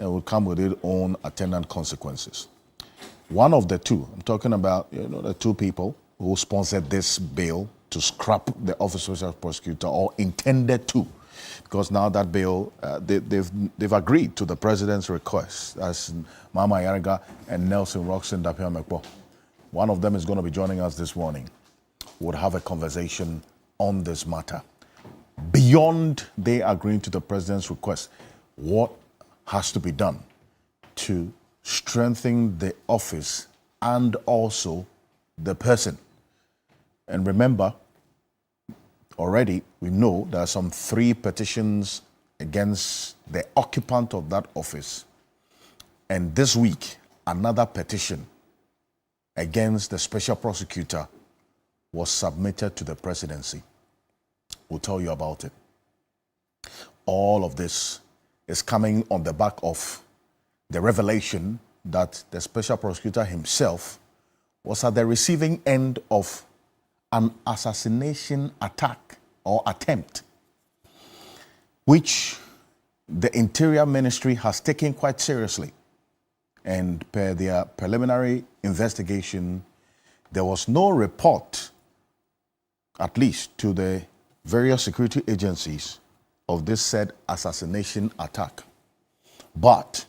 and will come with its own attendant consequences. One of the two, I'm talking about the two people who sponsored this bill to scrap the office of special prosecutor, or intended to, because now that bill, they've agreed to the president's request. That's Mama Yariga and Nelson Roxon Dapiamekpo. One of them is going to be joining us this morning. We'll have a conversation on this matter. Beyond they agreeing to the president's request, what has to be done to strengthen the office and also the person? And remember, already we know there are some 3 petitions against the occupant of that office. And this week, another petition against the special prosecutor was submitted to the presidency. We'll tell you about it. All of this is coming on the back of the revelation that the special prosecutor himself was at the receiving end of an assassination attack or attempt, which the Interior Ministry has taken quite seriously. And per their preliminary investigation, there was no report, at least to the various security agencies, of this said assassination attack. But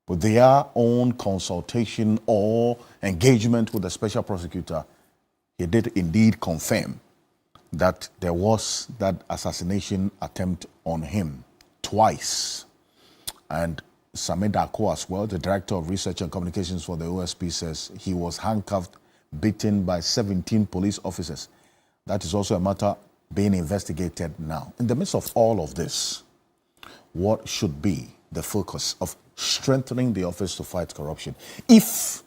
with their own consultation or engagement with the special prosecutor, he did indeed confirm that there was that assassination attempt on him twice. And Samir Dako as well, the Director of Research and Communications for the OSP, says he was handcuffed, beaten by 17 police officers. That is also a matter being investigated now. In the midst of all of this, what should be the focus of strengthening the office to fight corruption? If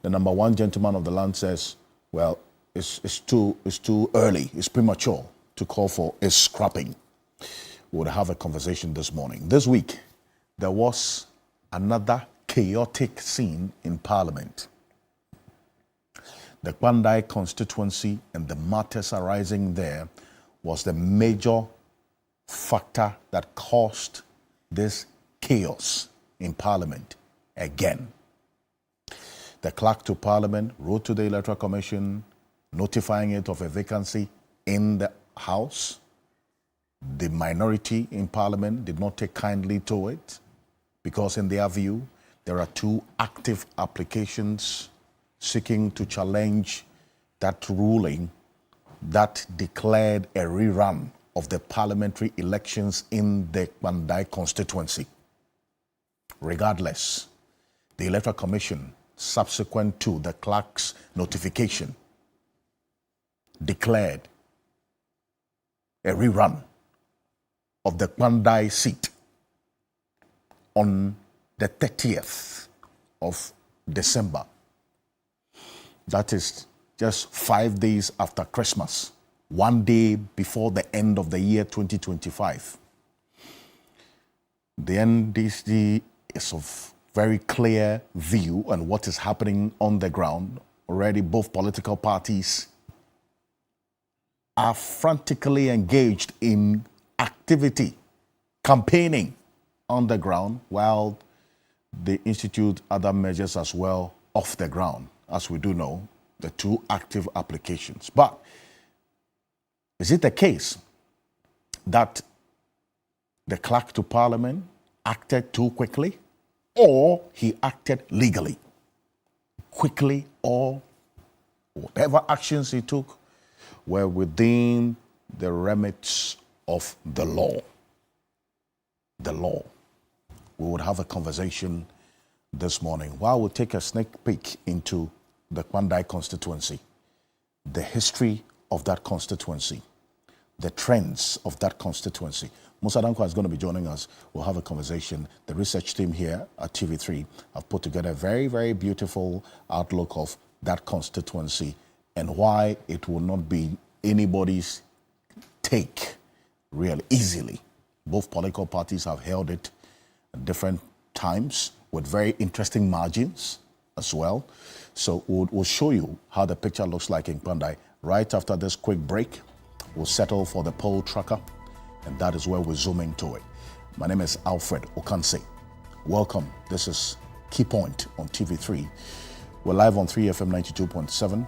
the number one gentleman of the land says, well, it's too early, it's premature to call for a scrapping, we would have a conversation this morning. This week, there was another chaotic scene in Parliament. The Kwandai constituency and the matters arising there was the major factor that caused this chaos in Parliament again. The clerk to Parliament wrote to the Electoral Commission notifying it of a vacancy in the House. The minority in Parliament did not take kindly to it because, in their view, there are 2 active applications seeking to challenge that ruling that declared a rerun of the parliamentary elections in the Kwandai constituency. Regardless, the Electoral Commission, subsequent to the clerk's notification, declared a rerun of the Kwandai seat on the 30th of December. That is just 5 days after Christmas, 1 day before the end of the year 2025. The NDC is of very clear view on what is happening on the ground. Already both political parties are frantically engaged in activity, campaigning on the ground, while they institute other measures as well off the ground, as we do know, the 2 active applications. But is it the case that the clerk to Parliament acted too quickly, or he acted legally? Quickly, or whatever actions he took were within the remits of the law. The law. We would have a conversation this morning. While we'll take a sneak peek into the Kwandai constituency, the history of that constituency, the trends of that constituency. Musa Danko is going to be joining us. We'll have a conversation. The research team here at TV3 have put together a very, very beautiful outlook of that constituency and why it will not be anybody's take really easily. Both political parties have held it at different times with very interesting margins as well. So we'll show you how the picture looks like in Kwandai. Right after this quick break, we'll settle for the poll tracker, and that is where we're zooming to it. My name is Alfred Okanse. Welcome. This is Key Point on TV3. We're live on 3FM 92.7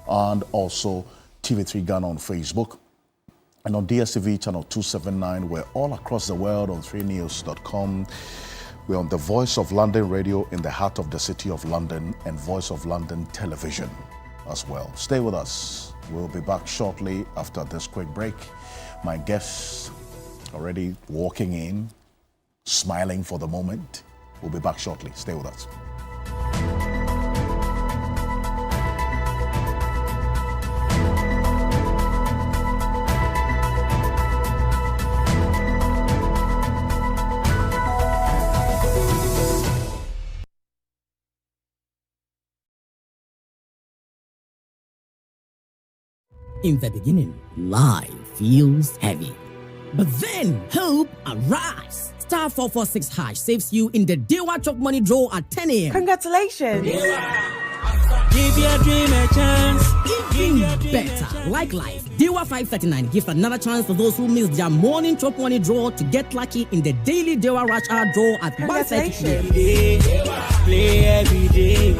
and also TV3 Ghana on Facebook and on DSTV channel 279. We're all across the world on 3news.com. We're on the Voice of London radio in the heart of the city of London and Voice of London television as well. Stay with us. We'll be back shortly after this quick break. My guests already walking in, smiling for the moment. We'll be back shortly. Stay with us. In the beginning, life feels heavy. But then, hope arrives. Star 446 hash saves you in the Dewa Chop Money draw at 10 a.m. Congratulations! Give your dream a chance. Even better, like life, Dewa 539 gives another chance for those who missed their morning Chop Money draw to get lucky in the daily Dewa Rush Hour draw at 1:30 p.m. Play every day.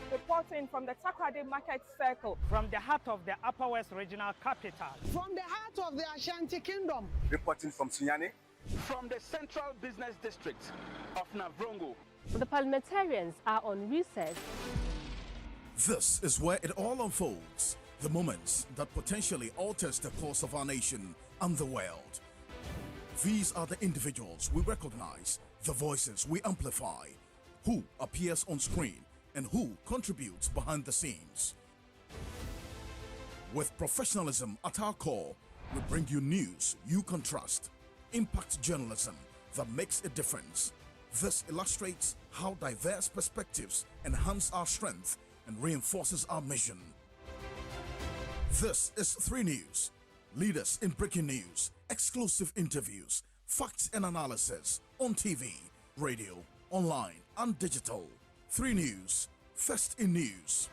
Reporting from the Takoradi Market Circle. From the heart of the Upper West Regional Capital. From the heart of the Ashanti Kingdom. Reporting from Sunyani. From the Central Business District of Navrongo. The parliamentarians are on recess. This is where it all unfolds. The moments that potentially alters the course of our nation and the world. These are the individuals we recognize, the voices we amplify, who appears on screen and who contributes behind the scenes. With professionalism at our core, we bring you news you can trust, impact journalism that makes a difference. This illustrates how diverse perspectives enhance our strength and reinforces our mission. This is 3 News, leaders in breaking news, exclusive interviews, facts and analysis on TV, radio, online and digital. 3 News, first in news.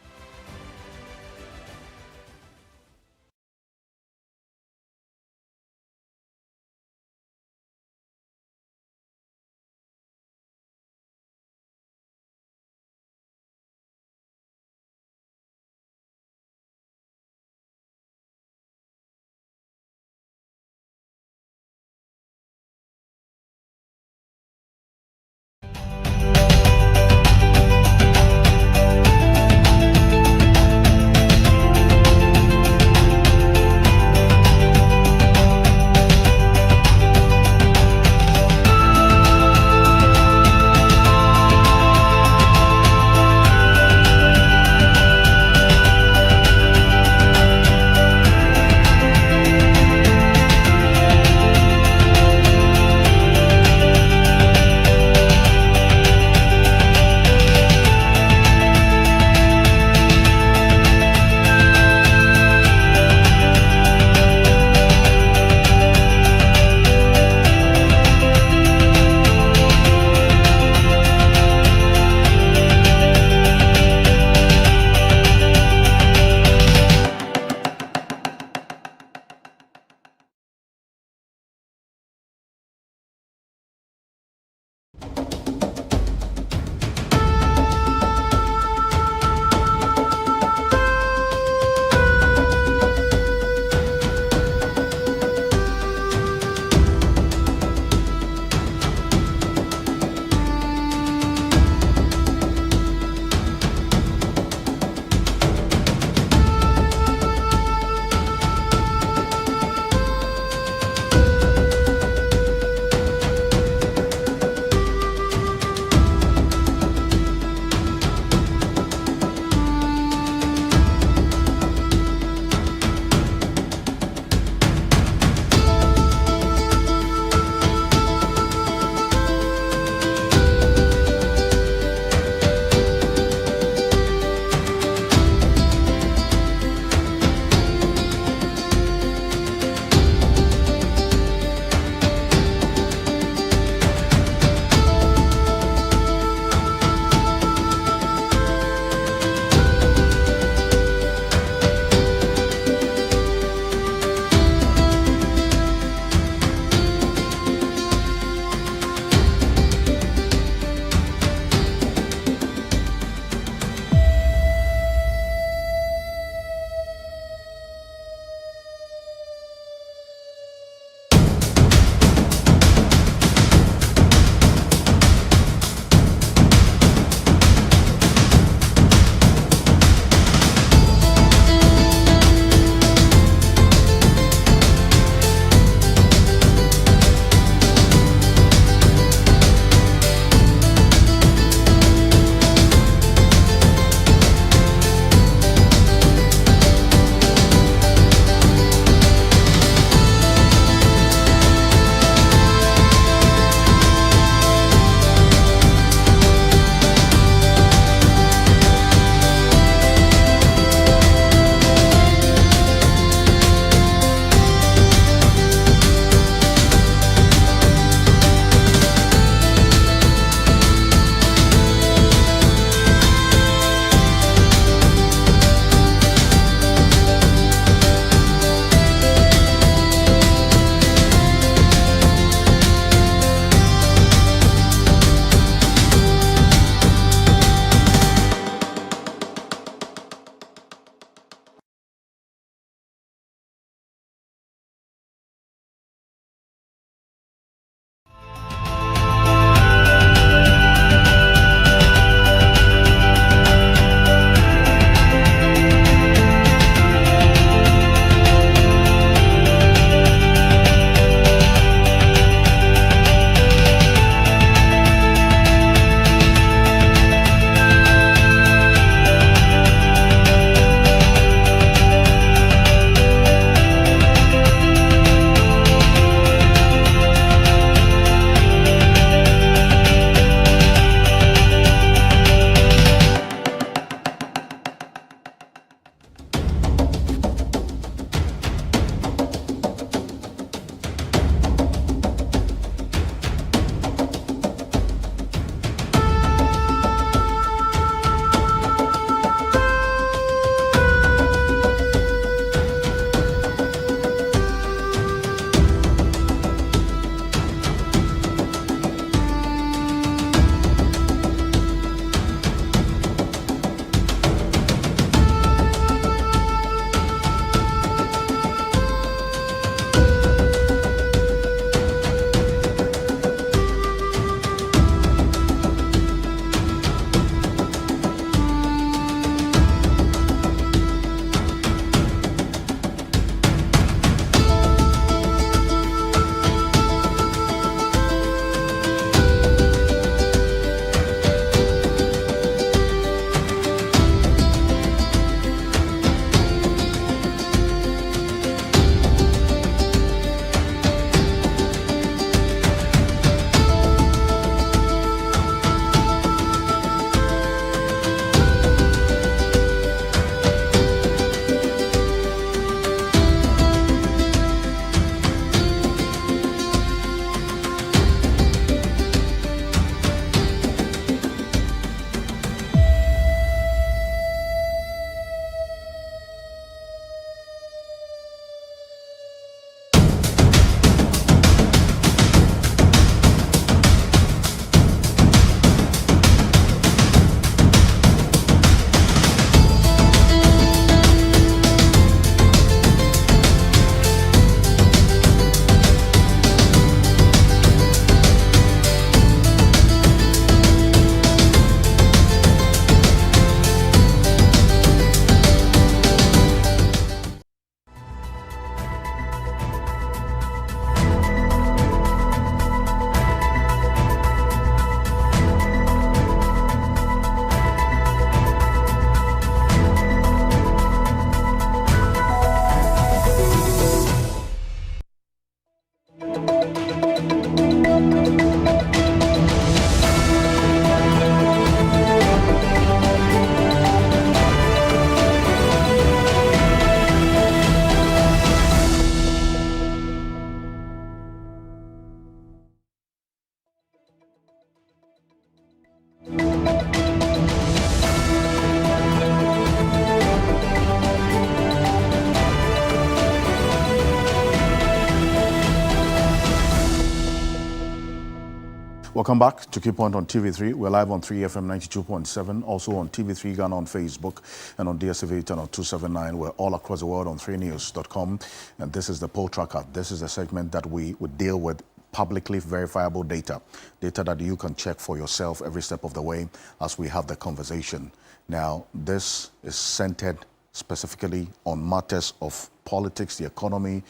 Welcome back to Key Point on TV3. We're live on 3FM 92.7, also on TV3 Ghana on Facebook and on DSTV channel 279. We're all across the world on 3news.com. And this is the poll tracker. This is a segment that we would deal with publicly verifiable data that you can check for yourself every step of the way as we have the conversation. Now, this is centered specifically on matters of politics, the economy,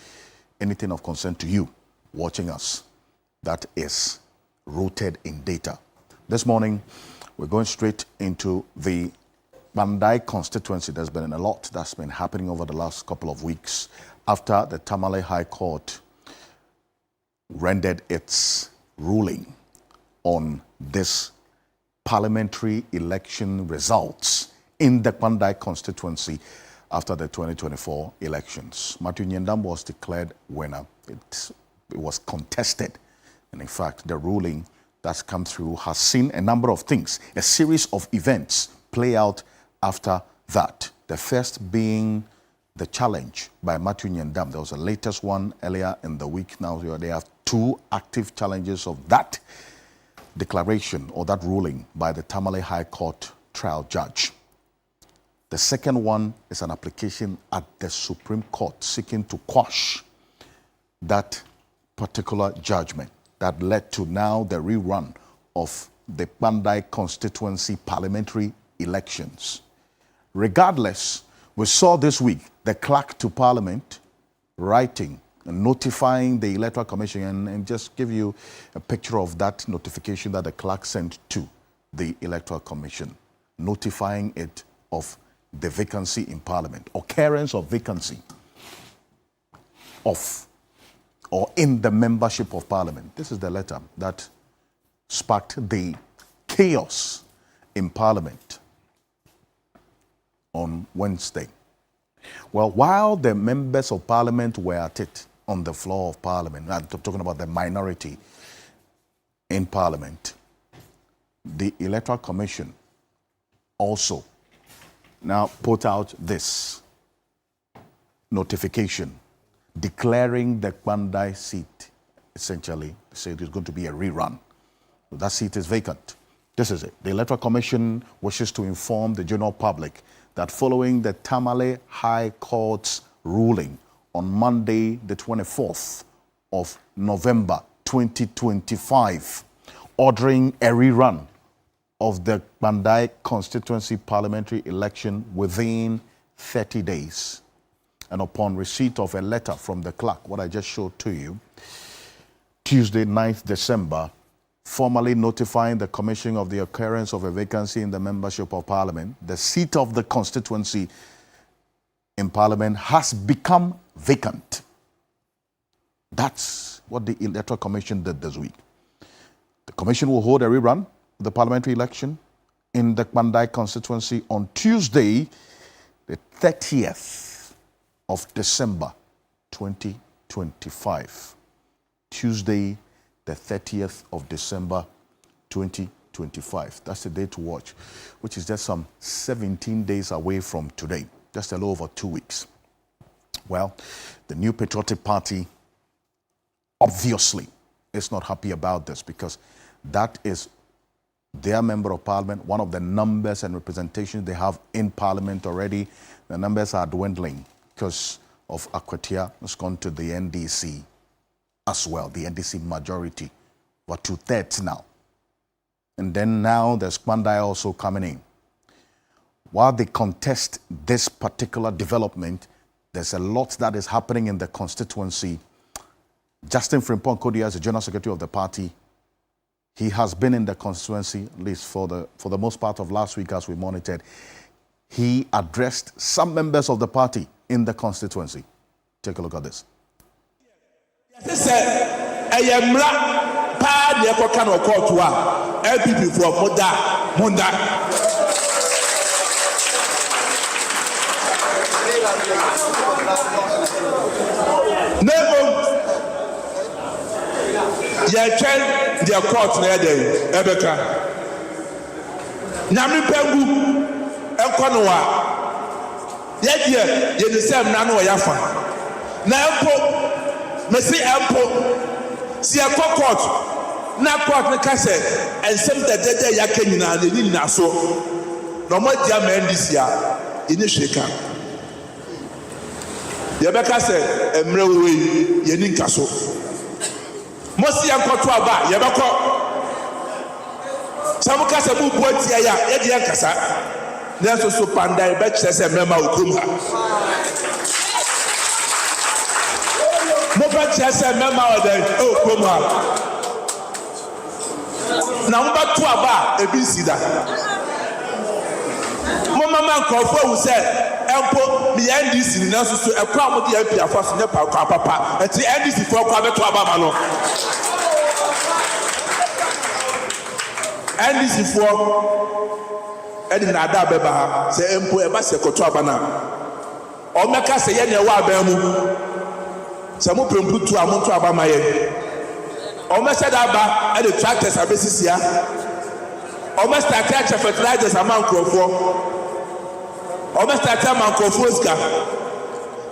anything of concern to you watching us that is rooted in data. This morning, we're going straight into the Bandai constituency. There's been a lot that's been happening over the last couple of weeks after the Tamale High Court rendered its ruling on this parliamentary election results in the Bandai constituency after the 2024 elections. Matthew Nyendam was declared winner. It was contested. And in fact, the ruling that's come through has seen a number of things, a series of events play out after that. The first being the challenge by Matthew Nyendam. There was a latest one earlier in the week. Now they have two active challenges of that declaration or that ruling by the Tamale High Court trial judge. The second one is an application at the Supreme Court seeking to quash that particular judgment that led to now the rerun of the Bandai constituency parliamentary elections. Regardless, we saw this week the clerk to Parliament writing and notifying the Electoral Commission and just give you a picture of that notification that the clerk sent to the Electoral Commission, notifying it of the vacancy in Parliament, occurrence of vacancy of or in the membership of Parliament. This is the letter that sparked the chaos in Parliament on Wednesday. Well, while the members of Parliament were at it on the floor of Parliament, I'm talking about the minority in Parliament, the Electoral Commission also now put out this notification declaring the Bandai seat, essentially, said it's going to be a rerun. That seat is vacant. This is it. The Electoral Commission wishes to inform the general public that following the Tamale High Court's ruling on Monday, the 24th of November 2025, ordering a rerun of the Bandai constituency parliamentary election within 30 days. And upon receipt of a letter from the clerk, what I just showed to you, Tuesday, 9th December, formally notifying the Commission of the occurrence of a vacancy in the membership of Parliament, the seat of the constituency in Parliament has become vacant. That's what the Electoral Commission did this week. The Commission will hold a rerun of the parliamentary election in the Bandai constituency on Tuesday, the 30th of December 2025. Tuesday, the 30th of December 2025. That's the day to watch, which is just some 17 days away from today, just a little over 2 weeks. Well, the New Patriotic Party obviously is not happy about this because that is their member of Parliament, one of the numbers and representations they have in Parliament already. The numbers are dwindling because of Akwatia has gone to the NDC as well, the NDC majority, for 2/3 now. And then now there's Bandai also coming in. While they contest this particular development, there's a lot that is happening in the constituency. Justin Frimpong Kodia is the General Secretary of the party. He has been in the constituency, at least for the most part of last week as we monitored. He addressed some members of the party in the constituency. Take a look at this. Their court near the Ebeka. Nami Pengu, Ekonwa. Yet, ye the same Nano Yafa. Nampo, Messi Ampo, see a court. na court ne ka sɛ nsɛm dɛdɛdɛ yɛaka nyinaa n'ani nyina so na ɔmo agya ma ndc a yɛne hwee ka yɛbɛka sɛ mmerɛ wɔ yi yɛni nka so mo si yɛnkɔto aba yɛbɛkɔ sɛ mo ka sɛ mo bu atia yɛ a yɛde yɛn kasa nanso so panda yɛbɛkyerɛ sɛ mmarima wɔ kurom ha mo bɛkyerɛ sɛ mmarima wɔ dɛ ɛwɔ kurom ha na mo bɛto aba a ebi nsi da mo mama nkurɔfoɔ ewu sɛ ɛmpo mi ndc ni nanso so ɛkɔ a mo de mp afa so nyɛ paakɔ apapa ɛti ndc foɔ kɔ abɛto aba ma no ndc foɔ ɛde n'ada abɛba ha sɛ mpo ɛba sɛ kɔto aba na ɔmɛka sɛ yɛ nea ɛwɔ aban mu sɛ mo pɛmpu tu a mo to aba ma yɛ ɔmɛsɛ de aba ɛde tractors abɛsisi ha ɔmɛsɛ ate akyɛ fertilizers ama nkurɔfoɔ ɔmɛsɛ ate ama nkurɔfoɔ sika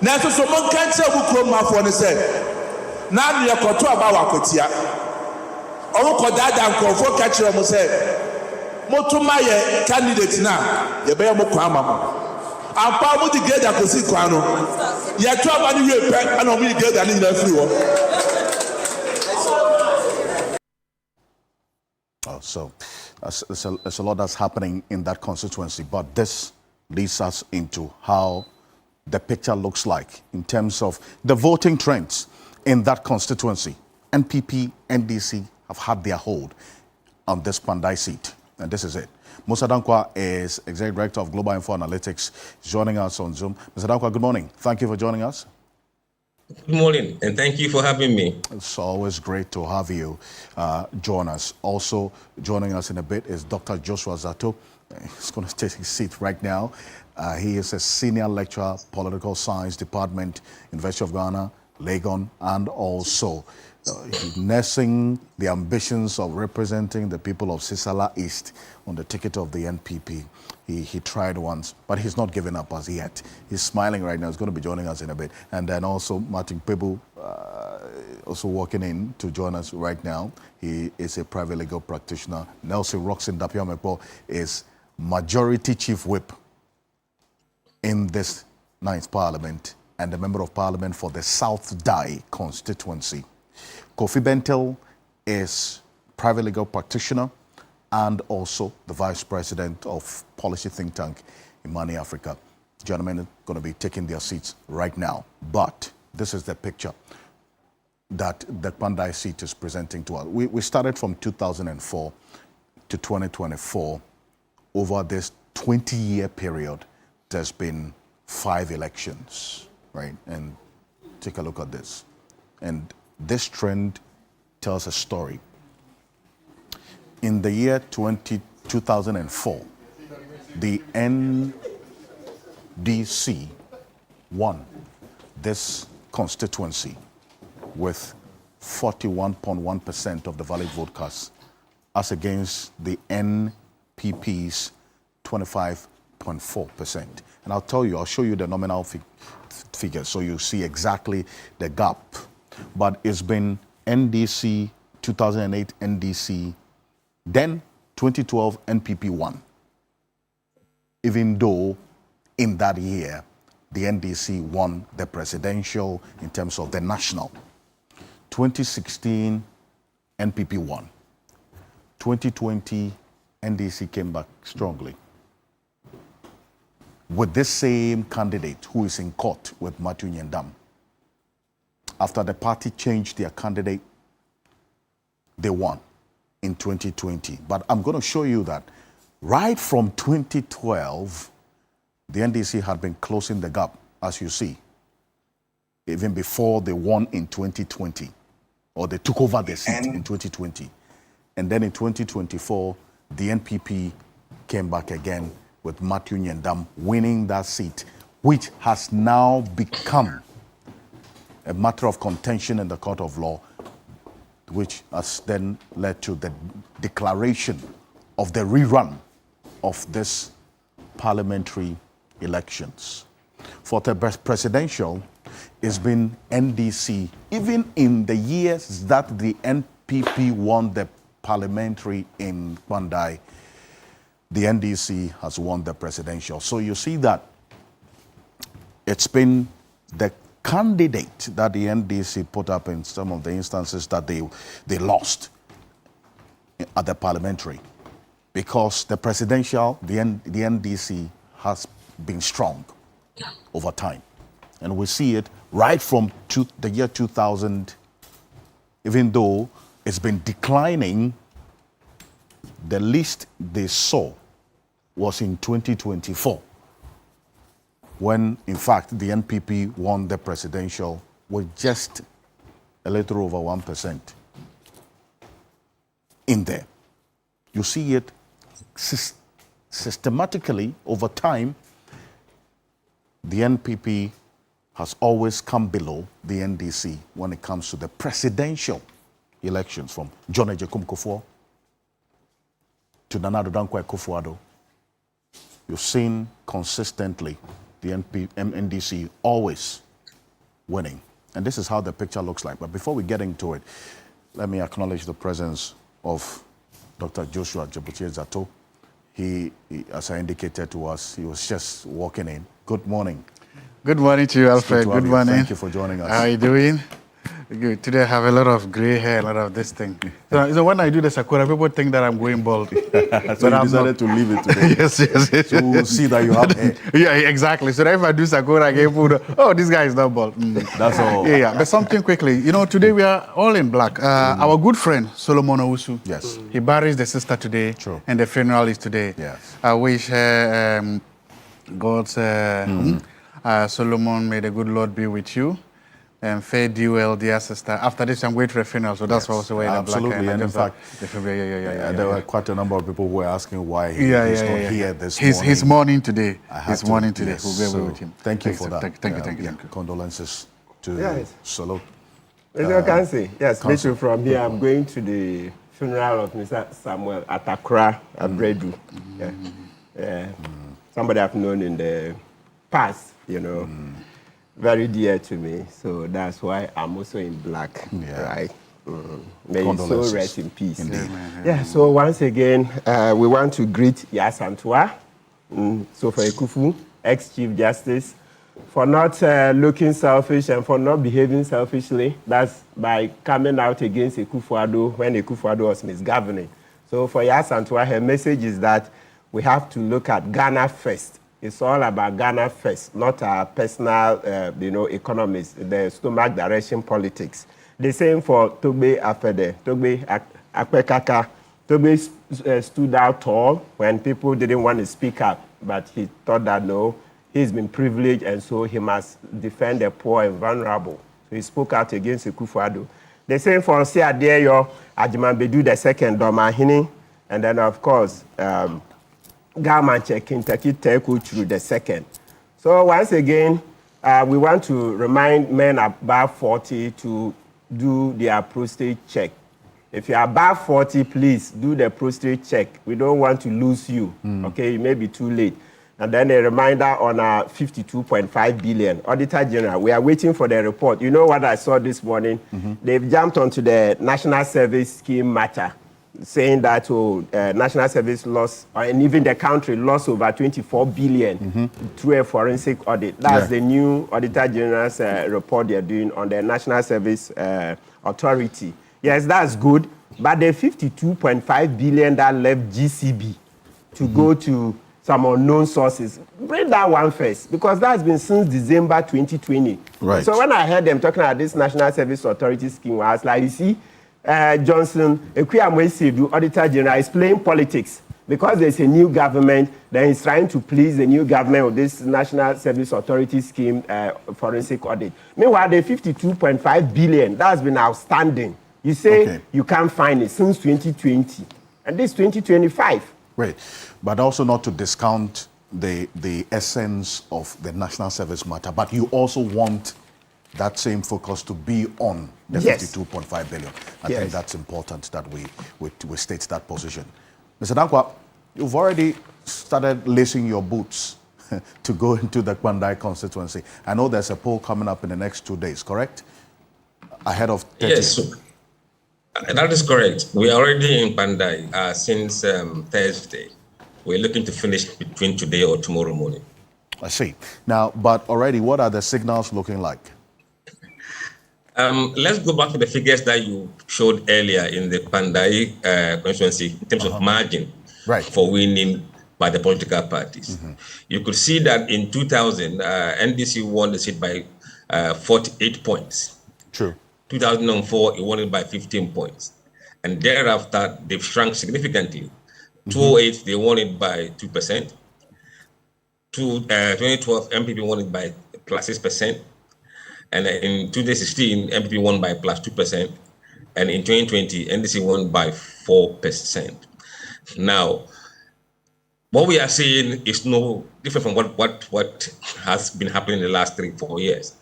nanso so mo nka nkyerɛ mo kurom afoɔ ne sɛ n'ano yɛ kɔto aba wɔ akɔtia ɔmo kɔdaadaa nkurɔfoɔ ka kyerɛ mo sɛ moto ma yɛ candidate na yɛbɛyɛ mo kwan ama mo ampa mo di grade akɔsi kwan no yɛto aba no wie pɛ ɛna ɔmo yi grade ne nyinaa firi hɔ. So there's a lot that's happening in that constituency, but this leads us into how the picture looks like in terms of the voting trends in that constituency. NPP, NDC have had their hold on this Pandai seat, and this is it. Musa Dankwa is Executive Director of Global Info Analytics, joining us on Zoom. Mr. Dankwa, good morning. Thank you for joining us. Good morning, and thank you for having me. It's always great to have you join us. Also joining us in a bit is Dr. Joshua Zato. He's going to take his seat right now. He is a senior lecturer, Political Science Department, University of Ghana, Legon, and also nursing the ambitions of representing the people of Sisala East on the ticket of the NPP. He tried once, but he's not given up as yet. He's smiling right now. He's going to be joining us in a bit. And then also Martin Pebu, also walking in to join us right now. He is a private legal practitioner. Nelson Roxin Dapiamepo is Majority Chief Whip in this 9th Parliament and a Member of Parliament for the South Dai constituency. Kofi Bentil is private legal practitioner and also the Vice President of policy think tank Imani Africa. Gentlemen are going to be taking their seats right now. But this is the picture that the Pandai seat is presenting to us. We started from 2004 to 2024. Over this 20-year period, there's been 5 elections, right? And take a look at this. And this trend tells a story. In the year 2004, the NDC won this constituency with 41.1% of the valid vote cast, as against the NPP's 25.4%. And I'll show you the nominal figures so you see exactly the gap. But it's been NDC, 2008 NDC, then 2012 NPP won. Even though in that year, the NDC won the presidential in terms of the national. 2016, NPP won. 2020, NDC came back strongly with this same candidate who is in court with Matthew Nyendam. After the party changed their candidate, they won in 2020. But I'm going to show you that right from 2012, the NDC had been closing the gap, as you see, even before they won in 2020, or they took over the seat in 2020. And then in 2024, the NPP came back again with Matthew Nyendam winning that seat, which has now become a matter of contention in the court of law, which has then led to the declaration of the rerun of this parliamentary elections. For the presidential, it's been NDC, even in the years that the NPP NPP won the parliamentary in Kwandai, the NDC has won the presidential. So you see that it's been the candidate that the NDC put up in some of the instances that they lost at the parliamentary, because the presidential, the NDC has been strong over time. And we see it right from the year 2000, even though it's been declining, the least they saw was in 2024, when, in fact, the NPP won the presidential with just a little over 1% in there. You see it systematically over time. The NPP has always come below the NDC when it comes to the presidential elections, from John Agyekum Kufuor to Nana Addo Dankwa Akufo-Addo. You've seen consistently the NDC always winning. And this is how the picture looks like. But before we get into it, let me acknowledge the presence of Dr. Joshua Jebuchie Zato. He, as I indicated to us, he was just walking in. Good morning. Good morning to you, Alfred. Good morning. Thank you for joining us. How are you doing? Good. Today I have a lot of gray hair, a lot of this thing. So when I do the Sakura, people think that I'm going bald. So you decided to leave it today. yes. So we'll see that you have hair. Yeah, exactly. So that if I do Sakura, I get food. Oh, this guy is not bald. That's all. Yeah. But something quickly. Today we are all in black. Our good friend, Solomon Owusu. Yes. He buries the sister today. True. And the funeral is today. Yes. I wish her God's... Solomon, may the good Lord be with you. And fare thee well, dear sister. After this, I'm going to the funeral, so that's why I was wearing the black. Absolutely, and in fact, there were quite a number of people who were asking why he's not here this morning. He's mourning today. He's mourning today. Yes, we'll be away with him. Thank you for that. Thank you. Condolences to Solo. Mr. Kansi, yes, me from here. I'm going to the funeral of Mr. Samuel Atakra Abredu. Somebody I've known in the past, very dear to me. So that's why I'm also in black, right? May his soul rest in peace. So once again, we want to greet Yasantua, Sofa Ekufu, ex-Chief Justice, for not looking selfish and for not behaving selfishly. That's by coming out against Akufo-Addo when Akufo-Addo was misgoverning. So for Yasantua, her message is that we have to look at Ghana first. It's all about Ghana first, not our personal, economics, the stomach direction politics. The same for Togbe Afede. Togbe Akpekaka. Togbe stood out tall when people didn't want to speak up, but he thought that no, he's been privileged and so he must defend the poor and vulnerable. So he spoke out against Akufo-Addo. The same for Adeyo Ajimanbedu II, Domahini, and then of course, Garmanche Kentucky Teku through the second. So once again, we want to remind men above 40 to do their prostate check. If you're above 40, please do the prostate check. We don't want to lose you. Okay, it may be too late. And then a reminder on our 52.5 billion. Auditor General, we are waiting for the report. You know what I saw this morning? They've jumped onto the National Service Scheme matter, saying that National Service lost, and even the country lost over 24 billion through a forensic audit. That's the new Auditor General's report they're doing on the National Service Authority. Yes, that's good, but the 52.5 billion that left GCB to go to some unknown sources, bring that one first, because that's been since December 2020. Right. So when I heard them talking about this National Service Authority scheme, I was like, you see, Johnson, Ekwuamesi, Auditor General, is playing politics because there's a new government. Then he's trying to please the new government with this National Service Authority scheme, forensic audit. Meanwhile, the 52.5 billion that's been outstanding. You say you can't find it since 2020, and this 2025. Right, but also not to discount the essence of the National Service matter, but you also want that same focus to be on the 52.5 billion. I think that's important that we state that position. Mr. Dankwa, you've already started lacing your boots to go into the Kwandai constituency. I know there's a poll coming up in the next 2 days, correct? Ahead of 30th. Yes. That is correct. We are already in Pandai since Thursday. We're looking to finish between today or tomorrow morning. I see. Now, but already, what are the signals looking like? Let's go back to the figures that you showed earlier in the Pandai constituency in terms of margin for winning by the political parties. You could see that in 2000, NDC won the seat by 48 points. True. 2004, it won it by 15 points. And thereafter, they've shrunk significantly. 2008, they won it by 2%. 2012, MPP won it by plus 6%. And in 2016, MPP won by plus 2%. And in 2020, NDC won by 4%. Now, what we are seeing is no different from what has been happening in the last 3-4 years.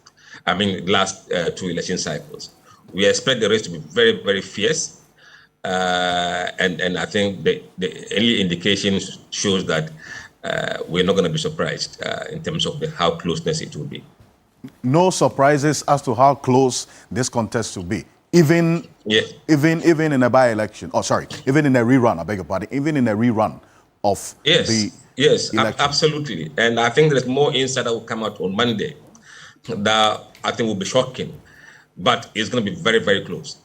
I mean, last 2 election cycles. We expect the race to be very, very fierce. And I think the early indications shows that we're not going to be surprised in terms of how closeness it will be. No surprises as to how close this contest will be. Even in a by-election, even in a rerun, I beg your pardon, even in a rerun of the election. Absolutely. And I think there's more insight that will come out on Monday that I think will be shocking, but it's going to be very, very close.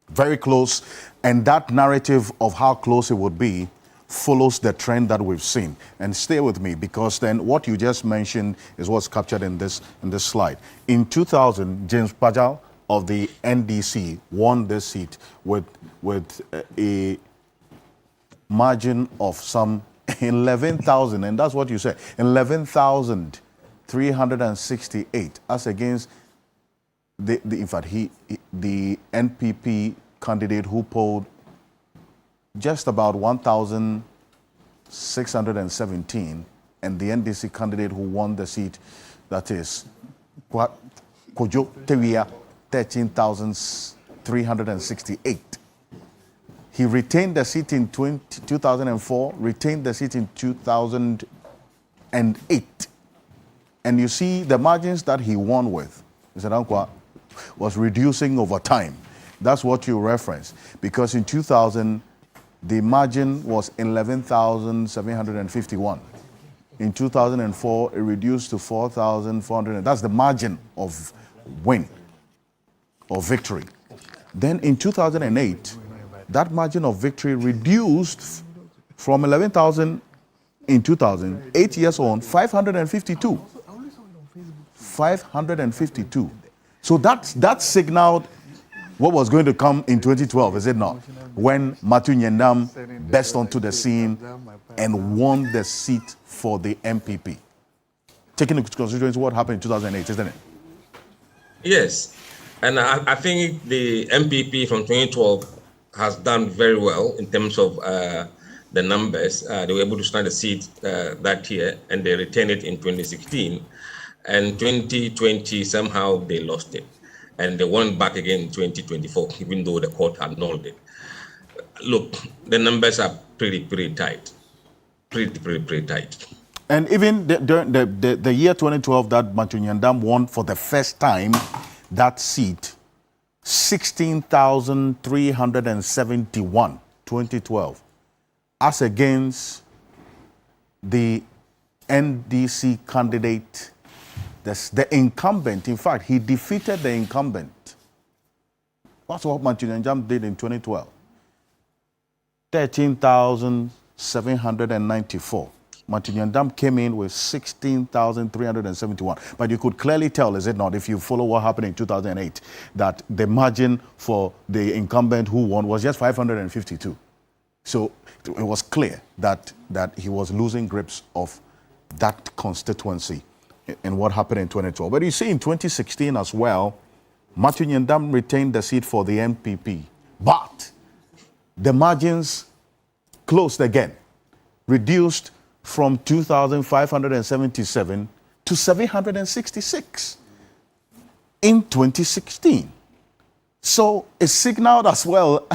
Very close, and that narrative of how close it would be follows the trend that we've seen. And stay with me, because then what you just mentioned is what's captured in this slide. In 2000, James Pajal of the NDC won this seat with a margin of some 11,000, and that's what you said, 11,368, as against the NPP candidate who polled just about 1,617, and the NDC candidate who won the seat, that is Kojo Tewia, 13,368. He retained the seat in 2004, retained the seat in 2008. And you see the margins that he won with, Mr. Dankwa, was reducing over time. That's what you reference. Because in 2000, the margin was 11,751. In 2004, it reduced to 4,400. That's the margin of win or victory. Then in 2008, that margin of victory reduced from 11,000 in 2000, 8 years on, 552. 552. So that signaled what was going to come in 2012, is it not? When Matthew Nyandam burst onto the scene and won the seat for the MPP. Taking into consideration what happened in 2008, isn't it? Yes. And I think the MPP from 2012 has done very well in terms of the numbers. They were able to stand the seat that year, and they retained it in 2016. And 2020, somehow they lost it. And they won back again in 2024, even though the court had annulled it. Look, the numbers are pretty tight. Pretty tight. And even the year 2012 that Matthew Nyandam won for the first time, that seat, 16,371, 2012, as against the NDC candidate, the incumbent. In fact, he defeated the incumbent. That's what Matthew Nyandam did in 2012. 13,794. Matthew Nyandam came in with 16,371. But you could clearly tell, is it not, if you follow what happened in 2008, that the margin for the incumbent who won was just 552. So it was clear that he was losing grips of that constituency in what happened in 2012. But you see, in 2016 as well, Matthew Nyandam retained the seat for the MPP. But the margins closed again, reduced from 2,577 to 766 in 2016. So it signaled as well,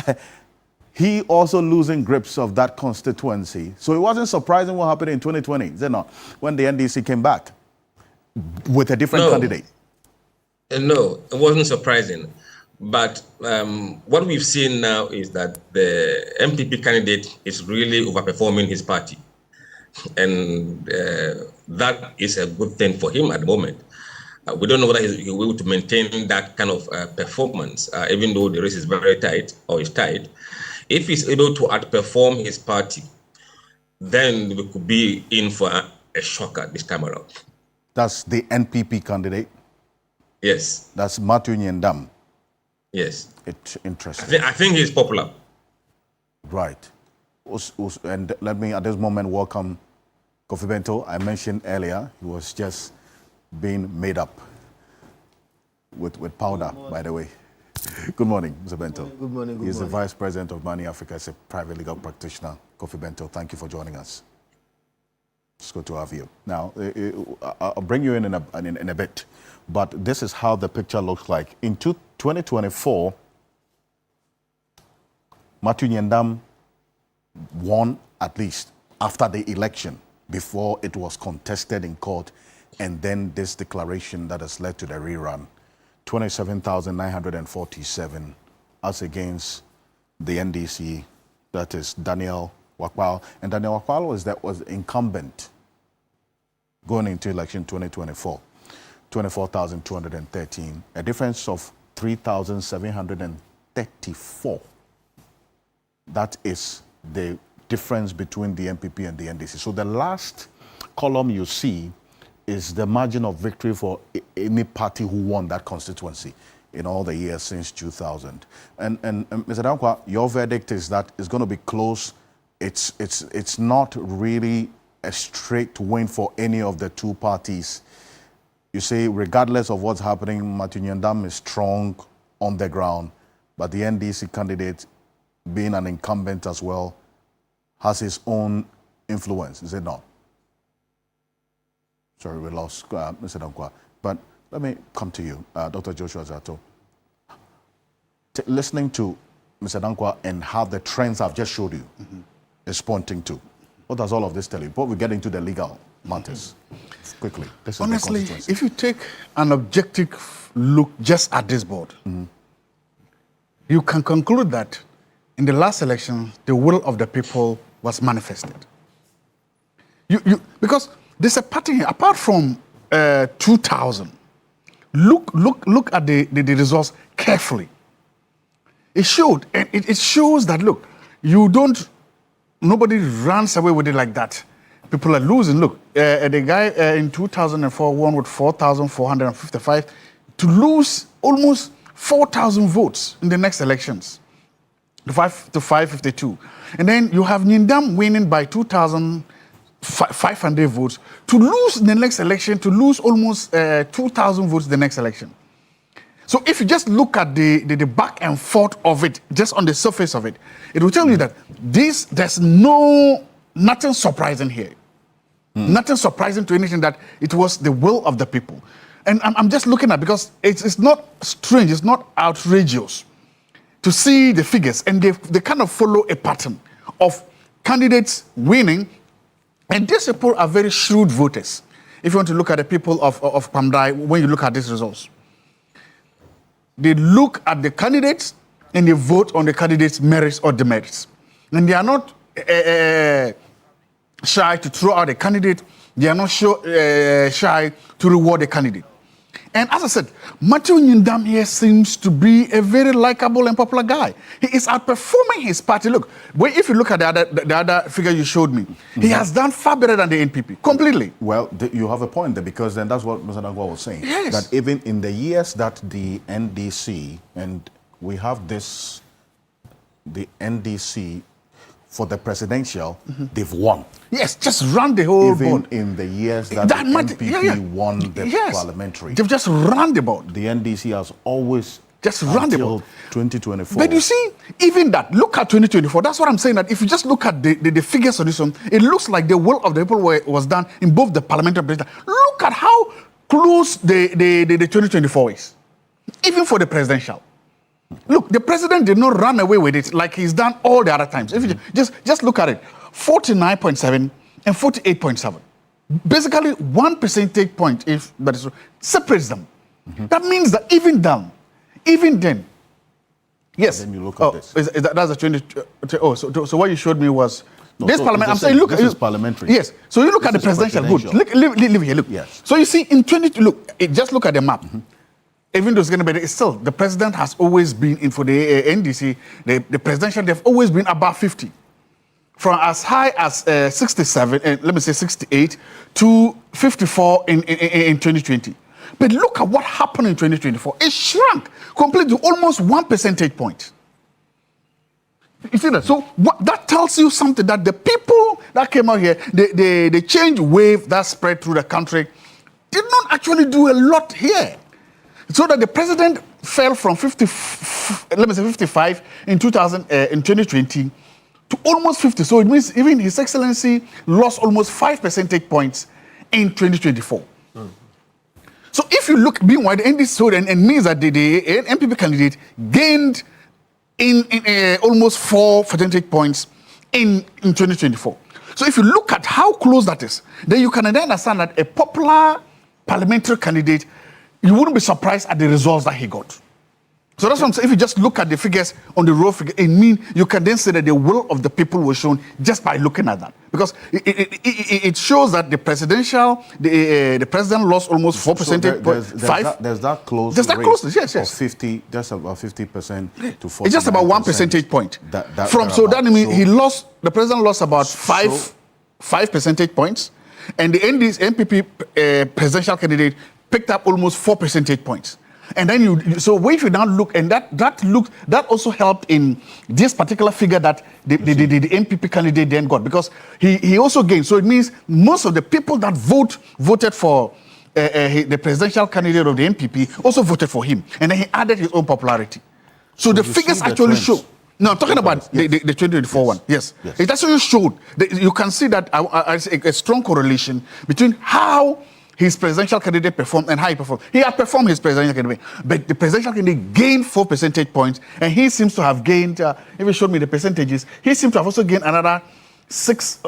he also losing grips of that constituency. So it wasn't surprising what happened in 2020, is it not? When the NDC came back with a different candidate. No, it wasn't surprising. But what we've seen now is that the MPP candidate is really overperforming his party. And that is a good thing for him at the moment. We don't know whether he's able to maintain that kind of performance, even though the race is very tight or is tight. If he's able to outperform his party, then we could be in for a shocker this time around. That's the NPP candidate? Yes. That's Matthew Nyendam? Yes. It's interesting. I think he's popular. Right. And let me, at this moment, welcome Kofi Bento. I mentioned earlier, he was just being made up with powder, by the way. Good morning, Mr. Bento. Good morning. He's the Vice President of Money Africa. He's a private legal practitioner. Kofi Bento, thank you for joining us. It's good to have you. Now, I'll bring you in a bit, but this is how the picture looks like. In 2024, Matthew Nyendam won, at least after the election, before it was contested in court, and then this declaration that has led to the rerun. 27,947 as against the NDC, that is Daniel Wakwal. And Daniel Wakwal was incumbent going into election 2024, 24,213, a difference of 3,734. That is the difference between the MPP and the NDC. So the last column you see is the margin of victory for any party who won that constituency in all the years since 2000. And Mr. Dankwa, your verdict is that it's going to be close. It's not really a straight win for any of the two parties. You say, regardless of what's happening, Matthew Nyendam is strong on the ground, but the NDC candidate, being an incumbent as well, has his own influence, is it not? Sorry, we lost Mr. Dankwa. But let me come to you, Dr. Joshua Zato. Listening to Mr. Dankwa and how the trends I've just showed you is pointing to, what does all of this tell you? Before we get into the legal matters, quickly. This is honestly, if you take an objective look just at this board, you can conclude that in the last election, the will of the people was manifested. Because there's a pattern here. Apart from 2000, look at the results carefully. It showed, and it shows that, look, nobody runs away with it like that. People are losing. Look, the guy in 2004 won with 4,455 to lose almost 4,000 votes in the next elections, to 552. And then you have Nyendam winning by 2,500 votes to lose in the next election, to lose almost 2,000 votes the next election. So if you just look at the back and forth of it, just on the surface of it, it will tell you that there's nothing surprising here. Nothing surprising to anything, that it was the will of the people. And I'm just looking at, because it's not strange, it's not outrageous to see the figures, and they kind of follow a pattern of candidates winning, and these people are very shrewd voters. If you want to look at the people of Pamdai, when you look at these results, they look at the candidates and they vote on the candidates' merits or demerits. And they are not shy to throw out a candidate. They are not shy to reward a candidate. And as I said, Matthew Nyendam here seems to be a very likable and popular guy. He is outperforming his party. Look, if you look at the other figure you showed me, he has done far better than the NPP, completely. Well, you have a point there, because then that's what Mr. Dankwa was saying. Yes. That even in the years that the NDC, and we have the NDC for the presidential, they've won. Yes, just run the whole board. Even in the years that the NPP won the parliamentary. They've just run the board. The NDC has always just run the board. 2024. But you see, even that, look at 2024. That's what I'm saying, that if you just look at the figures of this one, it looks like the will of the people was done in both the parliamentary and presidential. Look at how close the 2024 is, even for the presidential. Look, the president did not run away with it like he's done all the other times. If you just look at it, 49.7 and 48.7. Basically, 1 percentage point, if that is, separates them. That means that even then, Yes. And then you look at this. That's a 20. So what you showed me was No, this so parliament. I'm this saying, look, this is parliamentary. Yes. So you look This at the is presidential vote. presidential. Live here. Look. Yes. So you see, in 20, just look at the map. Even though it's going to be still, the president has always been in for the NDC. The presidential, they've always been above 50, from as high as 67, let me say 68, to 54 in 2020. But look at what happened in 2024. It shrunk completely to almost 1 percentage point. You see that? So that tells you something, that the people that came out here, the change wave that spread through the country, did not actually do a lot here. So that the president fell from 55 in 2020 to almost 50. So it means even His Excellency lost almost 5 percentage points in 2024. So if you look, meanwhile, the NDC, so and means that the MPP candidate gained in almost 4 percentage points in 2024. So if you look at how close that is, then you can understand that a popular parliamentary candidate, you wouldn't be surprised at the results that he got. So that's what I'm saying. If you just look at the figures on the raw figure, it means you can then say that the will of the people was shown just by looking at that. Because it shows that the president lost almost 4 percentage points. There's that close. There's that closeness, yes. Of 50, just about 50% to 40. It's just about 1 percentage point. That means the president lost about 5 percentage points, and the NPP presidential candidate picked up almost 4 percentage points. And then so if you now look, and that also helped in this particular figure that the MPP candidate then got, because he also gained. So it means most of the people that voted for the presidential candidate of the MPP also voted for him, and then he added his own popularity. So the figures actually show. No, I'm talking about the 2024 one. Yes. It actually showed. You can see that a strong correlation between how his presidential candidate performed and how he performed. He had performed his presidential candidate, but the presidential candidate gained 4 percentage points, and he seems to have gained, if you showed me the percentages, he seems to have also gained another 6.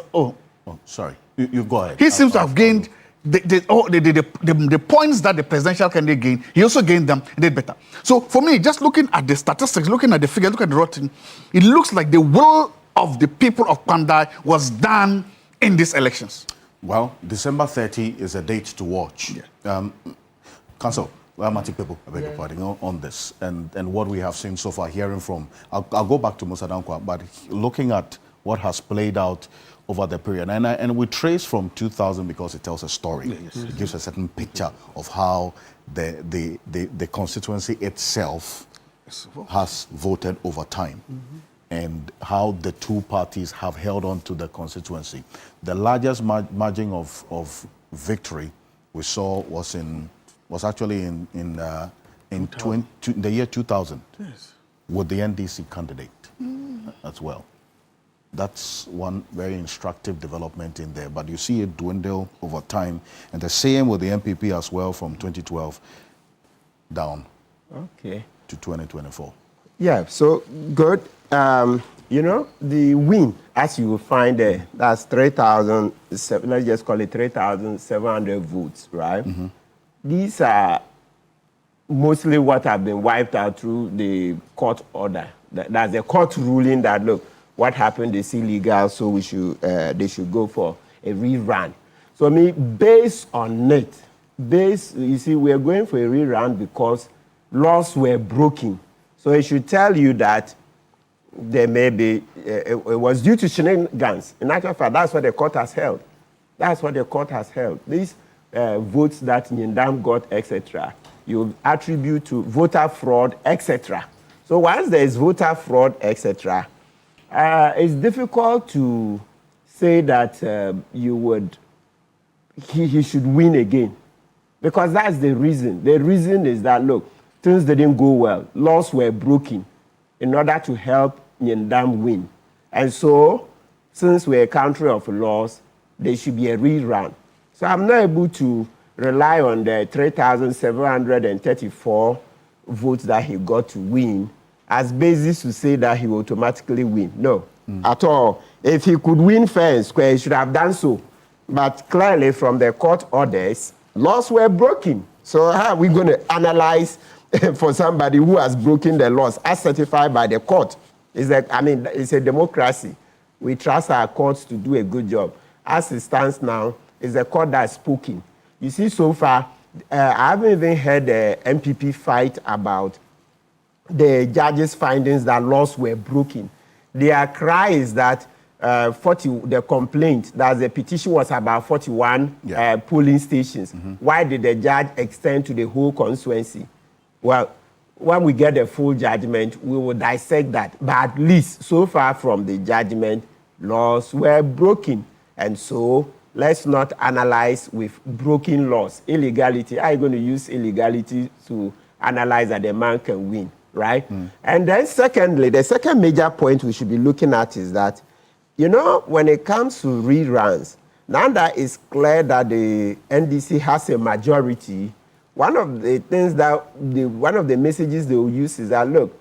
Sorry. You go ahead. He seems to have gained the points that the presidential candidate gained. He also gained them and did better. So for me, just looking at the statistics, looking at the figure, look at the rotten, it looks like the will of the people of Pandai was done in these elections. Well, December 30 is a date to watch. Yeah. Council, I beg your pardon on this, and what we have seen so far, hearing from, I'll go back to Musa Danquah, but looking at what has played out over the period, and we trace from 2000 because it tells a story. Yes. It gives a certain picture of how the constituency itself has voted over time. And how the two parties have held on to the constituency. The largest margin of victory we saw was actually in the year 2000, yes, with the NDC candidate as well. That's one very instructive development in there. But you see it dwindle over time, and the same with the MPP as well from 2012 down to 2024. Yeah, so good. The win, as you will find there, that's 3,000, let's just call it 3,700 votes, right? Mm-hmm. These are mostly what have been wiped out through the court order. That's the court ruling that, look, what happened is illegal, so they should go for a rerun. So, based on it, you see, we're going for a rerun because laws were broken. So it should tell you that there may be, it was due to shenanigans. In actual fact, that's what the court has held. That's what the court has held. These votes that Nyindam got, etc., you attribute to voter fraud, etc. So once there is voter fraud, etc., it's difficult to say that he should win again. Because that's the reason. The reason is that, look, things didn't go well. Laws were broken in order to help Nyindam win. And so, since we're a country of laws, there should be a rerun. So I'm not able to rely on the 3,734 votes that he got to win as basis to say that he will automatically win. No, at all. If he could win fair and square, he should have done so. But clearly, from the court orders, laws were broken. So how are we going to analyze for somebody who has broken the laws as certified by the court. It's a democracy. We trust our courts to do a good job. As it stands now, it's the court that's speaking. You see, so far, I haven't even heard the MPP fight about the judge's findings that laws were broken. Their cry is that the complaint that the petition was about 41 polling stations. Why did the judge extend to the whole constituency? Well, when we get the full judgment, we will dissect that. But at least, so far from the judgment, laws were broken. And so, let's not analyze with broken laws. Illegality, how are you going to use illegality to analyze that the man can win, right? And then secondly, the second major point we should be looking at is that, you know, when it comes to reruns, now that it's clear that the NDC has a majority, one of the things one of the messages they will use is that, look,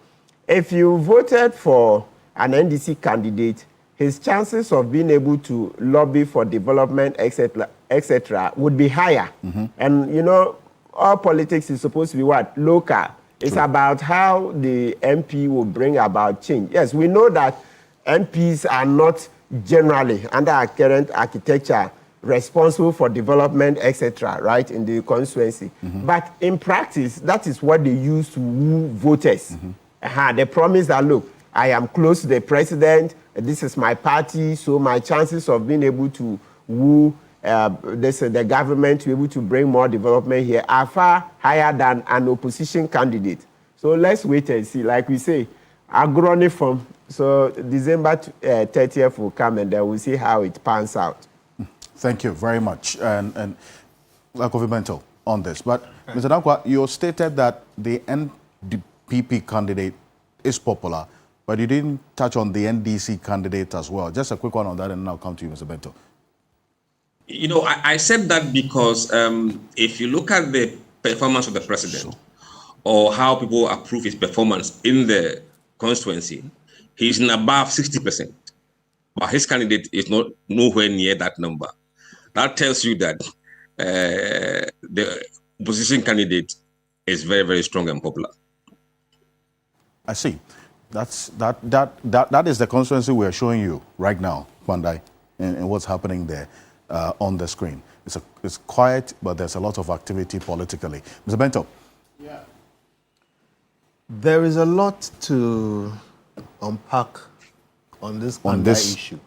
if you voted for an NDC candidate, his chances of being able to lobby for development, etc., would be higher. And, you know, all politics is supposed to be what? Local. It's about how the MP will bring about change. Yes, we know that MPs are not generally, under our current architecture, responsible for development, etc., right, in the constituency. But in practice, that is what they use to woo voters. They promise that, look, I am close to the president, this is my party, so my chances of being able to woo the government to be able to bring more development here are far higher than an opposition candidate. So let's wait and see. Like we say, agroni from, so December 30th will come and then we'll see how it pans out. Thank you very much. And Kofi Bento on this. But Mr. Dankwa, you stated that the NPP candidate is popular, but you didn't touch on the NDC candidate as well. Just a quick one on that, and then I'll come to you, Mr. Bento. You know, I said that because if you look at the performance of the president or how people approve his performance in the constituency, he's in above 60%. But his candidate is nowhere near that number. That tells you that the opposition candidate is very, very strong and popular. I see. That is the constituency we are showing you right now, Kwandai, and what's happening there on the screen. It's quiet, but there's a lot of activity politically. Mr. Bento. Yeah. There is a lot to unpack on this issue.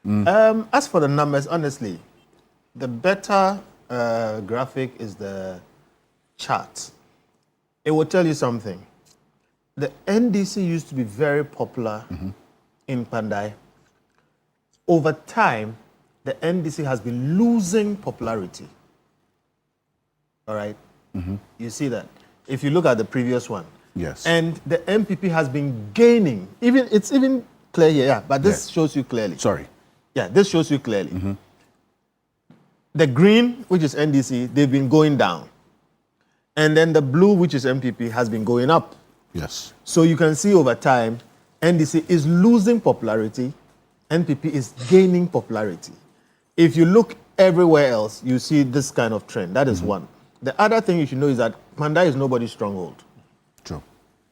As for the numbers, honestly, the better graphic is the chart. It will tell you something. The NDC used to be very popular in Pandai. Over time, the NDC has been losing popularity. All right? You see that? If you look at the previous one. Yes. And the MPP has been gaining. It's even clear here, yeah, but this shows you clearly. Sorry. Yeah, this shows you clearly. The green, which is NDC, they've been going down. And then the blue, which is MPP, has been going up. Yes. So you can see over time, NDC is losing popularity, NPP is gaining popularity. If you look everywhere else, you see this kind of trend. That is one. The other thing you should know is that Pandai is nobody's stronghold. True.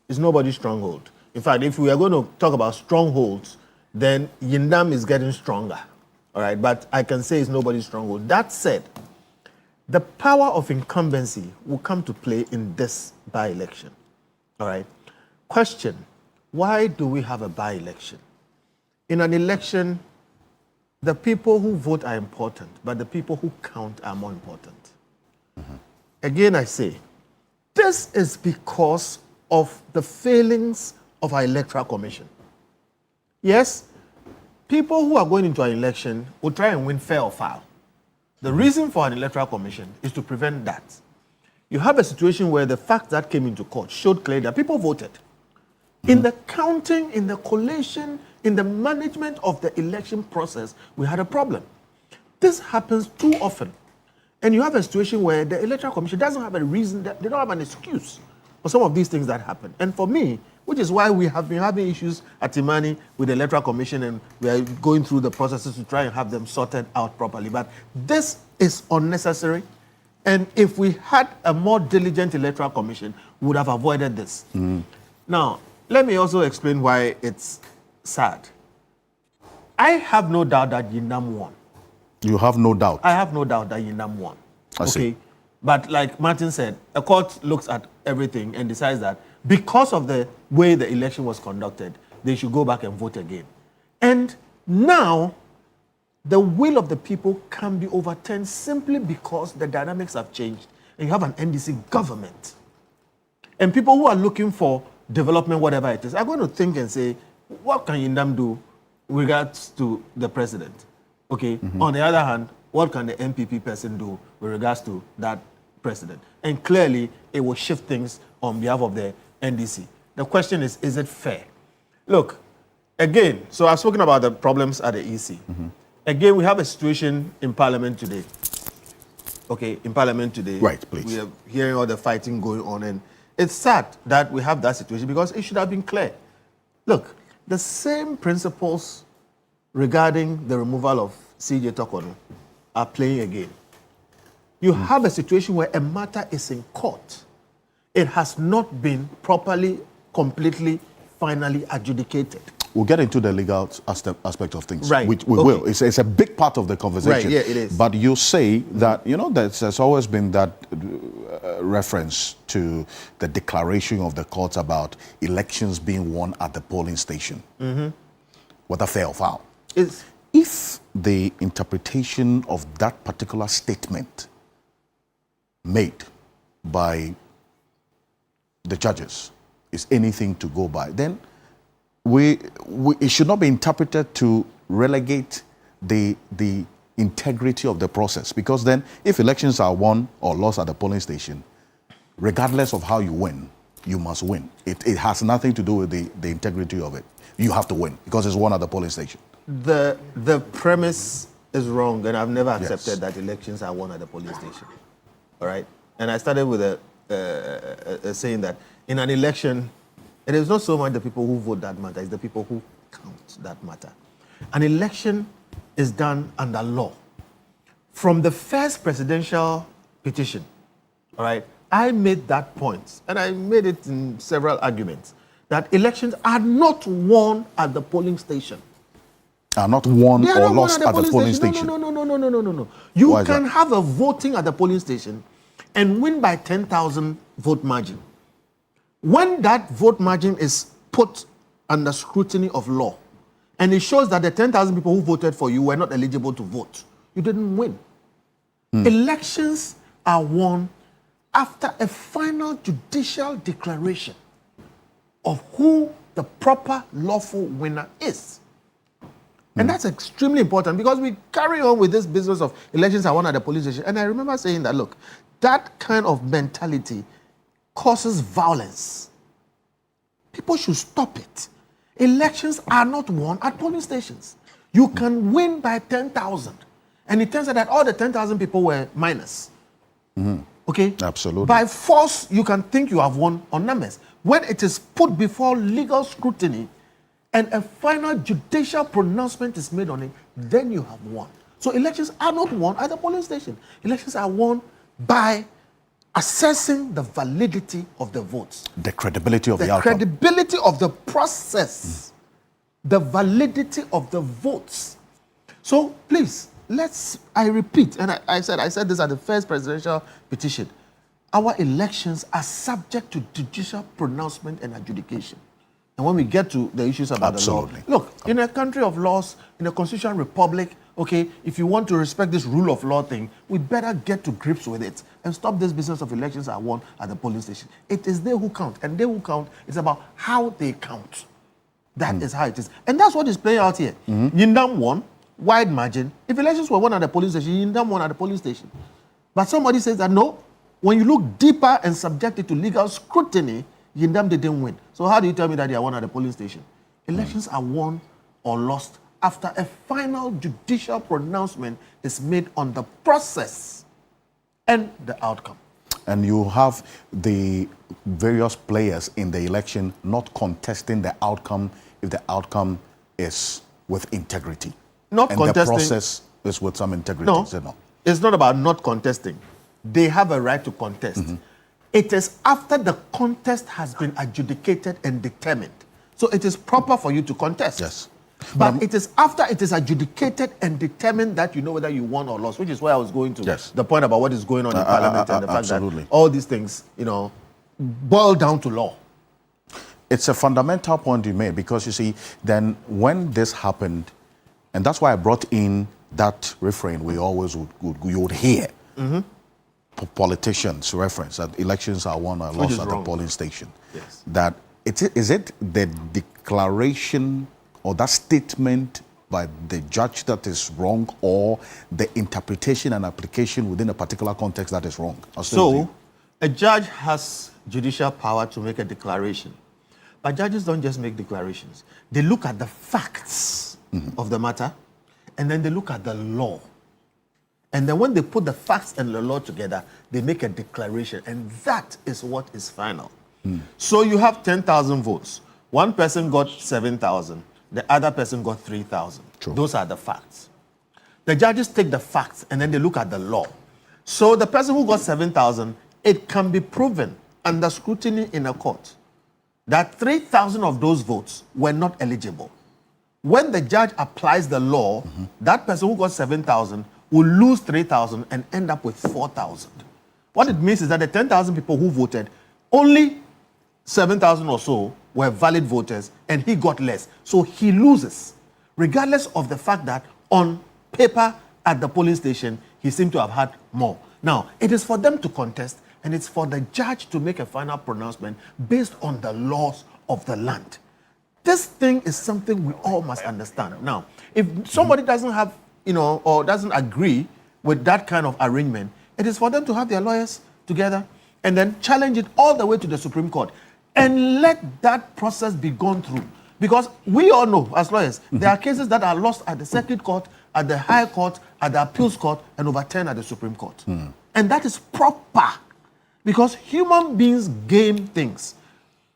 It's nobody's stronghold. In fact, if we are going to talk about strongholds, then Yindam is getting stronger. All right, but I can say it's nobody's stronghold. That said, the power of incumbency will come to play in this by-election. All right. Question, why do we have a by-election? In an election, the people who vote are important, but the people who count are more important. Again, I say, this is because of the failings of our electoral commission. Yes, people who are going into an election will try and win fair or foul. The reason for an electoral commission is to prevent that. You have a situation where the fact that came into court showed clearly that people voted. In the counting, in the collation, in the management of the election process, we had a problem. This happens too often. And you have a situation where the Electoral Commission doesn't have a reason, they don't have an excuse for some of these things that happen. And for me, which is why we have been having issues at Imani with the Electoral Commission, and we are going through the processes to try and have them sorted out properly. But this is unnecessary. And if we had a more diligent Electoral Commission, would have avoided this. Now, let me also explain why it's sad. I have no doubt that Yindam won. You have no doubt? I have no doubt that Yindam won. I see. But like Martin said, a court looks at everything and decides that because of the way the election was conducted, they should go back and vote again. And now, the will of the people can be overturned simply because the dynamics have changed and you have an NDC government. And people who are looking for development, whatever it is, are going to think and say, what can Yindam do with regards to the president? Okay. On the other hand, what can the MPP person do with regards to that president? And clearly, it will shift things on behalf of the NDC. The question is it fair? Look, again, so I've spoken about the problems at the EC. Again, we have a situation in Parliament today. Okay, in Parliament today. Right, please. We are hearing all the fighting going on, and it's sad that we have that situation because it should have been clear. Look, the same principles regarding the removal of CJ Tokono are playing again. You have a situation where a matter is in court. It has not been properly, completely, finally adjudicated. We'll get into the legal aspect of things, right. which we will. It's a big part of the conversation. Right, yeah, it is. But you say that, there's always been that reference to the declaration of the courts about elections being won at the polling station, whether fair or foul. If the interpretation of that particular statement made by the judges is anything to go by, then it should not be interpreted to relegate the integrity of the process, because then if elections are won or lost at the polling station, regardless of how you win, you must win. It has nothing to do with the integrity of it. You have to win because it's won at the polling station. The premise is wrong, and I've never accepted that elections are won at the polling station. All right? And I started with a saying that in an election, it is not so much the people who vote that matter, it's the people who count that matter. An election is done under law. From the first presidential petition, all right, I made that point, and I made it in several arguments, that elections are not won at the polling station. Are not won or lost at the polling station? No. You can have a voting at the polling station and win by 10,000 vote margin. When that vote margin is put under scrutiny of law, and it shows that the 10,000 people who voted for you were not eligible to vote, you didn't win. Elections are won after a final judicial declaration of who the proper lawful winner is. And that's extremely important because we carry on with this business of elections are won at the polling station. And I remember saying that, look, that kind of mentality causes violence. People should stop it. Elections are not won at polling stations. You can win by 10,000. And it turns out that all the 10,000 people were minus. Okay? Absolutely. By force, you can think you have won on numbers. When it is put before legal scrutiny and a final judicial pronouncement is made on it, then you have won. So elections are not won at the polling station. Elections are won by assessing the validity of the votes. The credibility of the outcome. The credibility of the process. The validity of the votes. So please, I repeat, and I said this at the first presidential petition, our elections are subject to judicial pronouncement and adjudication. And when we get to the issues about the law, look, in a country of laws, in a constitutional republic, okay, if you want to respect this rule of law thing, we better get to grips with it and stop this business of elections are won at the polling station. It is they who count, and they who count, it's about how they count. That is how it is. And that's what is playing out here. Yindam won, wide margin. If elections were won at the polling station, Yindam won at the polling station. But somebody says that no, when you look deeper and subject it to legal scrutiny, Yindam didn't win. So how do you tell me that they are won at the polling station? Elections are won or lost after a final judicial pronouncement is made on the process and the outcome. And you have the various players in the election not contesting the outcome if the outcome is with integrity. Not and contesting. the process is with some integrity. No, it's not about not contesting. They have a right to contest. It is after the contest has been adjudicated and determined. So it is proper for you to contest. Yes. But it is after it is adjudicated and determined that you know whether you won or lost, which is where I was going to. Yes. The point about what is going on in Parliament and the fact absolutely. that all these things, boil down to law. It's a fundamental point you made, because you see, then when this happened, and that's why I brought in that refrain we always would hear. Politicians reference that elections are won or lost at the polling station. Yes. That is it the declaration or that statement by the judge that is wrong, or the interpretation and application within a particular context that is wrong? So, a judge has judicial power to make a declaration. But judges don't just make declarations. They look at the facts of the matter, and then they look at the law. And then when they put the facts and the law together, they make a declaration, and that is what is final. So you have 10,000 votes. One person got 7,000. The other person got 3,000. Those are the facts. The judges take the facts, and then they look at the law. So the person who got 7,000, it can be proven under scrutiny in a court that 3,000 of those votes were not eligible. When the judge applies the law, that person who got 7,000 will lose 3,000 and end up with 4,000. What it means is that the 10,000 people who voted, only 7,000 or so were valid voters, and he got less. So he loses, regardless of the fact that on paper at the polling station, he seemed to have had more. Now, it is for them to contest, and it's for the judge to make a final pronouncement based on the laws of the land. This thing is something we all must understand. Now, if somebody doesn't have, or doesn't agree with that kind of arrangement, it is for them to have their lawyers together and then challenge it all the way to the Supreme Court and let that process be gone through. Because we all know, as lawyers, there are cases that are lost at the Circuit Court, at the High Court, at the Appeals Court, and overturned at the Supreme Court. And that is proper, because human beings game things.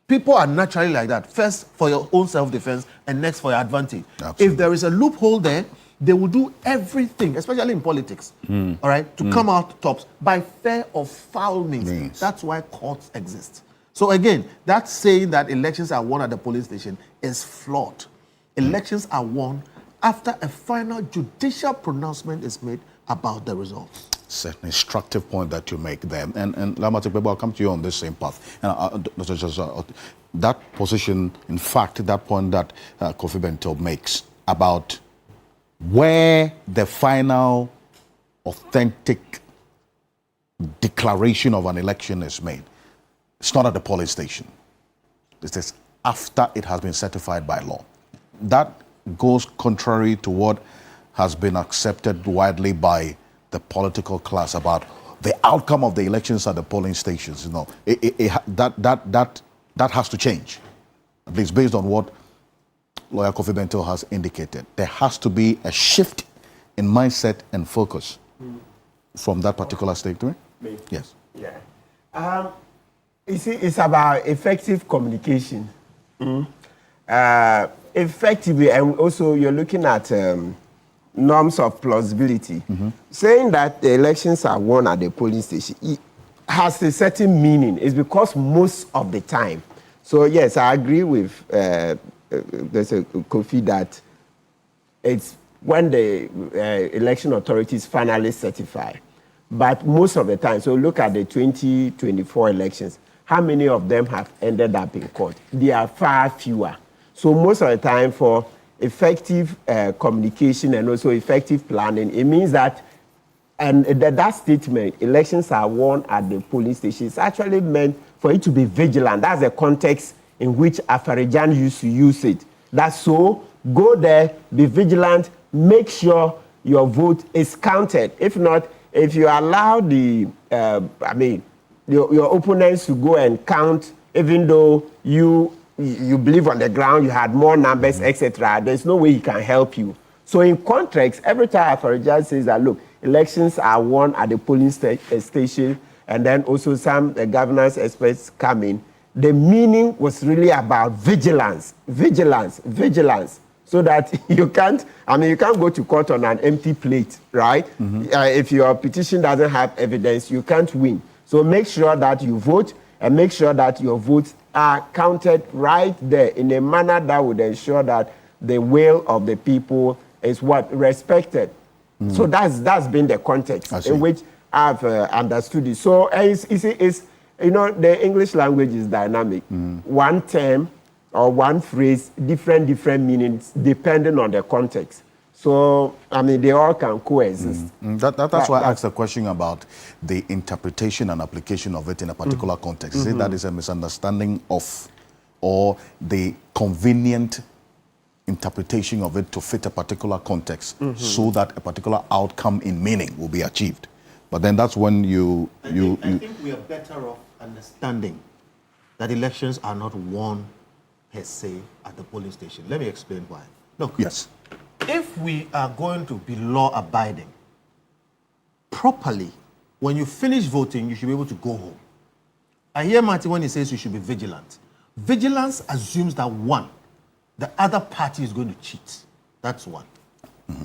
People are naturally like that. First, for your own self-defense, and next, for your advantage. Absolutely. If there is a loophole there, they will do everything, especially in politics, all right, to come out tops by fair or foul means. That's why courts exist. So again, that saying that elections are won at the polling station is flawed. Elections are won after a final judicial pronouncement is made about the results. It's an instructive point that you make there. And Lamati Bebo, I'll come to you on this same path. And that position, in fact, that point that Kofi Bento makes about where the final authentic declaration of an election is made, it's not at the polling station. It is after it has been certified by law. That goes contrary to what has been accepted widely by the political class about the outcome of the elections at the polling stations. That has to change, at least based on what Lawyer Kofi Bento has indicated. There has to be a shift in mindset and focus from that particular statement. Yes. Yeah. You see, it's about effective communication. Effectively, and also you're looking at norms of plausibility. Saying that the elections are won at the polling station, it has a certain meaning. It's because most of the time. So yes, I agree with there's a Kofi that it's when the election authorities finally certify. But most of the time, so look at the 2024 elections, how many of them have ended up in court? They are far fewer. So most of the time, for effective communication and also effective planning, it means that, and that statement, elections are won at the polling station, is actually meant for it to be vigilant. That's the context in which Afarijan used to use it. That's so, go there, be vigilant, make sure your vote is counted. If not, if you allow the, your opponents to go and count, even though you believe on the ground you had more numbers, etc., there's no way he can help you. So in context, every time Afarijan says that, look, elections are won at the polling station, and then also some governance experts come in, the meaning was really about vigilance, so that you can't go to court on an empty plate, right? If your petition doesn't have evidence, you can't win. So make sure that you vote and make sure that your votes are counted right there in a manner that would ensure that the will of the people is what respected. So that's been the context in which I've understood it. So it's you know, the English language is dynamic. One term or one phrase, different meanings depending on the context. So, I mean, they all can coexist. That's why I asked a question about the interpretation and application of it in a particular context. Is it that is a misunderstanding of, or the convenient interpretation of it to fit a particular context so that a particular outcome in meaning will be achieved? But then that's when I think we are better off understanding that elections are not won per se at the polling station. Let me explain why. Look, yes, if we are going to be law-abiding properly, when you finish voting, you should be able to go home. I hear Martin when he says you should be vigilant. Vigilance assumes that one, the other party is going to cheat. That's one.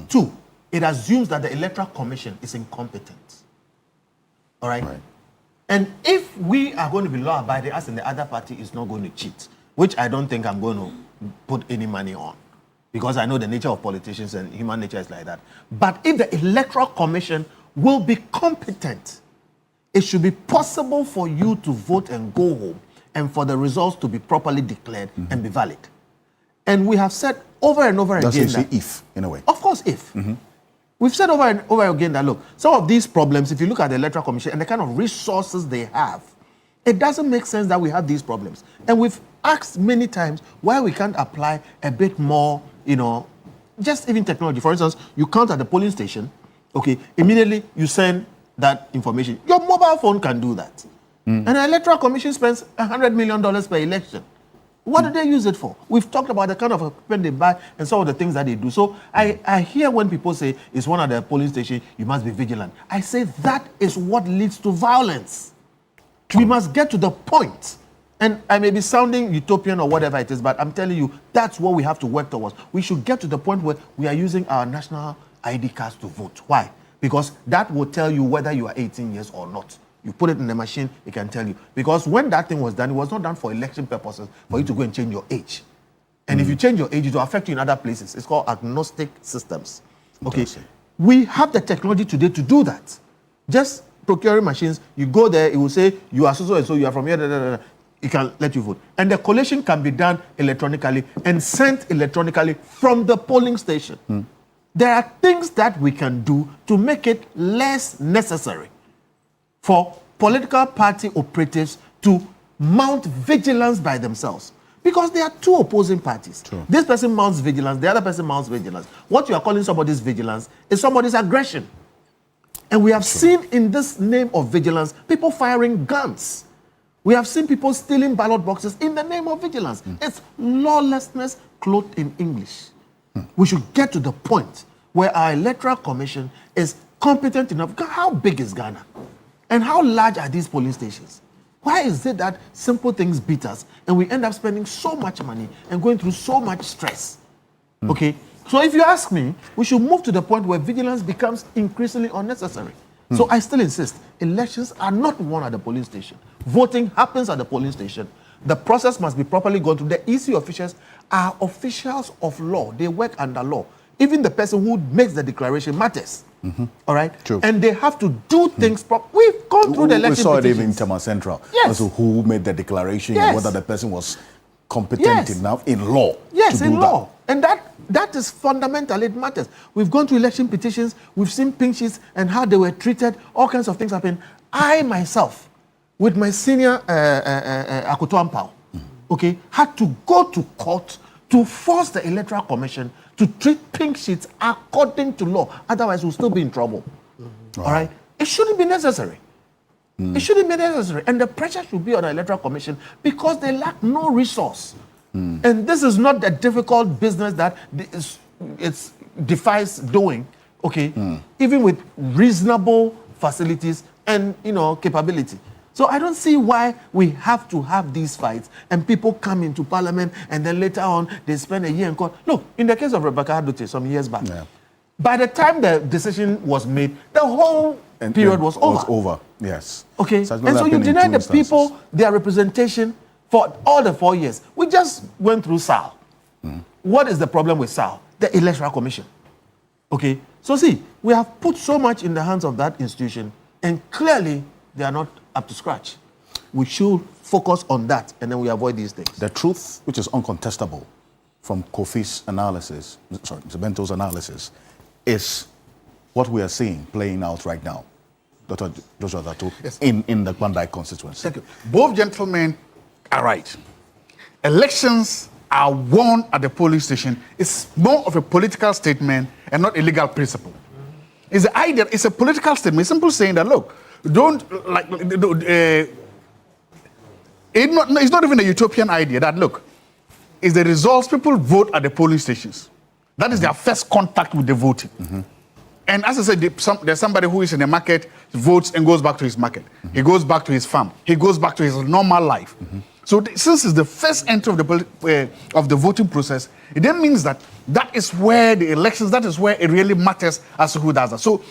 Two, it assumes that the Electoral Commission is incompetent. All right? And if we are going to be law-abiding, as in the other party is not going to cheat, which I don't think I'm going to put any money on, because I know the nature of politicians and human nature is like that. But if the Electoral Commission will be competent, it should be possible for you to vote and go home and for the results to be properly declared and be valid. And we have said over and over again that... if, in a way. Of course, if. We've said over and over again that, look, some of these problems, if you look at the Electoral Commission and the kind of resources they have, it doesn't make sense that we have these problems. And we've asked many times why we can't apply a bit more, you know, just even technology. For instance, you count at the polling station, okay, immediately you send that information. Your mobile phone can do that. And the Electoral Commission spends $100 million per election. What do they use it for? We've talked about the kind of equipment they buy and some of the things that they do. So I hear when people say it's one of the polling stations, you must be vigilant. I say that is what leads to violence. We must get to the point. And I may be sounding utopian or whatever it is, but I'm telling you, that's what we have to work towards. We should get to the point where we are using our national ID cards to vote. Why? Because that will tell you whether you are 18 years or not. You put it in the machine, it can tell you. Because when that thing was done, it was not done for election purposes, for you to go and change your age. And if you change your age, it will affect you in other places. It's called agnostic systems. Okay, we have the technology today to do that. Just procuring machines, you go there, it will say, you are so and so, you are from here, it can let you vote. And the collation can be done electronically and sent electronically from the polling station. There are things that we can do to make it less necessary for political party operatives to mount vigilance by themselves. Because there are two opposing parties. This person mounts vigilance, the other person mounts vigilance. What you are calling somebody's vigilance is somebody's aggression. And we have seen in this name of vigilance, people firing guns. We have seen people stealing ballot boxes in the name of vigilance. It's lawlessness clothed in English. We should get to the point where our Electoral Commission is competent enough. How big is Ghana? And how large are these polling stations? Why is it that simple things beat us and we end up spending so much money and going through so much stress? Okay, so if you ask me, we should move to the point where vigilance becomes increasingly unnecessary. So I still insist, elections are not won at the polling station. Voting happens at the polling station. The process must be properly gone through. The EC officials are officials of law. They work under law. Even the person who makes the declaration matters. All right? And they have to do things properly. We've gone through the election. We saw it even in Tema Central. Yes. Also, who made the declaration and whether the person was competent enough in law. Yes, in law. And that is fundamental. It matters. We've gone to election petitions. We've seen pink sheets and how they were treated. All kinds of things happen. I myself, with my senior Akoto Ampao, okay, had to go to court to force the Electoral Commission to treat pink sheets according to law. Otherwise, we'll still be in trouble. All right? It shouldn't be necessary. It shouldn't be necessary. And the pressure should be on the Electoral Commission because they lack no resource. And this is not a difficult business that it defies doing, okay, even with reasonable facilities and, you know, capability. So I don't see why we have to have these fights and people come into parliament and then later on they spend a year in court. Look, in the case of Rebecca Adute some years back, by the time the decision was made, the whole period was over. Yes. Okay. And so you deny the people their representation for all the 4 years. We just went through SAL. What is the problem with SAL? The Electoral Commission. Okay. So see, we have put so much in the hands of that institution, and clearly they are not up to scratch. We should focus on that, and then we avoid these things. The truth, which is uncontestable from Kofi's analysis, sorry, Mr. Bento's analysis, is what we are seeing playing out right now, Dr. Joshua Zato, Yes. in the Kwandai constituency. Thank you. Both gentlemen are right. Elections are won at the polling station. It's more of a political statement and not a legal principle. It's the idea. It's a political statement. It's simply saying that, look, don't like. It's not even a utopian idea. That look, is the results people vote at the polling stations. That is their first contact with the voting. And as I said, there's somebody who is in the market, votes and goes back to his market. He goes back to his farm. He goes back to his normal life. So since it's the first entry of the voting process, it then means that is where the elections, that is where it really matters as to who does that. So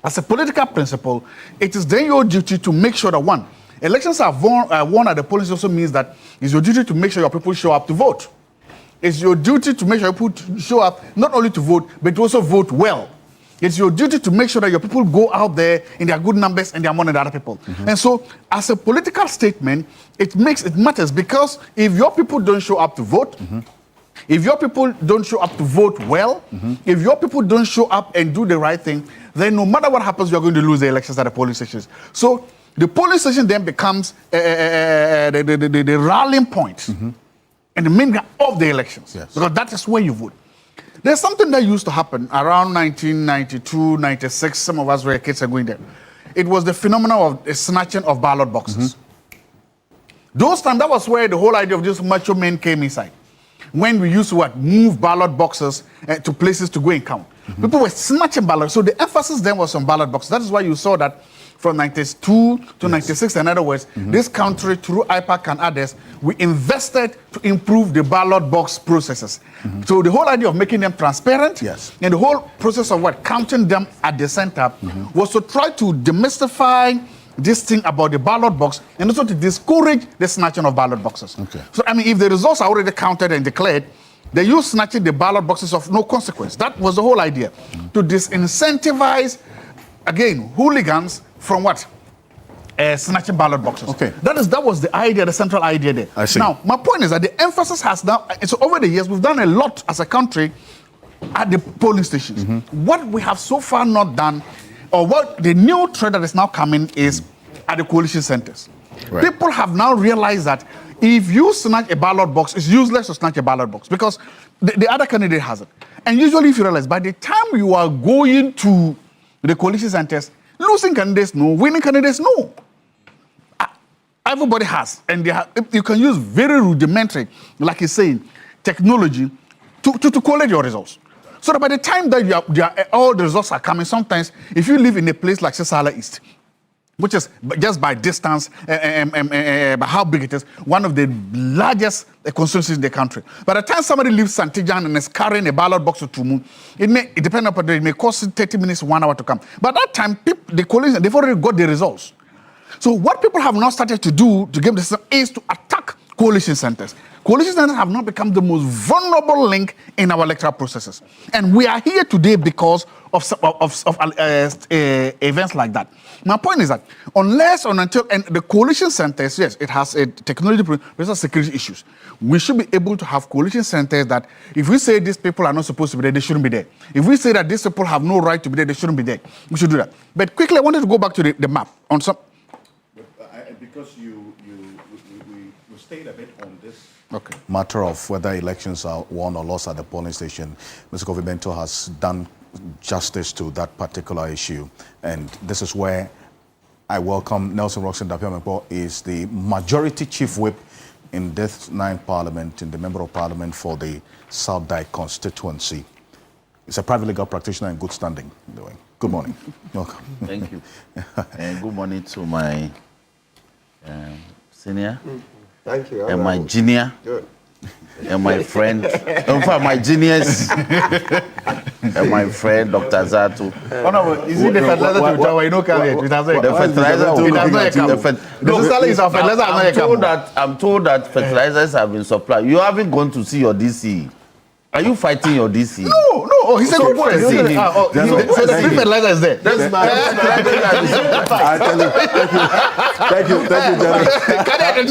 as a political principle, it is then your duty to make sure that one, elections are won at the polling station also means that it's your duty to make sure your people show up to vote. It's your duty to make sure your people show up not only to vote, but to also vote well. It's your duty to make sure that your people go out there in their good numbers and they are more than other people. And so, as a political statement, it matters because if your people don't show up to vote, if your people don't show up to vote well, if your people don't show up and do the right thing, then no matter what happens, you're going to lose the elections at the polling stations. So the polling station then becomes the rallying point and the main of the elections, because that is where you vote. There's something that used to happen around 1992, 96. Some of us were kids are going there. It was the phenomenon of the snatching of ballot boxes. Those times, that was where the whole idea of just macho men came inside. When we used to move ballot boxes to places to go and count. People were snatching ballots. So the emphasis then was on ballot boxes. That is why you saw that from 92 to 96, in other words, this country, through IPAC and others, we invested to improve the ballot box processes. So the whole idea of making them transparent and the whole process of counting them at the center was to try to demystify this thing about the ballot box and also to discourage the snatching of ballot boxes. So, I mean, if the results are already counted and declared, they use snatching the ballot boxes of no consequence. That was the whole idea, to disincentivize, again, hooligans from snatching ballot boxes. That was the idea, the central idea there. I see. Now, my point is that the emphasis has now, so over the years, we've done a lot as a country at the polling stations. What we have so far not done, or what the new trend that is now coming is at the coalition centers. People have now realized that if you snatch a ballot box, it's useless to snatch a ballot box because the other candidate has it. And usually, if you realize, by the time you are going to the coalition centers, losing candidates know, winning candidates know. Everybody has, and you can use very rudimentary, like he's saying, technology to collate your results. So that by the time that all the results are coming, sometimes if you live in a place like Sisala East, which is just by distance, by how big it is, one of the largest constituencies in the country. By the time somebody leaves Santijan and is carrying a ballot box to Tumu, it depends upon it may cost 30 minutes, 1 hour to come. By that time, the coalition, they've already got the results. So what people have now started to do to give the system is to attack coalition centers. Coalition centers have now become the most vulnerable link in our electoral processes. And we are here today because of events like that. My point is that unless or until, and the coalition centers, yes, it has a technology, but also security issues. We should be able to have coalition centers that if we say these people are not supposed to be there, they shouldn't be there. If we say that these people have no right to be there, they shouldn't be there. We should do that. But quickly, I wanted to go back to the map on some. Because you stayed a bit on this matter of whether elections are won or lost at the polling station, Mr. Kofi Bento has done justice to that particular issue. And this is where I welcome Nelson Roxon Dapiamekpo, is the majority chief whip in this 9th Parliament, in the Member of Parliament for the South Dyke constituency. He's a private legal practitioner in good standing. Good morning. Welcome. Thank you. And good morning to my senior. Thank you. And my junior. Good. and my friend, in fact, my genius, and my friend, Dr. Zato. Honorable, is it the fertilizer to Utawa? You know, come here. It has not The fertilizer it has not come. The sister is our fertilizer has not come. I'm told that fertilizers have been supplied. You haven't gone to see your DC. Are you fighting your DC? No. Oh, he said So good what is friend. he? So the free fertilizer is there. That's my I tell you, thank you, Jerry. Cadet,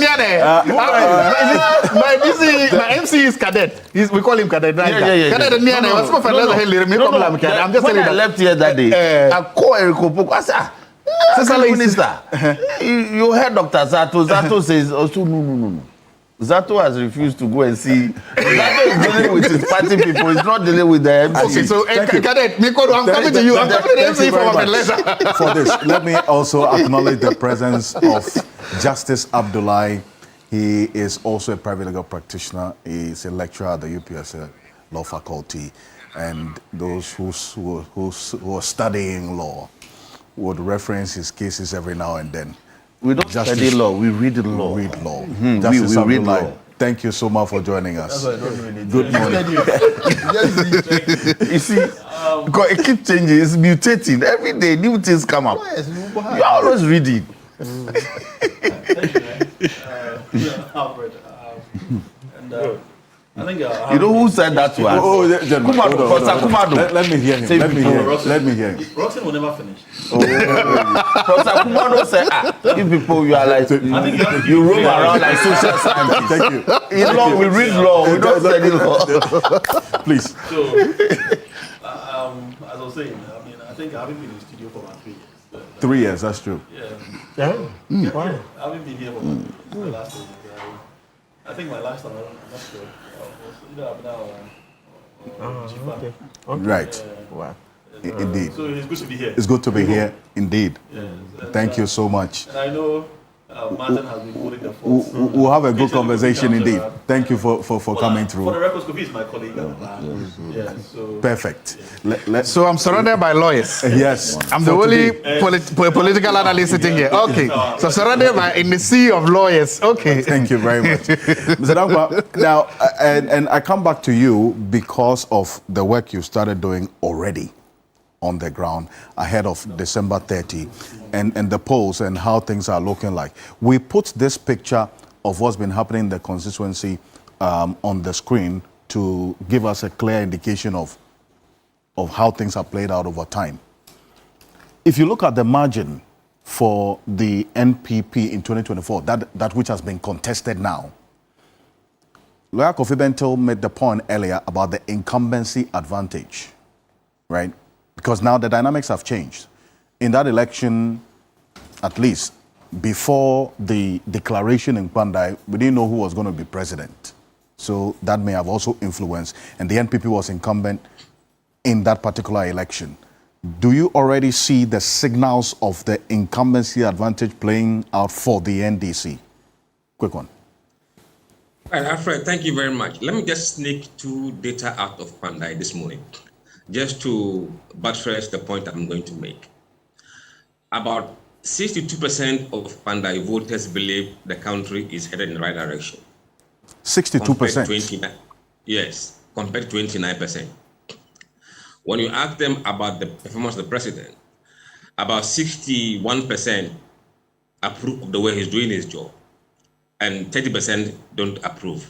my DC, my MC is Cadet. We call him Cadet. Right? Yeah. Cadet, what's my fertilizer? I'm just When telling I you. left here that day, I called Eric Opoko. I said, Minister, you heard Dr. Zato. Zato says, also, no. Zato has refused to go and see. Zato is dealing with his party people. He's not dealing with the MC. Okay, so Cadet, I'm coming to you. I'm coming to the MC for my fertilizer. For this, let me also acknowledge the presence of Justice Abdullahi. He is also a private legal practitioner. He is a lecturer at the UPSA Law Faculty. And those who are studying law would reference his cases every now and then. We don't study law, we read the law. We read law. Mm-hmm. Justice We read Abdullahi, law. thank you so much for joining us. Good morning. You see, because it keeps changing, it's mutating. Every day, new things come up. You always read it. Alfred, I think you know who said that to us? Kumado. Let me hear him. Let me hear him. Roxanne will never finish. Professor Kumado said, you people, you are like, you roam around like social scientists. Thank you. In law, we read law, we don't study law. Please. So, as I was saying, I think I haven't been in the studio for about 3 years. 3 years, that's true. Yeah. Wow. I haven't been here for the last 3 years. I think my last time, I'm not sure. Okay. Right. Wow. Indeed. So it's good to be here. It's good to be here, indeed. Yes. Thank you so much. And I know Martin has been holding the fort. We'll have a good conversation indeed. Thank you for coming through. For the record, Kofi is my colleague. So Perfect. So I'm surrounded by lawyers. Yes. I'm the only political analyst sitting here. Okay. So surrounded by in the sea of lawyers. Okay. Thank you very much. Mr. Dankwa, now, and I come back to you because of the work you started doing already on the ground ahead of December 30 and the polls and how things are looking like. We put this picture of what's been happening in the constituency on the screen to give us a clear indication of how things are played out over time. If you look at the margin for the NPP in 2024, that which has been contested now, Lawyer Kofi Bento made the point earlier about the incumbency advantage, right? Because now the dynamics have changed. In that election, at least before the declaration in Pandai, we didn't know who was going to be president. So that may have also influenced. And the NPP was incumbent in that particular election. Do you already see the signals of the incumbency advantage playing out for the NDC? Quick one. Right, Alfred, thank you very much. Let me just sneak 2 data out of Pandai this morning, just to buttress the point I'm going to make. About 62% of Pandai voters believe the country is headed in the right direction. 62%? Yes, compared to 29%. When you ask them about the performance of the president, about 61% approve of the way he's doing his job, and 30% don't approve.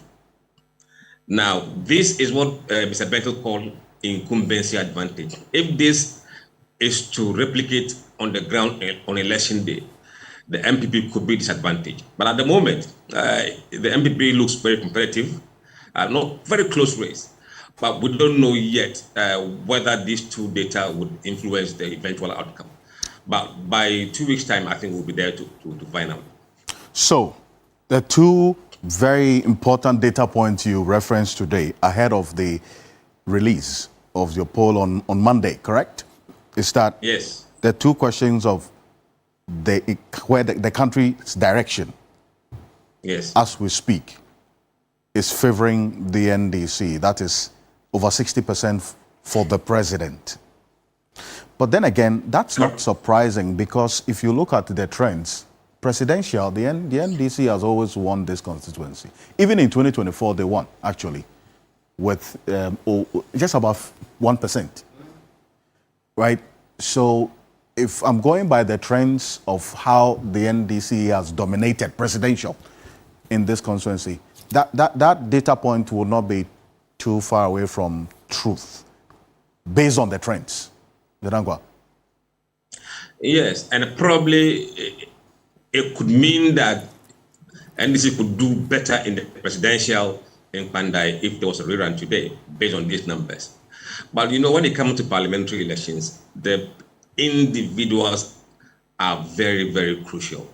Now, this is what Mr. Bento called incumbency advantage. If this is to replicate on the ground on election day, the MPP could be disadvantaged. But at the moment, the MPP looks very competitive, not very close race. But we don't know yet whether these 2 data would influence the eventual outcome. But by 2 weeks' time, I think we'll be there to find out. So, the 2 very important data points you referenced today ahead of the release of your poll on Monday, correct? Is that yes, the 2 questions of where the country's direction, yes, as we speak, is favoring the NDC. That is over 60% for the president. But then again, that's not surprising because if you look at the trends, presidential, the NDC has always won this constituency. Even in 2024, they won, actually, with just about 1%. Right? So if I'm going by the trends of how the NDC has dominated presidential in this constituency, that data point will not be too far away from truth based on the trends. Vedangwa. Yes, and probably it could mean that NDC could do better in the presidential in Pandai if there was a rerun today, based on these numbers. But you know, when it comes to parliamentary elections, the individuals are very, very crucial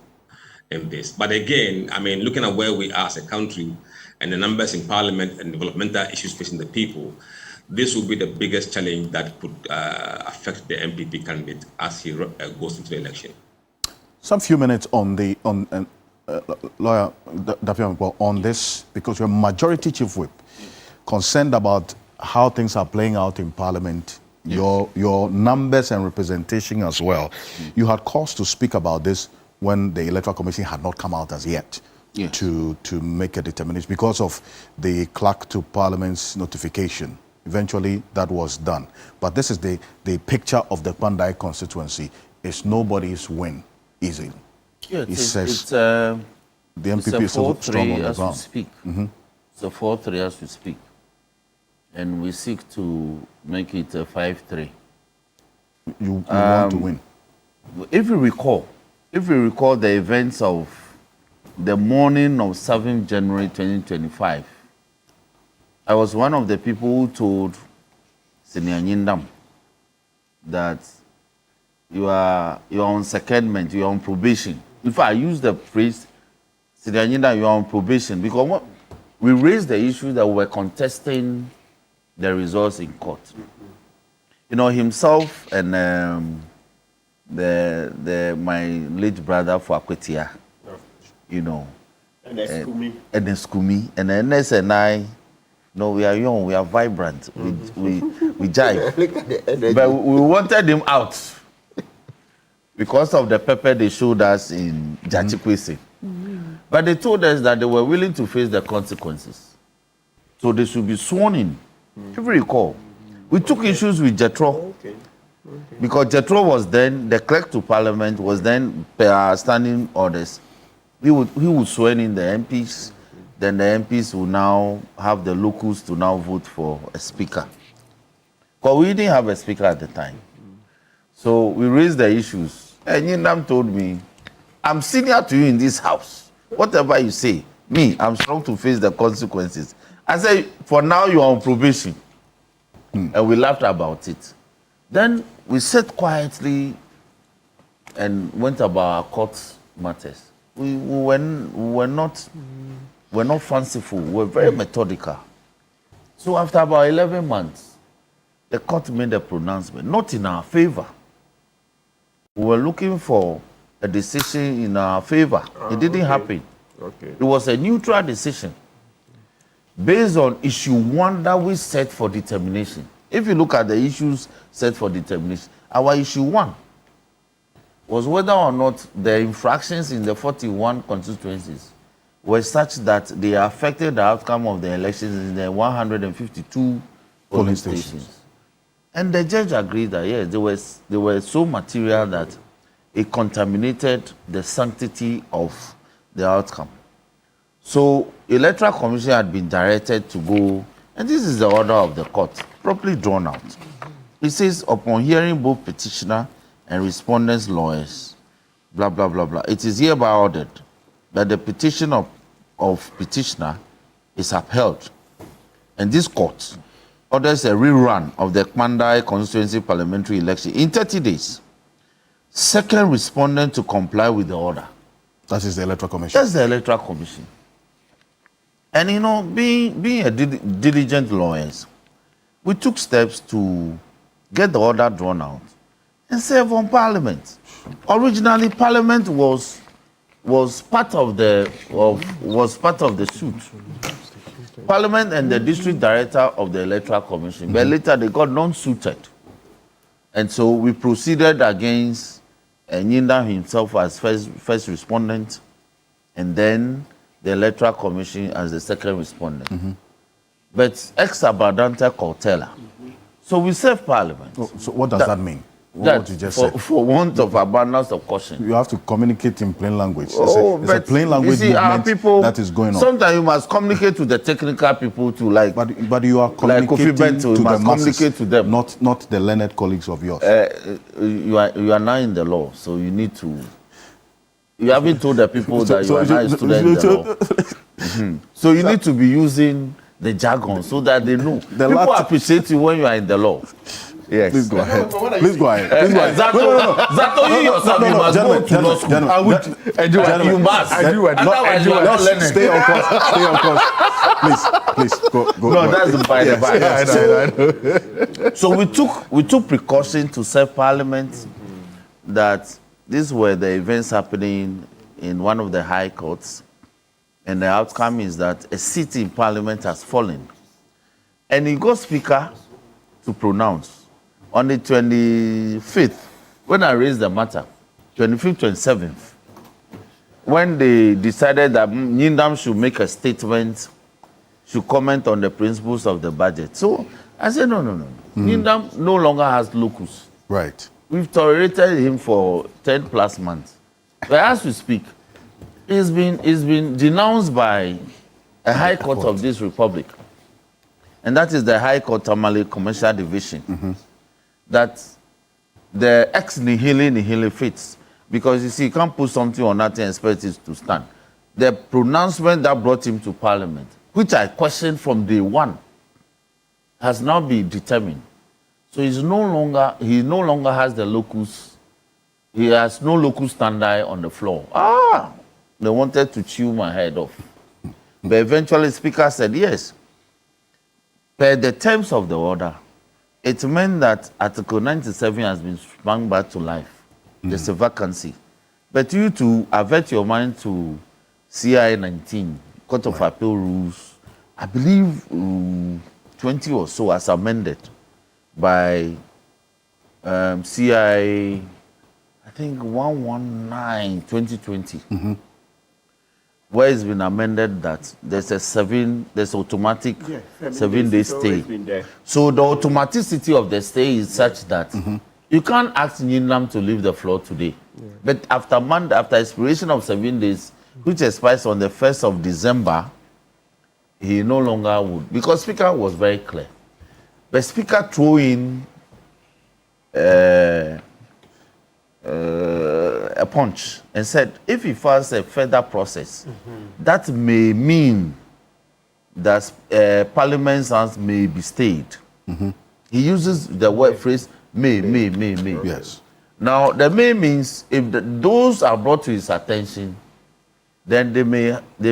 in this. But again, I mean, looking at where we are as a country and the numbers in parliament and developmental issues facing the people, this will be the biggest challenge that could affect the MPP candidate as he goes into the election. Some few minutes on the lawyer Dapiampo on this, because you're majority chief whip, concerned about how things are playing out in Parliament, your numbers and representation as well. You had cause to speak about this when the Electoral Commission had not come out as yet to make a determination because of the clerk to Parliament's notification. Eventually, that was done. But this is the picture of the Pandai constituency. It's nobody's win, is it? Yeah, It's the MPP is so strong on the as we ground. speak. It's a 4-3 as we speak. And we seek to make it a 5-3. You want to win? If you recall the events of the morning of 7th January 2025, I was one of the people who told Senior Nyindam that you are on secondment, you are on probation. In fact, I used the phrase, Senior Nyindam, you are on probation, because we raised the issue that we were contesting the results in court. You know, himself and my late brother Fuakwetia, you know, and Skumi, and Ernest and I. No, we are young, we are vibrant, we jive. But we wanted him out because of the pepper they showed us in Jachikwese. But they told us that they were willing to face the consequences. So they should be sworn in. If you recall, we took issues with Jetro. Because Jetro was then, the clerk to Parliament was then standing orders. He would swear in the MPs. Then the MPs will now have the locals to now vote for a speaker. Because we didn't have a speaker at the time. So we raised the issues. And Nyindam told me, I'm senior to you in this house. Whatever you say, me, I'm strong to face the consequences. I said, for now you are on probation. And we laughed about it. Then we sat quietly and went about our court matters. We were not fanciful, we were very methodical. So after about 11 months, the court made a pronouncement, not in our favor. We were looking for a decision in our favor. It didn't happen. It was a neutral decision based on issue 1 that we set for determination. If you look at the issues set for determination, our issue 1 was whether or not the infractions in the 41 constituencies were such that they affected the outcome of the elections in the 152 polling stations. And the judge agreed that, yes, they were so material that it contaminated the sanctity of the outcome. So, Electoral Commission had been directed to go, and this is the order of the court, properly drawn out. It says, upon hearing both petitioner and respondent's lawyers, blah, blah, blah, blah, it is hereby ordered that the petition of petitioner is upheld. And this court orders a rerun of the Pandai constituency parliamentary election in 30 days. Second respondent to comply with the order. That is the Electoral Commission. That's the Electoral Commission. And you know, being a diligent lawyers, we took steps to get the order drawn out and serve on Parliament. Originally, Parliament was part of the suit. Parliament and the district director of the Electoral Commission, but later they got non-suited. And so we proceeded against Nyindam himself as first respondent, and then the Electoral Commission as the second respondent. But ex abundante cautela. So we serve Parliament. So what does that mean? What you just said? For want of abundance of caution. You have to communicate in plain language. Oh, it's a plain language movement people, that is going on. Sometimes you must communicate to the technical people to like. But you are communicating like to the masses, communicate to them, not the learned colleagues of yours. You are now in the law, so you need to. You haven't told the people that you are now a student in the law. So you need to be using the jargon so that they know. People appreciate you when you are in the law. Yes. Please go ahead. Please go ahead. Please go ahead. Zato, you yourself, you must go to law school. You must. Otherwise, you are not learning. Stay on course. Stay on course. Please, go. No, that's by the by. So we took precaution to serve Parliament that these were the events happening in one of the high courts, and the outcome is that a seat in Parliament has fallen. And he got Speaker to pronounce. On the 25th, when I raised the matter, 25th, 27th, when they decided that Nyindam should make a statement, should comment on the principles of the budget. So I said, no. Nyindam no longer has locus. Right. We've tolerated him for 10 plus months. But as we speak, he's been denounced by a high court of this republic. And that is the High Court Tamale Commercial Division. That the ex nihilo fits. Because you see, you can't put something on that and expect it to stand. The pronouncement that brought him to Parliament, which I questioned from day one, has now been determined. So he no longer has the locus. He has no locus standi on the floor. They wanted to chew my head off. But eventually the Speaker said, yes. Per the terms of the order, it meant that Article 97 has been sprung back to life. There's a vacancy. But you to avert your mind to CI 19, Court of Appeal rules, I believe 20 or so as amended by CI, I think 119, 2020. Where it's been amended that there's automatic 7-day stay. So the automaticity of the stay is such that you can't ask Nyindam to leave the floor today. But after expiration of 7 days, which expires on the 1st of December, he no longer would. Because Speaker was very clear. But Speaker threw in a punch and said, if he files a further process, that may mean that Parliament's hands may be stayed. He uses the word phrase may. Yes. Now, the may means if those are brought to his attention, then they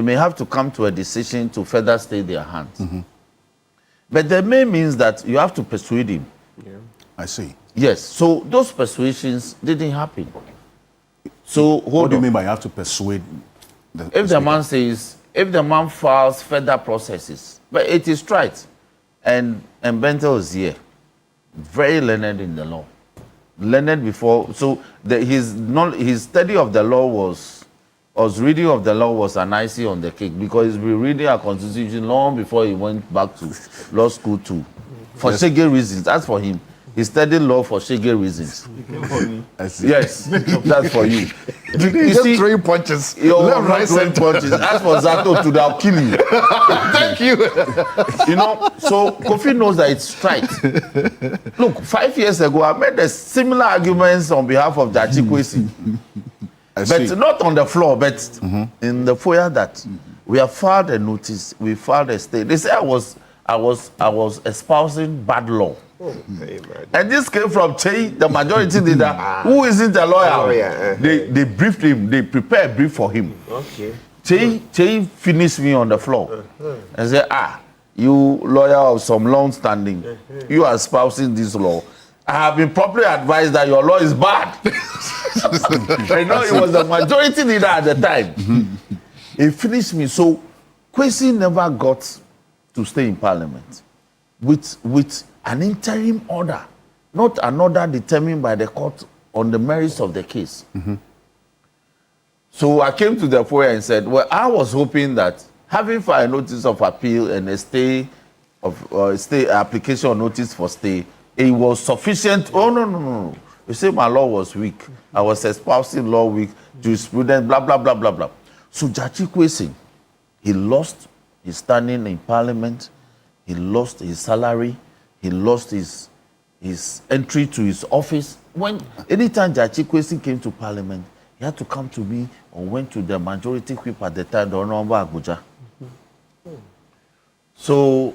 may have to come to a decision to further stay their hands. But the may means that you have to persuade him. I see. Yes, so those persuasions didn't happen. So what do you mean by you have to persuade? If the man files further processes, but it is right, and Bento is here, very learned in the law, learned before. So his study of the law was reading of the law was an icing on the cake, because he's been reading our constitution long before he went back to law school too, for shege reasons. That's for him. He studied law for shege reasons. Yes, that's for you. You see, throwing punches. Left, right, throwing punches. As for Zato, today I'll kill you. Thank you. So Kofi knows that it's right. Look, 5 years ago, I made the similar arguments on behalf of the Achikwesi. But not on the floor, but in the foyer that we have filed a notice, we filed a stay. They say I was espousing bad law. And this came from Chey, the majority leader, who isn't a lawyer. They briefed him, they prepared a brief for him. Chey finished me on the floor and said, you lawyer of some long standing, you are espousing this law. I have been properly advised that your law is bad. It was the majority leader at the time. He finished me. So Kwesi never got to stay in Parliament with an interim order, not an order determined by the court on the merits of the case. So I came to the point and said, well, I was hoping that having filed a notice of appeal and a stay of stay application or notice for stay, it was sufficient. Oh, no. You say my law was weak. I was espousing law weak, jurisprudence, blah, blah, blah, blah, blah. So Judge Kwesi, he lost his standing in parliament, he lost his salary, he lost his entry to his office. Anytime Judge Kwesi came to parliament, he had to come to me or went to the majority whip at the time, the Honorable Abuja. So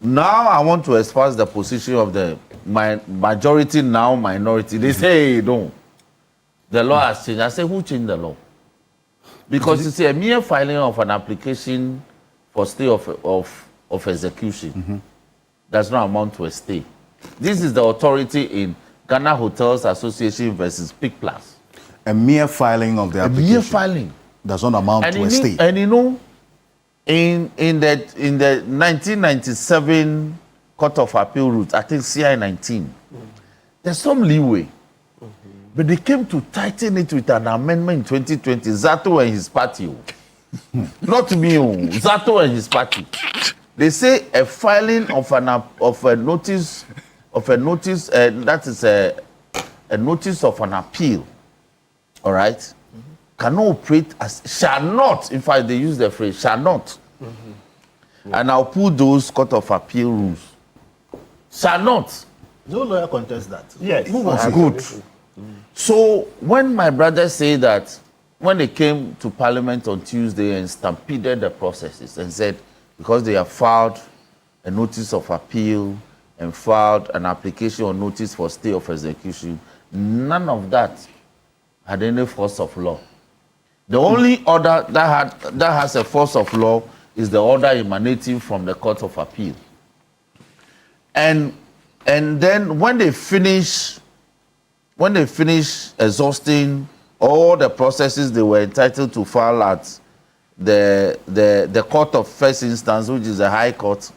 now I want to espouse the position of the majority, now minority. They say, hey, no, the law has changed. I say, who changed the law? Because it's a mere filing of an application for stay of execution does not amount to a stay. This is the authority in Ghana Hotels Association versus Peak Plus. A mere filing of the application. A mere filing does not amount to a stay. And you know, in the 1997 Court of Appeal route, I think CI 19, there's some leeway. But they came to tighten it with an amendment in 2020. Zato and his party. Not me, Zato and his party. They say a filing of a notice, that is a notice of an appeal, all right, cannot operate as, shall not, in fact, they use the phrase, shall not. And I'll put those Court of Appeal rules. Shall not. No lawyer contests that. Yes. Good. So when my brother said that, when they came to Parliament on Tuesday and stampeded the processes and said, because they have filed a notice of appeal and filed an application or notice for stay of execution, none of that had any force of law. The only order that has a force of law is the order emanating from the Court of Appeal. And then when they finish exhausting all the processes they were entitled to file at the Court of First Instance, which is the High Court,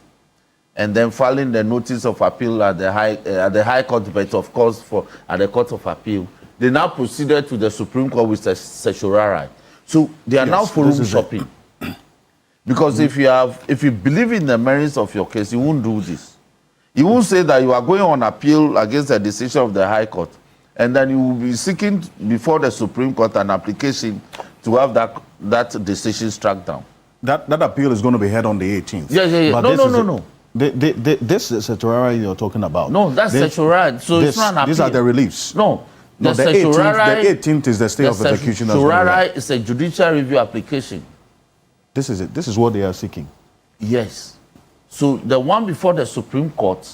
and then filing the notice of appeal at the High Court, but of course at the Court of Appeal, they now proceeded to the Supreme Court with certiorari. So they are now forum shopping. Because if you believe in the merits of your case, you won't do this. You won't say that you are going on appeal against the decision of the High Court, and then you will be seeking before the Supreme Court an application to have that decision struck down. That appeal is going to be heard on the 18th. Yeah. But No. This is certiorari you're talking about. No, that's certiorari. So it's not an appeal. These are the reliefs. No. The 18th is the stay of execution. The certiorari is a judicial review application. This is it. This is what they are seeking. Yes. So the one before the Supreme Court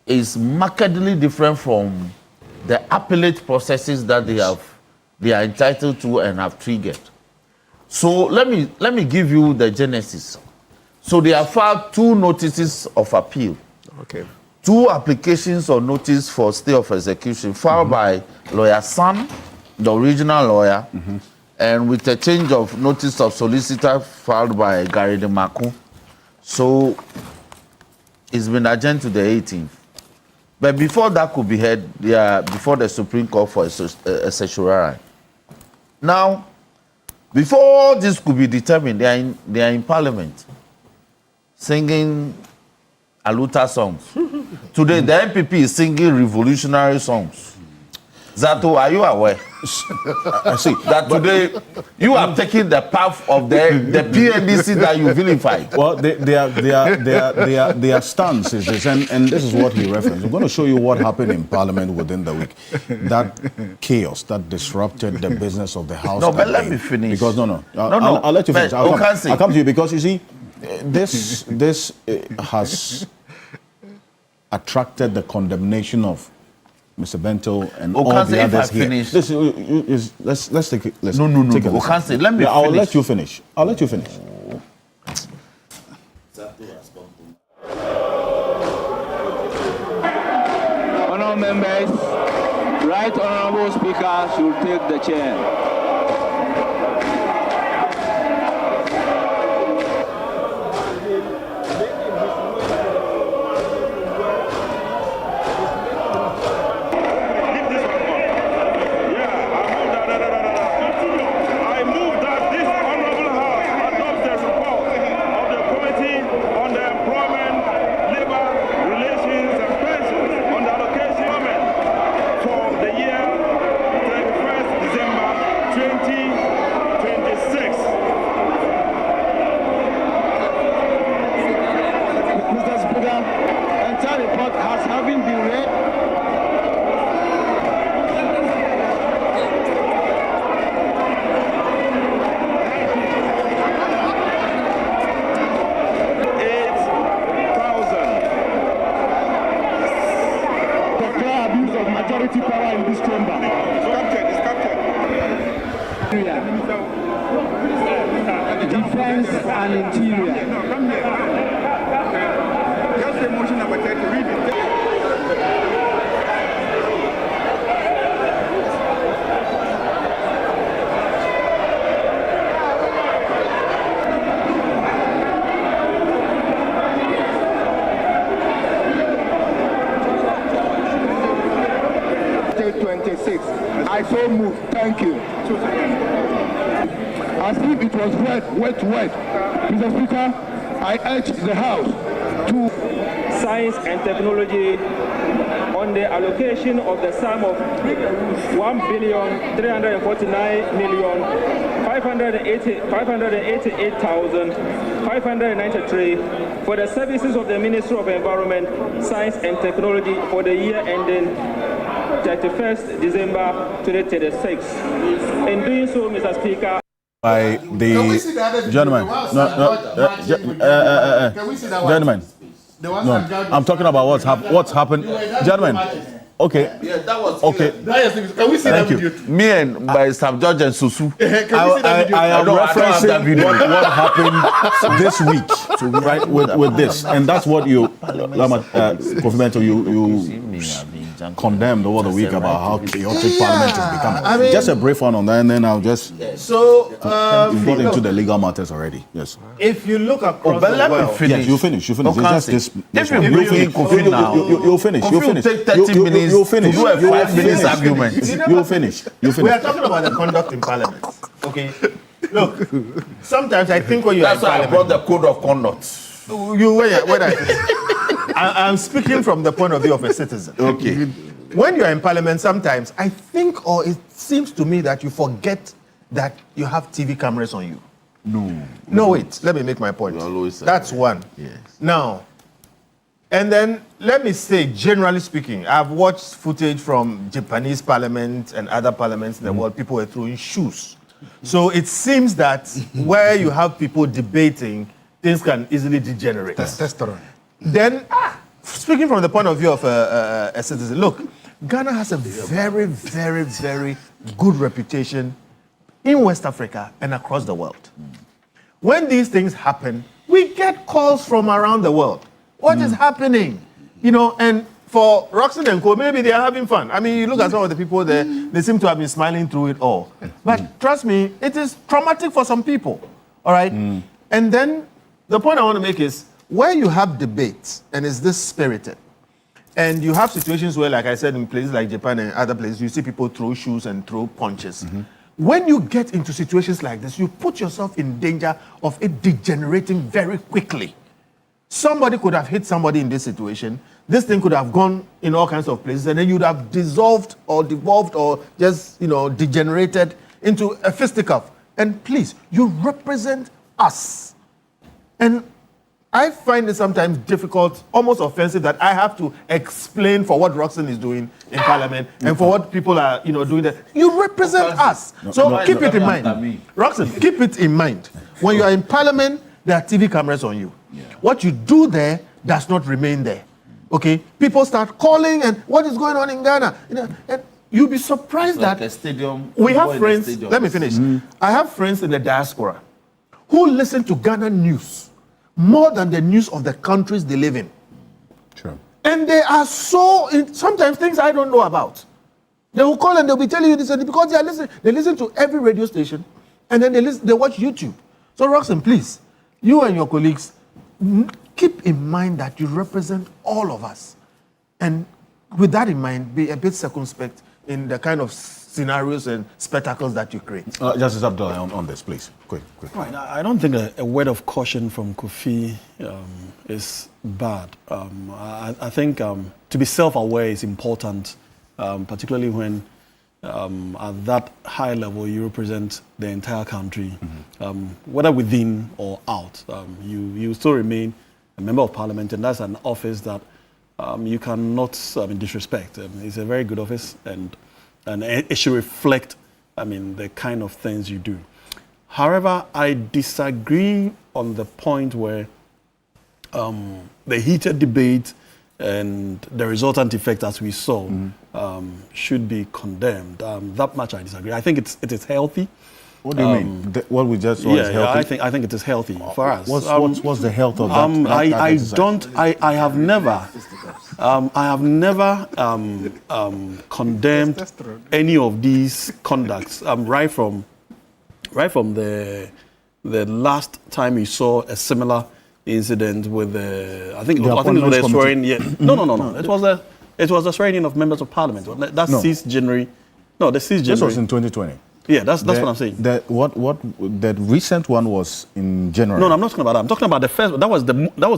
is markedly different from the appellate processes that they are entitled to and have triggered. So let me give you the genesis. So they have filed 2 notices of appeal. Okay. 2 applications or notice for stay of execution filed by Lawyer Sam, the original lawyer, and with a change of notice of solicitor filed by Gary Demaku. So it's been adjourned to the 18th. But before that could be heard, they are before the Supreme Court for a certiorari. Now, before this could be determined, they are in Parliament singing Aluta songs. Today, the MPP is singing revolutionary songs. Zato, are you aware? I see that today you are taking the path of the PNDC that you vilified. Well, their stance is this, and this is what he referenced. I'm going to show you what happened in Parliament within the week. That chaos that disrupted the business of the House. No, but let me finish. Because I'll let you finish. I'll come to you because you see, this has attracted the condemnation of Mr. Bento and all the others here. Let's take it. No. Take it. Let me finish. I'll let you finish. Honourable members, Right Honourable Speaker should take the chair. power in this chamber. Defense and interior. Just the motion number 30. Read it. I so move. Thank you. As if it was wet. Mr. Speaker, I urge the House to Science and Technology on the allocation of the sum of 1,349,588,593 for the services of the Ministry of Environment, Science and Technology for the year ending 31st December 2036. In doing so, Mr. Speaker, by the gentlemen, gentlemen. No, I'm talking about what's happened, gentlemen. Okay. Yeah, that was okay. Can we see that video? Me and by Sam George and Susu. I am referencing what happened this week, right? With this, and that's what you, Kofi Mento, you condemned over the week about how chaotic Parliament is becoming. I mean, just a brief one on that, and then I'll just. So you got into the legal matters already. Yes. If you look across the world, yes, you finish. It's just this. If you bring in Kofi now, you'll finish. You'll take 30 minutes. You'll finish. To do a 5 minutes argument. You'll finish. We are talking about the conduct in Parliament. Okay. Look, sometimes I think when you that's why I brought the code of conduct. I'm speaking from the point of view of a citizen. Okay. When you're in Parliament, sometimes I think, or it seems to me, that you forget that you have TV cameras on you. No, wait. Let me make my point. That's one. Yes. Now, and then let me say, generally speaking, I've watched footage from Japanese parliament and other parliaments in the world. People were throwing shoes. So it seems that where you have people debating, things can easily degenerate. Testosterone. Then, speaking from the point of view of a citizen, look, Ghana has a very, very, very good reputation in West Africa and across the world. When these things happen, we get calls from around the world. What is happening? You know, and for Roxanne and Co, maybe they are having fun. I mean, you look at some of the people there, they seem to have been smiling through it all. But trust me, it is traumatic for some people, all right? And then the point I want to make is, where you have debates and it's this spirited, and you have situations where, like I said, in places like Japan and other places, you see people throw shoes and throw punches. When you get into situations like this, you put yourself in danger of it degenerating very quickly. Somebody could have hit somebody in this situation. This thing could have gone in all kinds of places, and then you'd have dissolved or devolved or just, degenerated into a fisticuff. And please, you represent us. And I find it sometimes difficult, almost offensive, that I have to explain for what Roxanne is doing in Parliament and for what people are, doing there. You represent us. So keep it in mind. Roxanne, keep it in mind. When you are in Parliament, there are TV cameras on you. What you do there does not remain there. Okay? People start calling, and what is going on in Ghana? And you'll be surprised like that a stadium, we have friends. Let me finish. I have friends in the diaspora who listen to Ghana news more than the news of the countries they live in. Sure. And they are sometimes things I don't know about. They will call and they'll be telling you this, and because they listen to every radio station, and then they watch YouTube. So Roxanne, please, you and your colleagues, keep in mind that you represent all of us. And with that in mind, be a bit circumspect in the kind of scenarios and spectacles that you create. Justice Abdullah, on this, please. Quick. Right. I don't think a word of caution from Kofi is bad. I think to be self-aware is important, particularly when at that high level you represent the entire country, whether within or out. You still remain a member of parliament, and that's an office that you cannot disrespect. It's a very good office, and it should reflect, the kind of things you do. However, I disagree on the point where the heated debate and the resultant effect, as we saw, should be condemned. That much I disagree. I think it is healthy. What do you mean? What we just saw is healthy? I think it is healthy for us. What's the health of that? I have never condemned any of these conducts. Right from the last time you saw a similar incident with I think it was the swearing. Yeah, no. It was the swearing of members of parliament. That's 6th January. No, the 6th January. This was in 2020. Yeah, that's what I'm saying. The recent one was in January. No, I'm not talking about that. I'm talking about the first. That was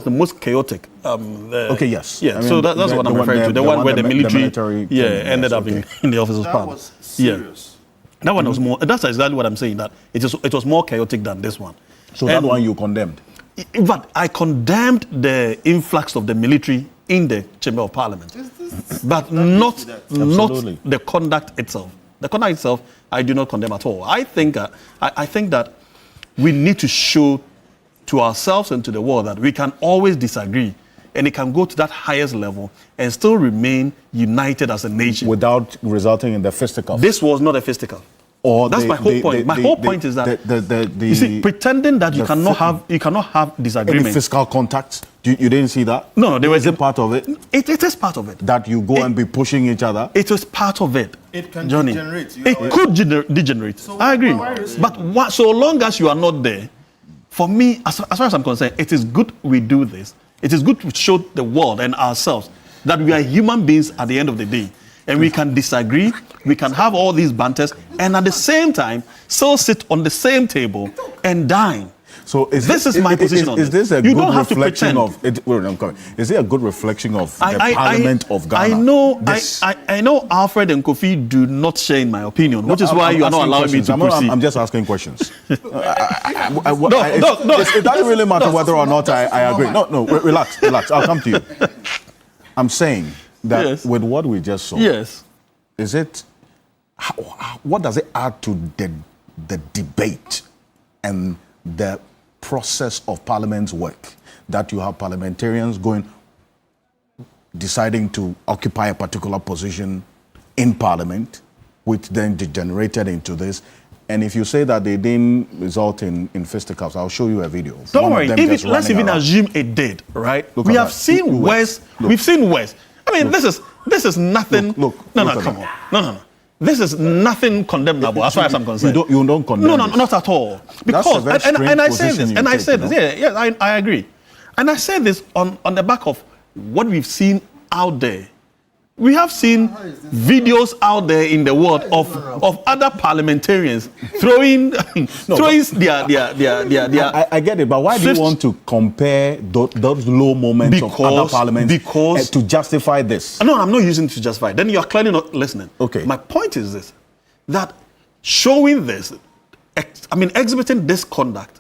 the most chaotic. Okay, yes. Yeah, so that's what I'm referring to. The one where the military ended up in the officer's palm. That was serious. Yeah. That one was more. That's exactly what I'm saying. That it was more chaotic than this one. So that one you condemned. But I condemned the influx of the military in the Chamber of Parliament, but not the conduct itself. The conduct itself, I do not condemn at all. I think that we need to show to ourselves and to the world that we can always disagree, and it can go to that highest level and still remain united as a nation without resulting in the fisticuffs. This was not a fisticuff. That's my whole point. My whole point is that you see, pretending that you cannot have disagreement. Any physical contacts? You didn't see that? No, there was a part of it. It is part of it. That you go and be pushing each other. It was part of it. It can Johnny. degenerate. It could degenerate. So I agree. But so long as you are not there, for me, as far as I'm concerned, it is good we do this. It is good to show the world and ourselves that we are human beings at the end of the day. And we can disagree, we can have all these banters, and at the same time, still sit on the same table and dine. So this is my position on this. Is this a good reflection of it? I'm coming. Is it a good reflection of the Parliament of Ghana? I know Alfred and Kofi do not share in my opinion, which is why you are not allowing me to proceed. I'm just asking questions. It doesn't really matter whether or not I agree. No, relax. I'll come to you. I'm saying that with what we just saw, is it? What does it add to the debate and the process of Parliament's work that you have parliamentarians deciding to occupy a particular position in Parliament, which then degenerated into this? And if you say that they didn't result in fisticuffs, I'll show you a video. Don't worry. Let's even assume it did, right? We have seen worse. We've seen worse. I mean, this is nothing. No, come on. No. This is nothing condemnable as far as I'm concerned. You don't condemn No, not at all. Because, and I say this, I agree. And I say this on the back of what we've seen out there. We have seen videos out there in the world of other parliamentarians throwing their. I get it, but why do you want to compare those low moments of other parliaments to justify this? No, I'm not using it to justify. Then you are clearly not listening. Okay. My point is this: that showing this, exhibiting this conduct,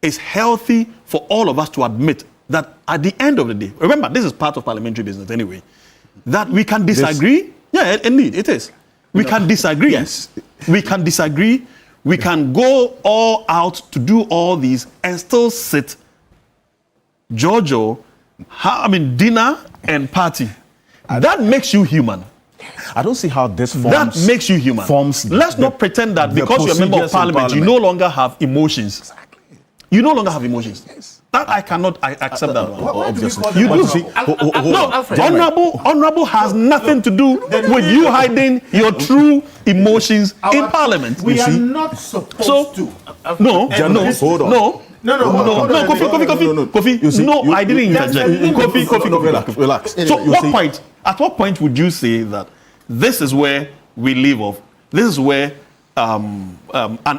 is healthy for all of us to admit that at the end of the day, remember, this is part of parliamentary business anyway. That we can disagree. Indeed, it is. We can disagree. Yes. We can disagree. We can go all out to do all these and still sit, dinner and party. That makes you human. I don't see how this forms. That makes you human. Let's not pretend that because you're a member of parliament, you no longer have emotions. Exactly. You no longer have emotions. Yes. That I cannot accept that one. Obviously. You do. Honorable has nothing to do with you hiding your true emotions in Parliament. We are not supposed to. Kofi, no, I didn't interject. Kofi, relax. So at what point would you say that this is where we leave off? This is where an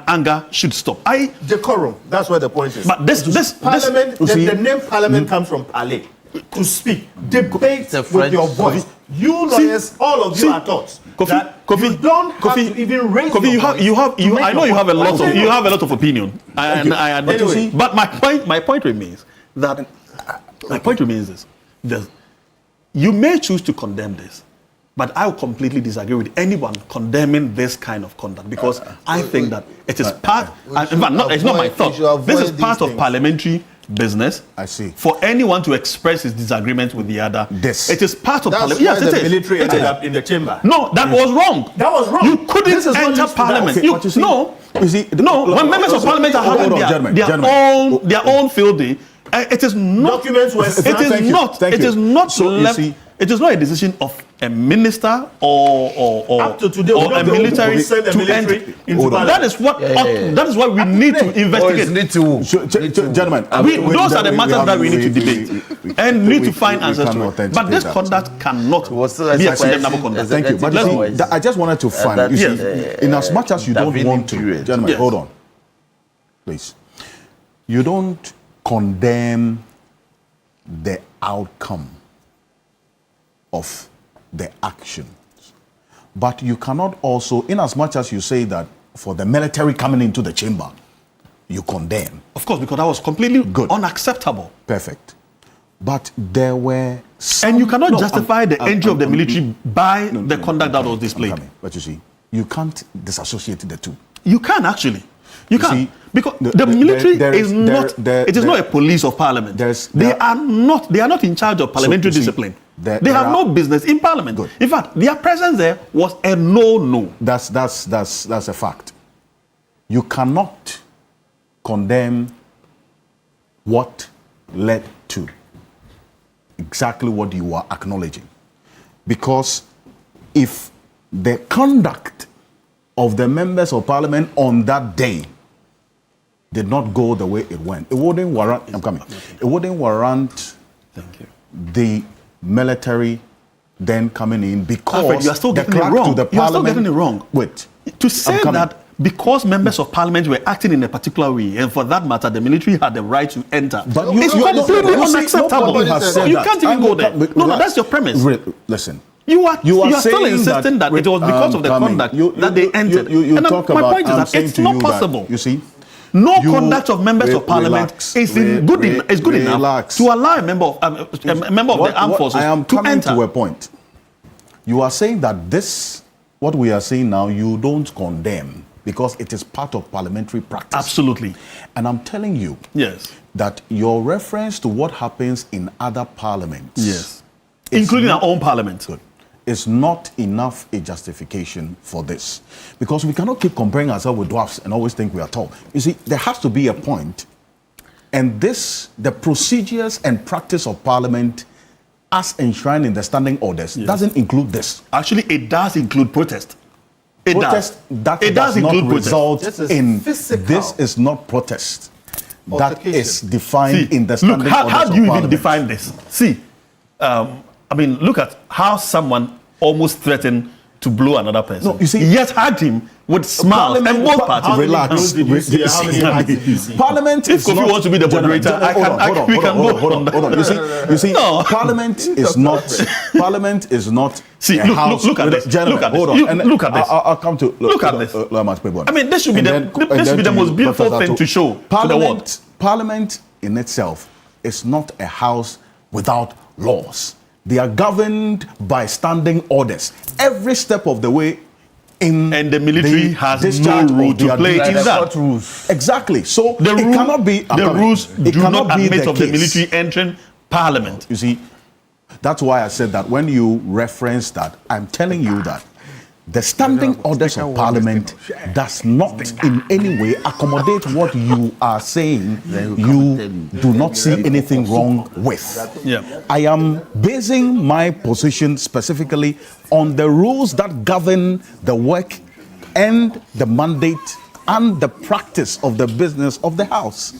anger should stop. Decorum. That's where the point is. But this Parliament, the name Parliament comes from parler, to speak, debate with your voice. You lawyers, all of you are taught that you don't have to even raise your voice. I know you have a lot of opinion. I admit. Anyway, but my point remains that this. You may choose to condemn this, but I will completely disagree with anyone condemning this kind of conduct because I think that it is part. It's not my thought. This is part of parliamentary business. I see. For anyone to express his disagreement with the other. This. It is part of That's parliament. Yes, why it the is. military It ended is. up in the chamber. No, that was wrong. That was wrong. You couldn't This is not enter used to that. parliament. Okay, but you see- No. You see, No, when members of parliament are having their own field day, it is not. Documents were It signed. is Thank you, not. thank It you. is not So, you left. see- It is not a decision of a minister or Up to today, or we a don't know military who sent the to military enter. into That is what. That is what we need to investigate. Gentlemen, Those are the matters that we need to debate and need to find answers to. But this conduct cannot be a condemnable conduct. Thank you. But you see, I just wanted to find, you see, in as much as you don't want to, gentlemen, hold on. Please. You don't condemn the outcome of the actions. But you cannot also, in as much as you say that for the military coming into the chamber, you condemn. Of course, because that was completely unacceptable. Perfect. But there were some... And you cannot justify the entry of the military by the conduct that was displayed. But you see, you can't disassociate the two. You can actually. You can. See, because the military is not a police of parliament. They are not in charge of parliamentary discipline. They have no business in parliament. Good. In fact, their presence there was a no-no. That's a fact. You cannot condemn what led to exactly what you are acknowledging. Because if the conduct of the members of parliament on that day did not go the way it went, it wouldn't warrant, it wouldn't warrant the military then coming in because Alfred, you are still the getting it clerk wrong. to the You are still parliament. getting it wrong. Wait. To say that because members of parliament were acting in a particular way, and for that matter, the military had the right to enter, But it's completely unacceptable. nobody has said You that. can't even go there. No, that's your premise. Listen. You are still saying insisting that it was because of the conduct that they entered. And talk my about, point is that it's not possible. You see, no conduct of members of parliament is good enough to allow a member of the armed forces I am to coming enter. to a point. You are saying that this, what we are saying now, you don't condemn because it is part of parliamentary practice. Absolutely. And I'm telling you that your reference to what happens in other parliaments, including our own parliament, is not enough a justification for this. Because we cannot keep comparing ourselves with dwarfs and always think we are tall. You see, there has to be a point, and the procedures and practice of parliament as enshrined in the standing orders doesn't include this. Actually, it does include protest. It protest does. That It does does not include result protest. in physical. this is not protest. That Altercation. is defined See, in the standing look, orders how of do you even parliament. define this? See, look at how someone almost threatened to blow another person. No, you see, yet hugged him with smiles and both parties. Relax. Parliament If is Kofi not, wants to be the moderator, we can go. Hold on. You see, No. Parliament is not. Parliament is not. See, a house look at with a- this. Gentlemen, Look at hold this. on. And Look at this. I'll come to. Look at this. I I mean, this should be the most beautiful thing to show to the world. Parliament in itself is not a house without laws. They are governed by standing orders. Every step of the way in and the military has no discharge role of to their play in duties. that. Exactly. So The it cannot be the rules it do cannot not be admit the of the case. military entering parliament. You see, that's why I said that when you reference that, I'm telling you that the standing orders of parliament does not in any way accommodate what you are saying you do not see anything wrong with. I am basing my position specifically on the rules that govern the work and the mandate and the practice of the business of the House.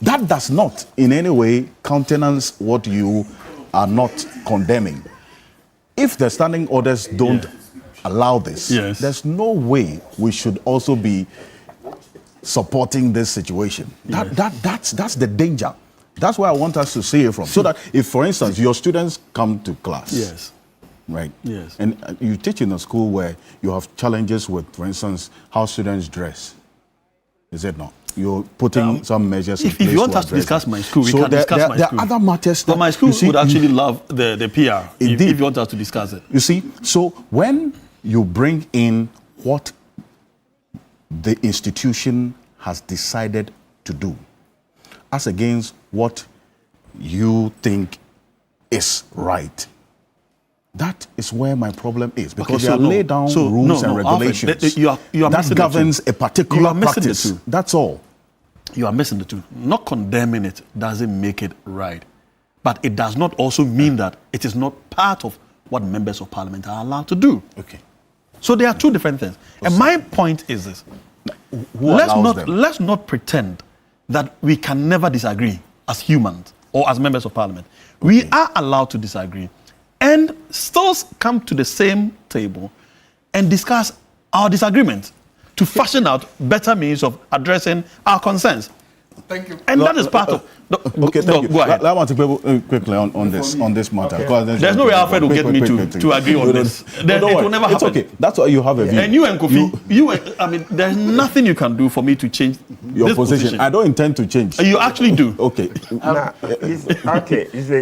That does not in any way countenance what you are not condemning. If the standing orders don't allow this, there's no way we should also be supporting this situation. That's the danger. That's where I want us to see it from. So that if, for instance, your students come to class, right? Yes. And you teach in a school where you have challenges with, for instance, how students dress. Is it not? You're putting some measures in place. If you want to us to address discuss it. my school, we So can discuss my there school. are other matters that But my school you see, would actually love the PR if you want us to discuss it. You see, so when you bring in what the institution has decided to do, as against what you think is right. That is where my problem is, because they are laid down rules and regulations Alfred, you are that governs a particular practice. That's all. You are missing the two. Not condemning it doesn't make it right. But it does not also mean that it is not part of what members of parliament are allowed to do. Okay. So there are two different things. And my point is this. Let's not pretend that we can never disagree as humans or as members of parliament. We are allowed to disagree and still come to the same table and discuss our disagreements to fashion out better means of addressing our concerns. Thank you. And that is part of... Okay, thank you. Go ahead. I want to go quickly on this matter. Okay. There's no way Alfred will get me to agree on this. It will never happen. It's okay. That's why you have a view. And you and Kofi, there's nothing you can do for me to change your this position. I don't intend to change. You actually do. Okay.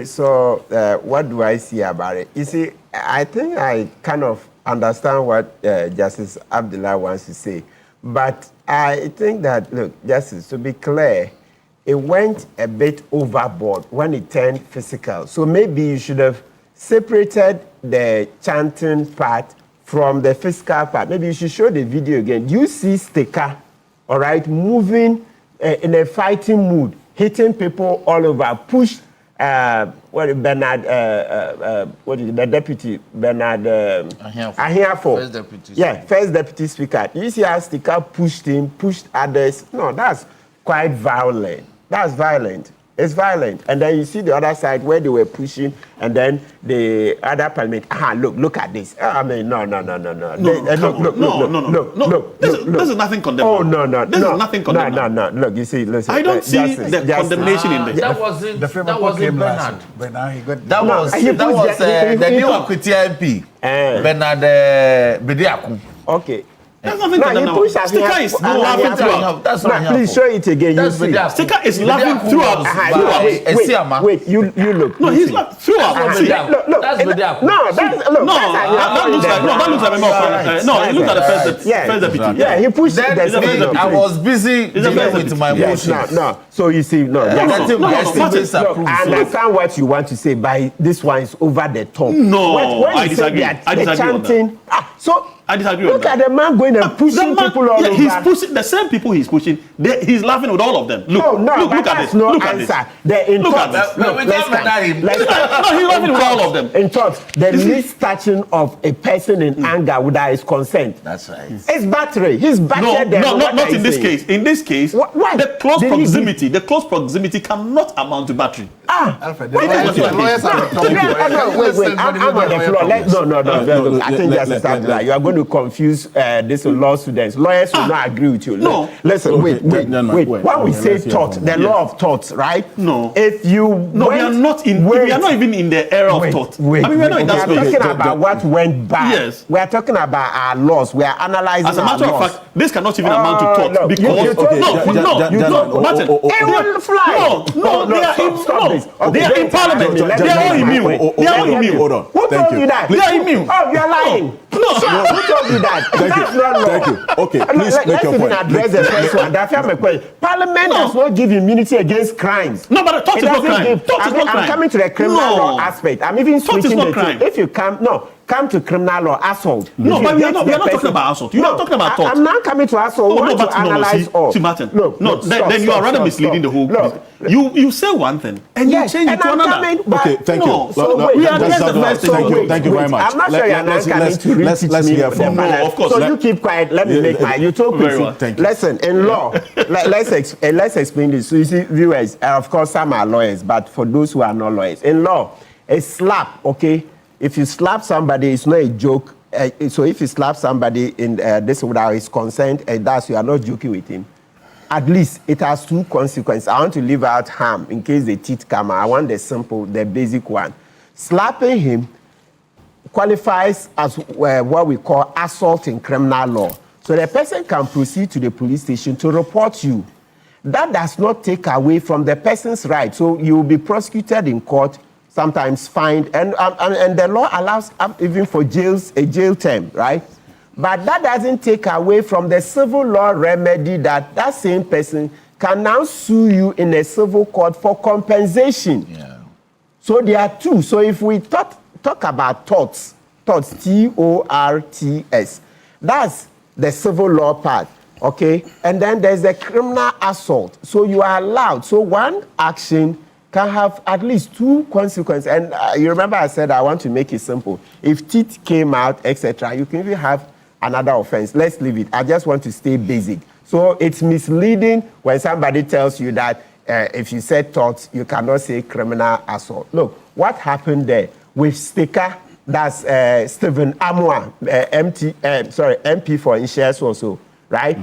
So what do I see about it? You see, I think I kind of understand what Justice Abdullah wants to say. But I think that, look, Justice, to be clear, it went a bit overboard when it turned physical. So maybe you should have separated the chanting part from the physical part. Maybe you should show the video again. You see Sticker, all right, moving in a fighting mood, hitting people all over, pushed Bernard, the deputy, Bernard Ahiafo. First deputy. Yeah, first deputy speaker. You see how Sticker pushed him, pushed others. No, that's quite violent. That's violent. It's violent. And then you see the other side where they were pushing, and then the other parliament. Look at this. I mean, no. Look. This is nothing condemnable. Oh, no. This is nothing condemnable. No. Look, you see, listen. I don't see the condemnation in this. That wasn't Bernard. That was the new Equity MP, Bernard Bediaku. Okay. That's nothing condemnable. Sticker is laughing throughout. That's not please show it again. You see. Sticker is laughing throughout. Wait, you look. No, he's laughing throughout. Look. That's Bediaku. No, that looks like no, he looked at the first deputy. Yeah, he pushed the I was busy dealing with my emotions. No. So you see, I understand what you want to say, but this one is over the top. No, I disagree. I disagree on that. So I disagree look at the man going and pushing people all over. He's pushing the same people he's pushing. He's laughing with all of them. Look, look at this. Look at this. Look at this. No, he's laughing with all of them. In thought, the least touching of a person in anger without his consent. That's right. It's battery. He's battered. Not in this case. In this case, the close proximity cannot amount to battery. Alfred, the lawyers are wait. I'm on the floor. No. I think that's exactly. You are going to confuse this law students. Lawyers will not agree with you. No. Listen, wait. When we say taught, the law of thoughts, right? No. If you we are not even in the era of thought. We are not talking about what went bad. Yes. We are talking about our laws. We are analyzing. As a matter of fact, this cannot even amount to thought because Martin, it will fly. They are in parliament. They are all immune. Hold on. Who told you that? They are immune. Oh, you are lying. No. Who told you that? That's not law. Thank you. Okay, please make your point. Let's even address the first one. That's my question. Parliament does not give immunity against crimes. No, but thought is not crime. I'm coming to the criminal law aspect. I'm even switching the two. If you come to criminal law, assault. No, but we are not talking about assault. You are talking about thought. I'm not coming to assault. We want to analyze all. See, Martin. Then you are rather misleading the whole. You say one thing and you change it to another. Okay, thank you. We address the first thing. Thank you very much. I'm not sure you're not coming to let's hear from. No, of course. So you keep quiet. Let me make my. You talk with Thank you. Listen, in law, let's explain this. So you see, viewers, of course, some are lawyers, but for those who are not lawyers, in law, a slap, okay. If you slap somebody, it's not a joke. So if you slap somebody in this without his consent, that's you are not joking with him. At least it has two consequences. I want to leave out harm in case the teeth come. I want the basic one. Slapping him qualifies as what we call assault in criminal law. So the person can proceed to the police station to report you. That does not take away from the person's right. So you will be prosecuted in court, sometimes fined, and the law allows even for a jail term, right? But that doesn't take away from the civil law remedy that same person can now sue you in a civil court for compensation. Yeah. So there are two. So if we talk about torts, T-O-R-T-S, that's the civil law part, okay? And then there's the criminal assault. So you are allowed. So one action can have at least two consequences. And you remember I said I want to make it simple. If teeth came out, etc., you can even have another offense. Let's leave it. I just want to stay basic. So it's misleading when somebody tells you that if you said torts, you cannot say criminal assault. Look, what happened there with Sticker, that's Stephen Amwa, MP for Inshares also, right?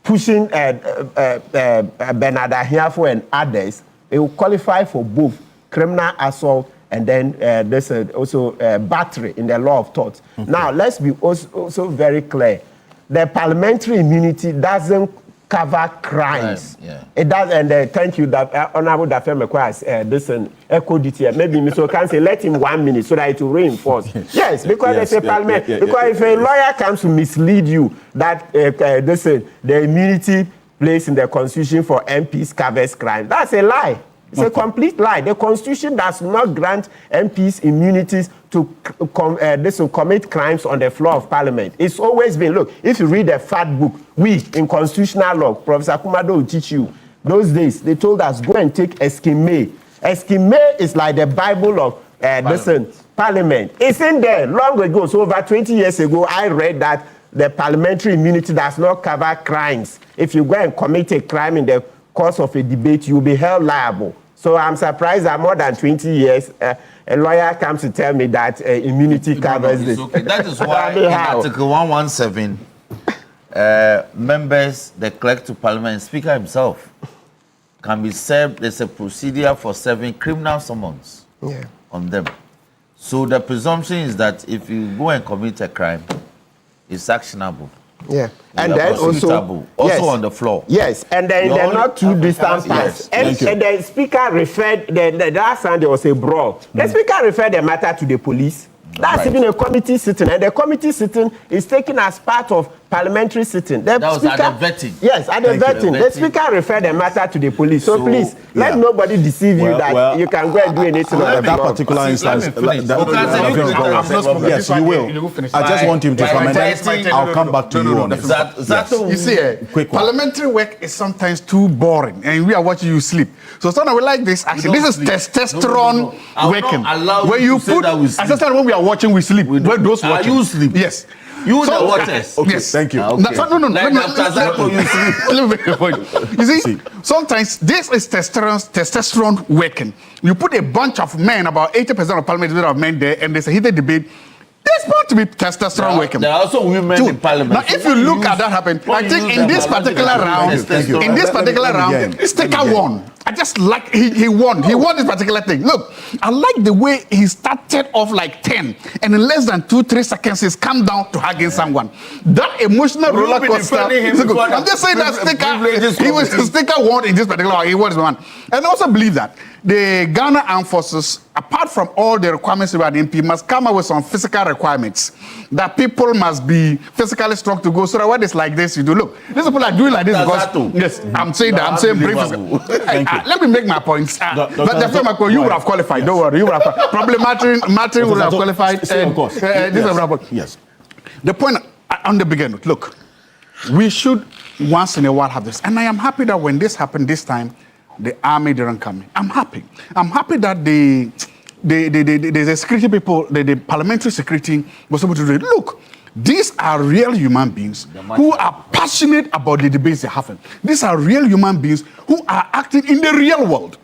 Pushing Bernard Ahiafo and others, they will qualify for both criminal assault and then there's also battery in the law of torts. Now, let's be also very clear. The parliamentary immunity doesn't cover crimes. It does, and thank you, Honorable Dafe requires this echo detail. Maybe Mr. Can say let him 1 minute so that it will reinforce. Yes, because there's a parliament. Because if a lawyer comes to mislead you that the immunity placed in the Constitution for MPs covers crime, that's a lie. It's a complete lie. The Constitution does not grant MPs immunities to commit crimes on the floor of Parliament. It's always been, look, if you read the fat book, we in constitutional law, Professor Kumado will teach you, those days, they told us, go and take Eskime. Eskime is like the Bible of Parliament. It's in there long ago. So over 20 years ago, I read that the parliamentary immunity does not cover crimes. If you go and commit a crime in the course of a debate, you'll be held liable. So I'm surprised that more than 20 years, a lawyer comes to tell me that immunity covers this. Okay. That is why in Article 117, members, the clerk to Parliament, Speaker himself, can be served. There's a procedure for serving criminal summons on them. So the presumption is that if you go and commit a crime, it's actionable. Yeah, and then also on the floor. Yes, and then they're not too distant past. And the speaker referred the last time there was a brawl. The speaker referred the matter to the police. That's even a committee sitting, and the committee sitting is taken as part of parliamentary sitting. The that speaker, was at the vetting. Yes, at the vetting. The speaker referred the matter to the police. So please, let nobody deceive you that you can go and do anything on the that particular instance. Yes, you will. I just want him to comment. I'll come back to you on it. You see, parliamentary work is sometimes too boring, and we are watching you sleep. So sometimes we like this action. This is testosterone working. Where you put, when we are watching, we sleep. When those watching, you sleep. Yes. You the waters. Okay, yes. Thank you. No. You see, sometimes this is testosterone working. You put a bunch of men, about 80% of parliament of men there, and there's a heated debate. There's bound to be testosterone working. There are also women in parliament. Now, if you look at that happen, I think in this particular round, Sticker won. I just like he won. He won this particular thing. Look, I like the way he started off like 10, and in less than 2-3 seconds, he's come down to hugging someone. That emotional roller coaster. I'm just saying that Sticker won in this particular. He won this one, and I also believe that the Ghana Armed Forces, apart from all the requirements about the MP, must come up with some physical requirements that people must be physically strong to go. So that when it's like this, you do look. These people are doing like this because yes, I'm saying that. I'm saying brave. Let me make my points. But the firm, you would have qualified. Don't worry, you would have probably Martin would have qualified. Of course. Yes. The point on the beginning. Look, we should once in a while have this, and I am happy that when this happened this time, the army didn't come in. I'm happy. I'm happy that the security people, the parliamentary security was able to do it. Look, these are real human beings who are passionate about the debates they're having. These are real human beings who are acting in the real world.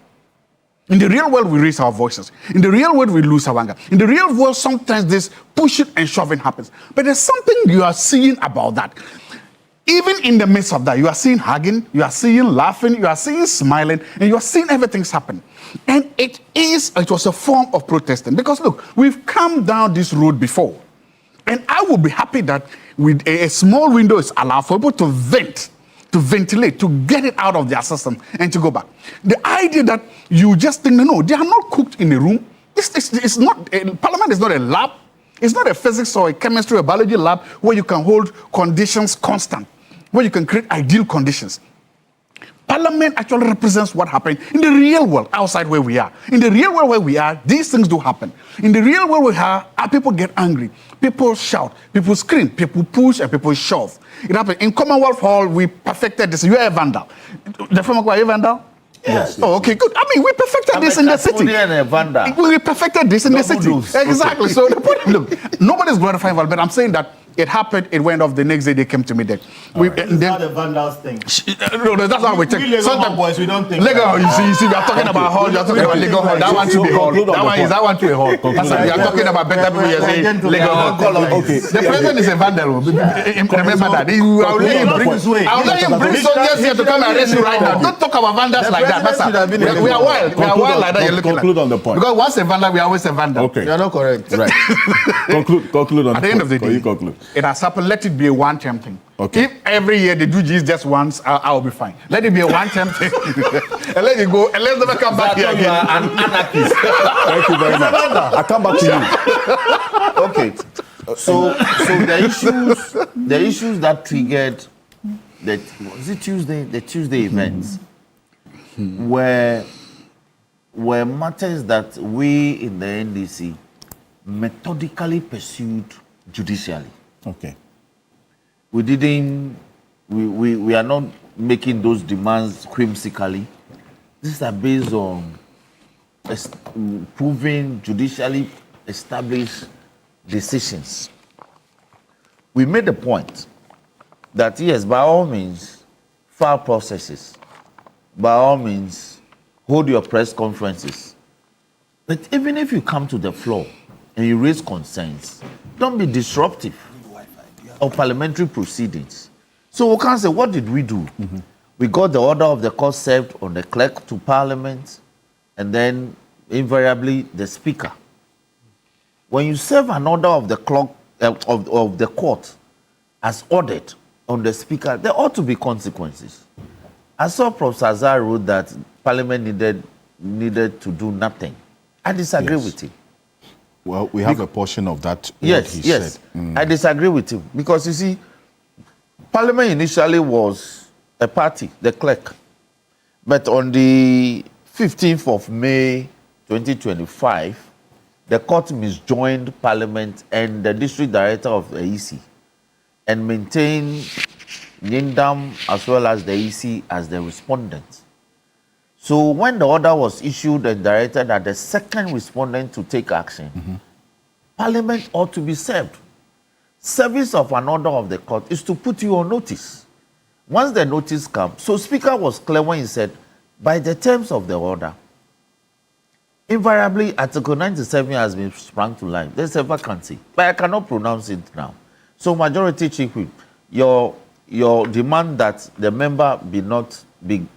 In the real world, we raise our voices. In the real world, we lose our anger. In the real world, sometimes this pushing and shoving happens. But there's something you are seeing about that. Even in the midst of that, you are seeing hugging, you are seeing laughing, you are seeing smiling, and you are seeing everything's happen. And it was a form of protesting. Because look, we've come down this road before. And I will be happy that with a small window is allowed for people to vent, to ventilate, to get it out of their system and to go back. The idea that you just think, no, they are not cooked in a room. It's not, Parliament is not a lab. It's not a physics or a chemistry or biology lab where you can hold conditions constant, where you can create ideal conditions. Parliament actually represents what happened in the real world outside where we are. In the real world where we are, these things do happen. In the real world we are, people get angry, people shout, people scream, people push, and people shove. It happened. In Commonwealth Hall, we perfected this. You are a vandal. The former are you a vandal? Yes. Oh, okay, good. I mean, we perfected this in the city. We perfected this in the city. Exactly. So the point, look, nobody's glorifying vandal, but I'm saying that it happened, it went off, the next day they came to me there. It's not a vandals thing. No, that's how we take. We Lego boys, we don't think. Lego, you see, we are talking about hall, you are talking about Lego hall. That one should be hall. That one to a hall. We are talking about better people, you are saying Lego hall. Okay. The president is a vandal. Remember that. I'll let him bring soldiers here to come and arrest you right now. Don't talk about vandals like that. We are wild. We are wild like that. You're looking at. Conclude on the point. Because once a vandal, we are always a vandal. Okay. You are not correct. Right. Conclude on the point. At the end of the day, you conclude. It has happened. Let it be a one-term thing. Okay. If every year they do this just once, I'll be fine. Let it be a one-term thing. And let it go. And let's never come back here again. An anarchist. Thank you very much. I come back to you. Okay. So the issues that triggered the Tuesday events were matters that we in the NDC methodically pursued judicially. Okay. We are not making those demands whimsically. These are based on proving judicially established decisions. We made the point that yes, by all means, file processes. By all means, hold your press conferences. But even if you come to the floor and you raise concerns, don't be disruptive of parliamentary proceedings. So we can say, what did we do? We got the order of the court served on the clerk to Parliament, and then invariably the Speaker. When you serve an order of the clock of the court as ordered on the Speaker, there ought to be consequences. I saw Prof. Sazar wrote that Parliament needed to do nothing. I disagree with him. Well, we have a portion of that. Yes. Said. I disagree with him because you see, Parliament initially was a party, the clerk, but on the 15th of May 2025, the court misjoined Parliament and the district director of the EC and maintained Nyindam as well as the EC as the respondent. So when the order was issued and directed that the second respondent to take action, Parliament ought to be served. Service of an order of the court is to put you on notice. Once the notice comes, so Speaker was clear when he said, by the terms of the order, invariably Article 97 has been sprung to life. There's a vacancy, but I cannot pronounce it now. So Majority Chief Whip, your demand that the member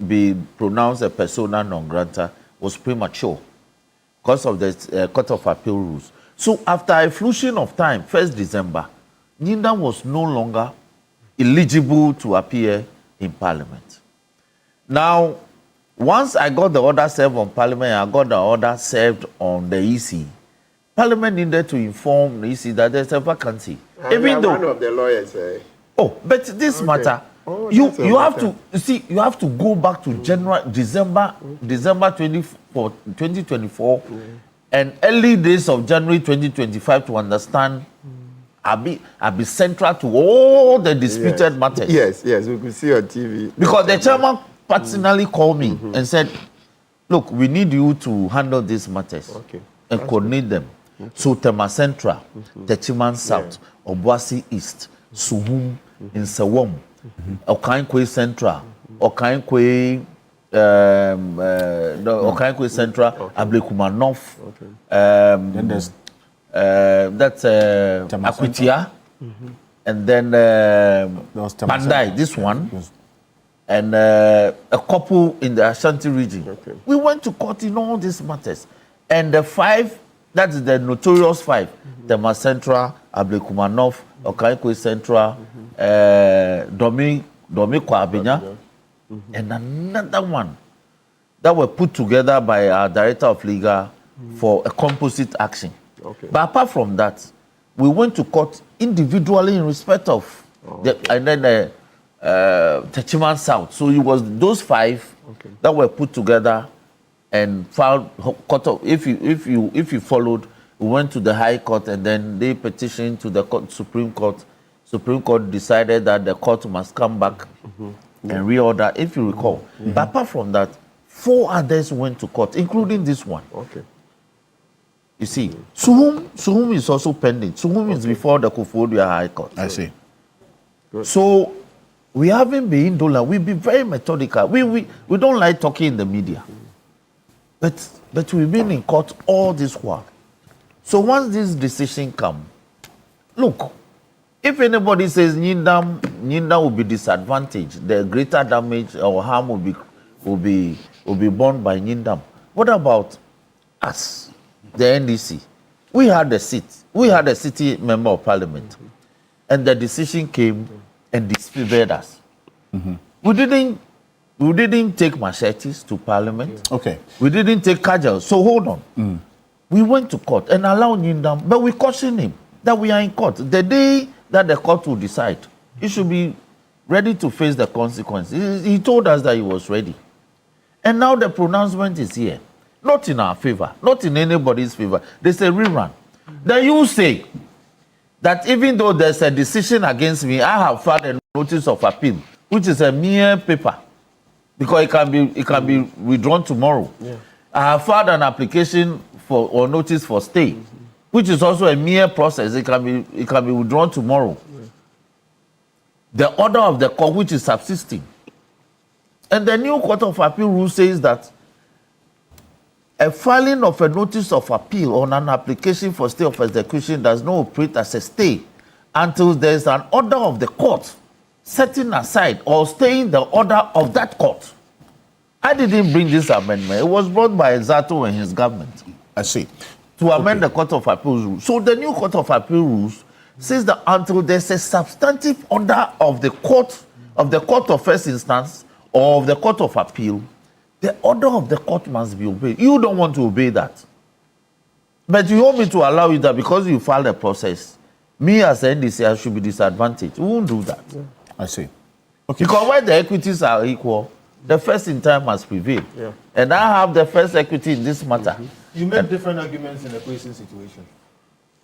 be pronounced a persona non grata was premature because of the Court of Appeal rules. So after a flushing of time, 1st December, Nyindam was no longer eligible to appear in Parliament. Now, once I got the order served on Parliament, I got the order served on the EC. Parliament needed to inform the EC that there's a vacancy. Even though one of the lawyers. Oh, but this matter, you have to see. You have to go back to December 2024, and early days of January 2025 to understand. I'll be central to all the disputed matters. Yes, we could see on TV. Because the chairman personally called me and said, "Look, we need you to handle these matters and coordinate them." So Tema Central, Techiman South, Obuasi East, Suhum, in Sawom, Okankwe Central, Okankwe Central, Ablekuma North, then there's that's Akwitia, and then Bandai, this one, and a couple in the Ashanti region. We went to court in all these matters, and the 5, that's the notorious 5, Tema Central, Ablekuma North, Okankwe Central, Domi Kwabenya, and another one that were put together by our Director of Legal for a composite action. But apart from that, we went to court individually in respect of and then Techiman South. So it was those 5 that were put together and filed court of, if you followed, we went to the High Court and then they petitioned to the Supreme Court. Supreme Court decided that the court must come back and reorder, if you recall. But apart from that, 4 others went to court, including this one. Okay. You see, Suhum is also pending. Suhum is before the Kufuor High Court. I see. Good. So we haven't been indolent. We've been very methodical. We don't like talking in the media. But we've been in court all this while. So once this decision comes, look, if anybody says Nyindam will be disadvantaged, the greater damage or harm will be borne by Nyindam. What about us, the NDC? We had a seat. We had a city member of parliament. And the decision came and disfavored us. We didn't take machetes to parliament. Okay. We didn't take cudgels. So hold on. We went to court and allowed Nyindam, but we cautioned him that we are in court. The day that the court will decide, he should be ready to face the consequences. He told us that he was ready. And now the pronouncement is here. Not in our favor, not in anybody's favor. There's a rerun. Then you say that even though there's a decision against me, I have filed a notice of appeal, which is a mere paper, because it can be withdrawn tomorrow. Yeah. I have filed an application or notice for stay, which is also a mere process. It can be withdrawn tomorrow. Yeah. The order of the court, which is subsisting. And the new Court of Appeal rule says that a filing of a notice of appeal on an application for stay of execution does not operate as a stay until there is an order of the court setting aside or staying the order of that court. I didn't bring this amendment. It was brought by Zato and his government. I see. To amend the Court of Appeal rules. So the new Court of Appeal rules says that until there's a substantive order of the court of first instance or of the Court of Appeal, the order of the court must be obeyed. You don't want to obey that. But you want me to allow you that because you filed a process. Me as an NDC, I should be disadvantaged. We won't do that. Yeah. I see. Okay. Because when the equities are equal, the first in time must prevail. Yeah. And I have the first equity in this matter. You made different arguments in the Quayson situation.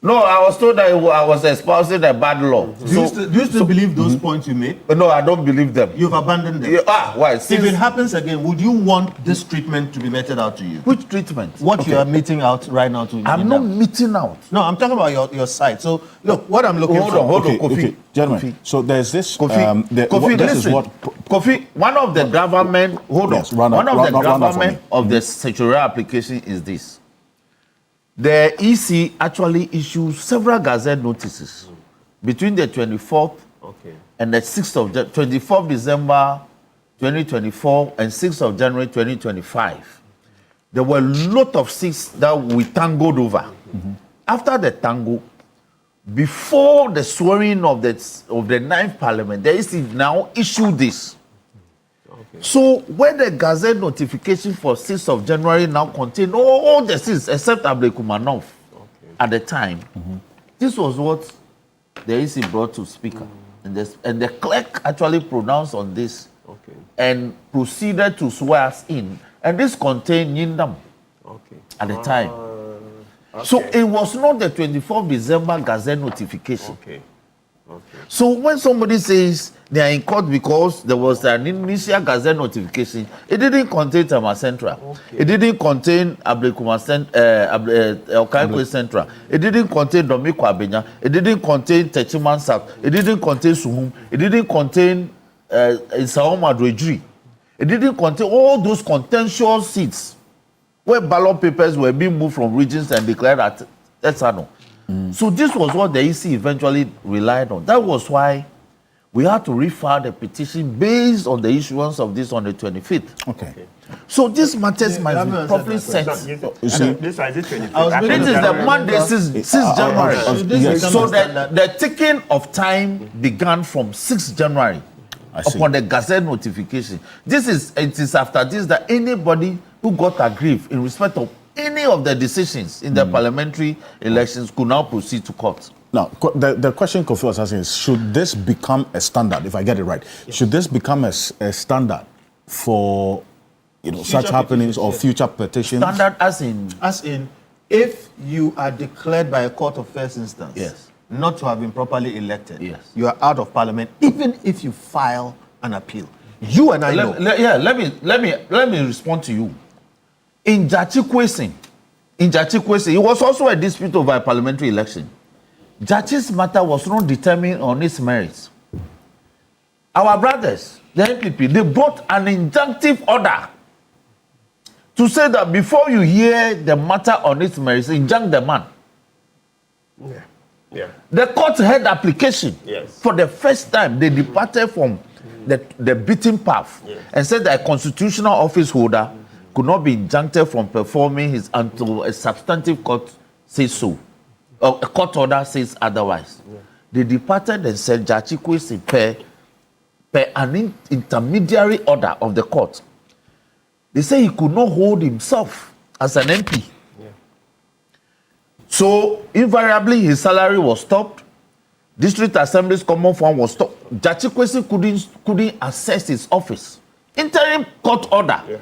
No, I was told that I was espousing a bad law. Do you still believe those points you made? No, I don't believe them. You've abandoned them? Why? If it happens again, would you want this treatment to be meted out to you? Which treatment? What you are meting out right now to I'm not meting out. No, I'm talking about your side. So, look, what I'm looking for... Hold on, Kofi. Gentlemen, so there's this... Kofi, listen. Kofi, one of the government... Hold on. One of the government of the statutory application is this. The EC actually issued several gazette notices between the 24th and the 6th of 24th December 2024 and 6th of January 2025. There were a lot of seats that we tangled over. After the tango, before the swearing of the 9th Parliament, the EC now issued this. So when the Gazette notification for 6th of January now contained all the seats except Ablekumanov at the time, this was what the EC brought to Speaker. And the clerk actually pronounced on this and proceeded to swear us in. And this contained Nyindam at the time. So it was not the 24th December Gazette notification. So when somebody says they are in court because there was an initial Gazette notification, it didn't contain Tema Central. It didn't contain Ablekuma Central. It didn't contain Domiko Abenya. It didn't contain Techiman South. It didn't contain Suhum. It didn't contain Saoma Dredri. It didn't contain all those contentious seats where ballot papers were being moved from regions and declared at Esano. So this was what the EC eventually relied on. That was why we had to refile the petition based on the issuance of this on the 25th. Okay. So these matters must be properly set. You see, this is the Monday since January. So the ticking of time began from 6th January upon the Gazette notification. It is after this that anybody who got aggrieved in respect of any of the decisions in the parliamentary elections could now proceed to court. Now, the question Kofi was asking is, should this become a standard, if I get it right? Yes. Should this become a standard for such happenings or future petitions? Standard as in, if you are declared by a court of first instance not to have been properly elected, you are out of parliament, even if you file an appeal. You and I know. Let me respond to you. In Jachi Kwesi, it was also a dispute over a parliamentary election. Jachi's matter was not determined on its merits. Our brothers, the NPP, they brought an injunctive order to say that before you hear the matter on its merits, injunct the man. The court heard application. For the first time, they departed from the beaten path and said that a constitutional office holder could not be injuncted from performing his until a substantive court says so. Or a court order says otherwise. They departed and said Jachi Kwesi per an intermediary order of the court. They say he could not hold himself as an MP. So invariably his salary was stopped. District Assembly's common fund was stopped. Jachi Kwesi couldn't access his office. Interim court order.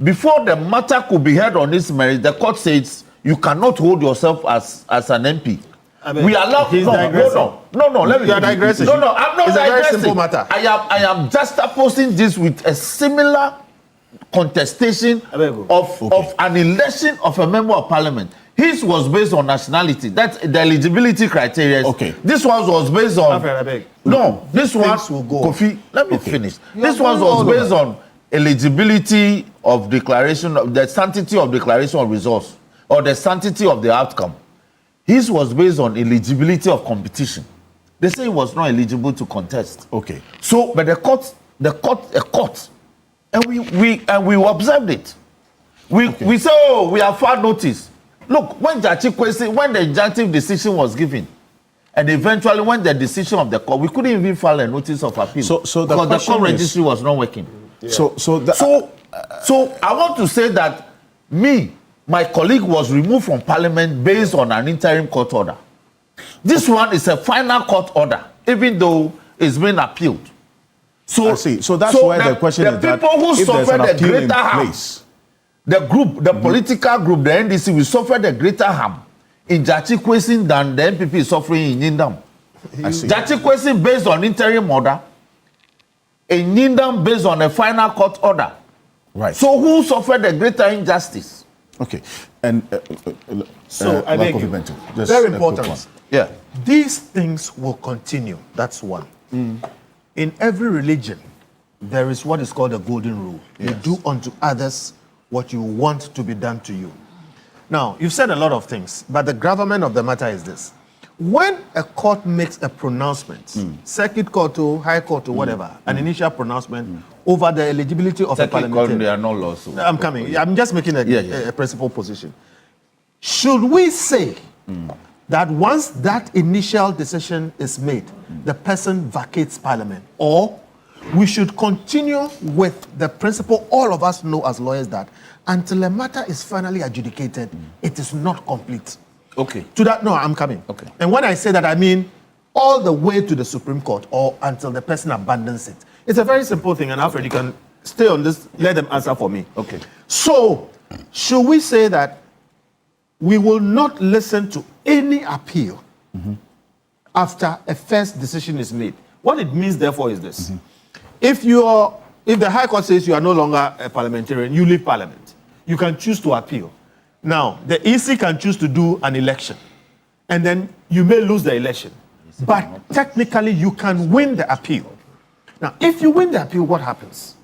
Before the matter could be heard on its merit, the court says you cannot hold yourself as an MP. We allow. No. Let me. You are digressing. No, I'm not it's digressing. It's a very simple matter. I am just opposing this with a similar contestation of an election of a member of parliament. His was based on nationality. That's the eligibility criteria. Okay. This one was based on. No, this one. Will go. Kofi, let me finish. This one was based on eligibility of declaration, of the sanctity of declaration of results, or the sanctity of the outcome. His was based on eligibility of competition. They say he was not eligible to contest. Okay. So, but a court, and we observed it. We say, oh, we have filed notice. Look, when Jachi Kwesi, when the injunctive decision was given, and eventually when the decision of the court, we couldn't even file a notice of appeal. So the because the court registry was not working. So I want to say that my colleague was removed from parliament based on an interim court order. This one is a final court order, even though it's been appealed. So I see. So that's why the question is that people who if there's suffered an the appeal in greater harm, place, the group, the political group, the NDC, will suffer the greater harm in Jachi Kwesi than the NPP is suffering in Yindam. I see. Jachi Kwesi based on interim order, in Yindam based on a final court order. Right. So who suffered the greater injustice? Okay. And so I beg you, very important. Yeah. These things will continue. That's one. In every religion, there is what is called a golden rule. You do unto others what you want to be done to you. Now, you've said a lot of things, but the gravamen of the matter is this. When a court makes a pronouncement, circuit court or high court or whatever, an initial pronouncement over the eligibility of a parliamentarian. There are no laws. I'm coming. I'm just making a principal position. Should we say that once that initial decision is made, the person vacates parliament, or we should continue with the principle all of us know as lawyers that until a matter is finally adjudicated, it is not complete. Okay. To that, no, I'm coming. Okay. And when I say that, I mean all the way to the Supreme Court or until the person abandons it. It's a very simple thing, and Alfred, you can stay on this, let them answer for me. Okay. So, should we say that we will not listen to any appeal after a first decision is made? What it means, therefore, is this. If the High Court says you are no longer a parliamentarian, you leave Parliament. You can choose to appeal. Now, the EC can choose to do an election, and then you may lose the election. But technically, you can win the appeal. Now, if you win the appeal, what happens?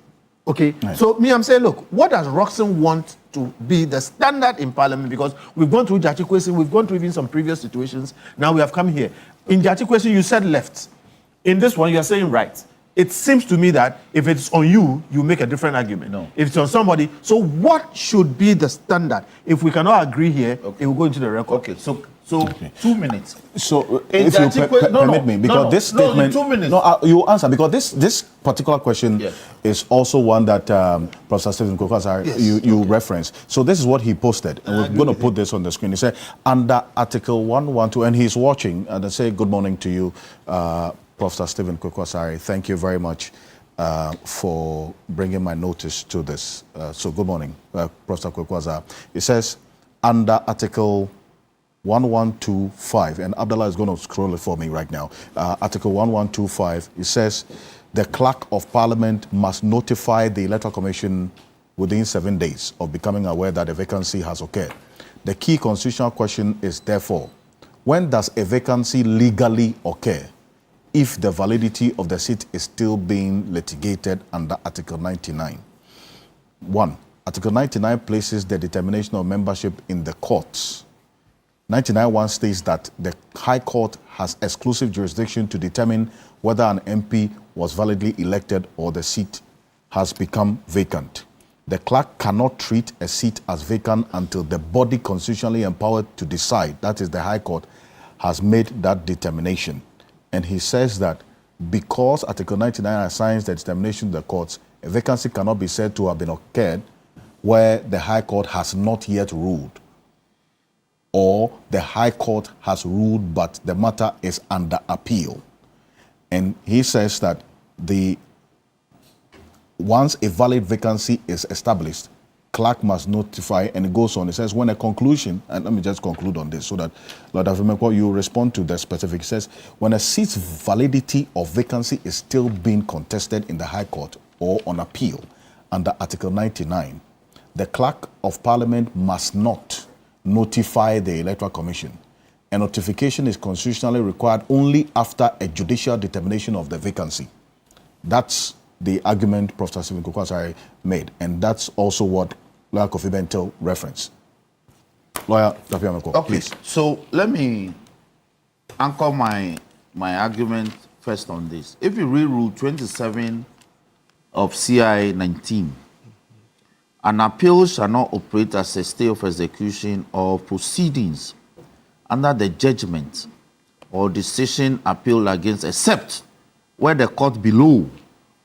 Okay, so I'm saying, look, what does Roxanne want to be the standard in Parliament? Because we've gone through Jachi Kwesi, we've gone through even some previous situations. Now we have come here. In Jachi Kwesi, you said left. In this one, you are saying right. it seems to me that if it's on you, you make a different argument. No. If it's on somebody, so what should be the standard? If we cannot agree here, it will go into the record. Okay, so 2 minutes. So, In if you that permit me, because this statement, 2 minutes. no, you answer because this particular question Yes. is also one that Professor Stephen Kokwasari you referenced. So this is what he posted, and we're going to put this on the screen. He said under Article 112, and he's watching, and I say good morning to you, Professor Stephen Kokwasari. Thank you very much for bringing my notice to this. So good morning, Professor Kokwasari. It says under Article 1125, and Abdullah is going to scroll it for me right now. Article 1125, it says the clerk of parliament must notify the electoral commission within 7 days of becoming aware that a vacancy has occurred. The key constitutional question is therefore, when does a vacancy legally occur if the validity of the seat is still being litigated under Article 99? 1. Article 99 places the determination of membership in the courts. 99.1 states that the High Court has exclusive jurisdiction to determine whether an MP was validly elected or the seat has become vacant. The clerk cannot treat a seat as vacant until the body constitutionally empowered to decide, that is the High Court, has made that determination. And he says that because Article 99 assigns the determination to the courts, a vacancy cannot be said to have been occurred where the High Court has not yet ruled, or the High Court has ruled but the matter is under appeal. And he says that once a valid vacancy is established, clerk must notify, and it goes on. It says when a conclusion, and let me just conclude on this so that Lord Avimekwa, you respond to the specific. It says when a seat's validity of vacancy is still being contested in the High Court or on appeal under Article 99, the clerk of parliament must not notify the Electoral Commission. A notification is constitutionally required only after a judicial determination of the vacancy. That's the argument Professor Stephen Kokwasari made, and that's also what Lawyer Kofi Bentil referenced. Lawyer Dapia Meko, Okay, please. so let me anchor my argument first on this. If you read Rule 27 of CI 19, an appeal shall not operate as a stay of execution or proceedings under the judgment or decision appealed against, except where the court below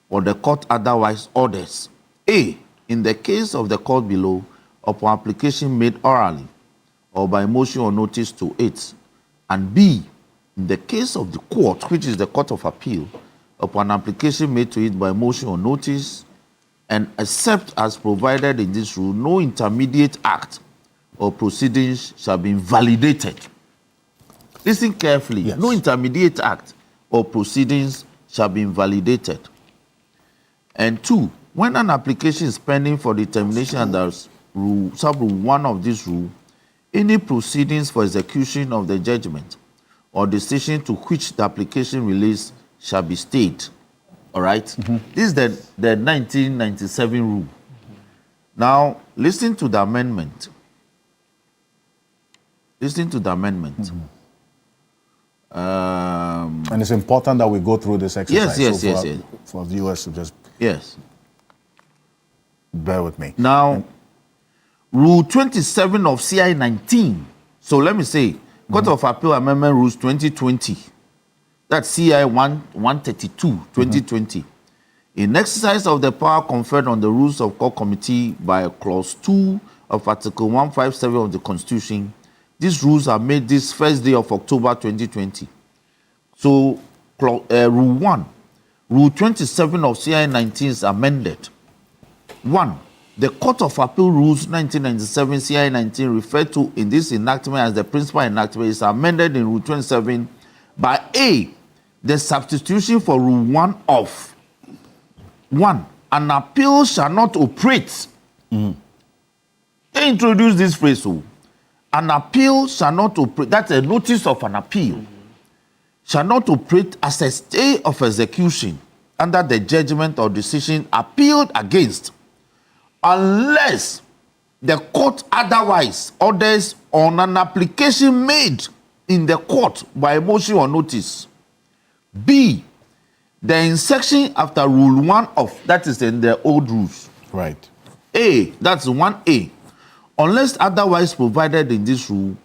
or the court otherwise orders. A, in the case of the court below, upon application made orally or by motion or notice to it. And B, in the case of the court, which is the court of appeal, upon application made to it by motion or notice, and except as provided in this rule, no intermediate act or proceedings shall be invalidated. Listen carefully. Yes. No intermediate act or proceedings shall be invalidated. And 2, when an application is pending for determination under sub-rule 1 of this rule, any proceedings for execution of the judgment or decision to which the application relates shall be stayed. All right? This is the 1997 rule. Now, listen to the amendment. Listen to the amendment. And it's important that we go through this exercise. Yes. For the viewers to just bear with me. Now, Rule 27 of CI 19. So let me say, Court of Appeal Amendment Rules 2020. That's CI 132, 2020. In exercise of the power conferred on the Rules of Court Committee by Clause 2 of Article 157 of the Constitution, these rules are made this first day of October 2020. So, Rule 1, Rule 27 of CI 19 is amended. 1. The Court of Appeal Rules 1997 CI 19 referred to in this enactment as the principal enactment is amended in Rule 27 by A, the substitution for Rule 1 of 1. An appeal shall not operate. They introduce this phrase. So, an appeal shall not operate. That's a notice of an appeal. Shall not operate as a stay of execution under the judgment or decision appealed against, unless the court otherwise orders on an application made in the court by motion or notice. B, in section after rule 1 of, that is in the old rules. Right. A, that's 1A. Unless otherwise provided in this rule,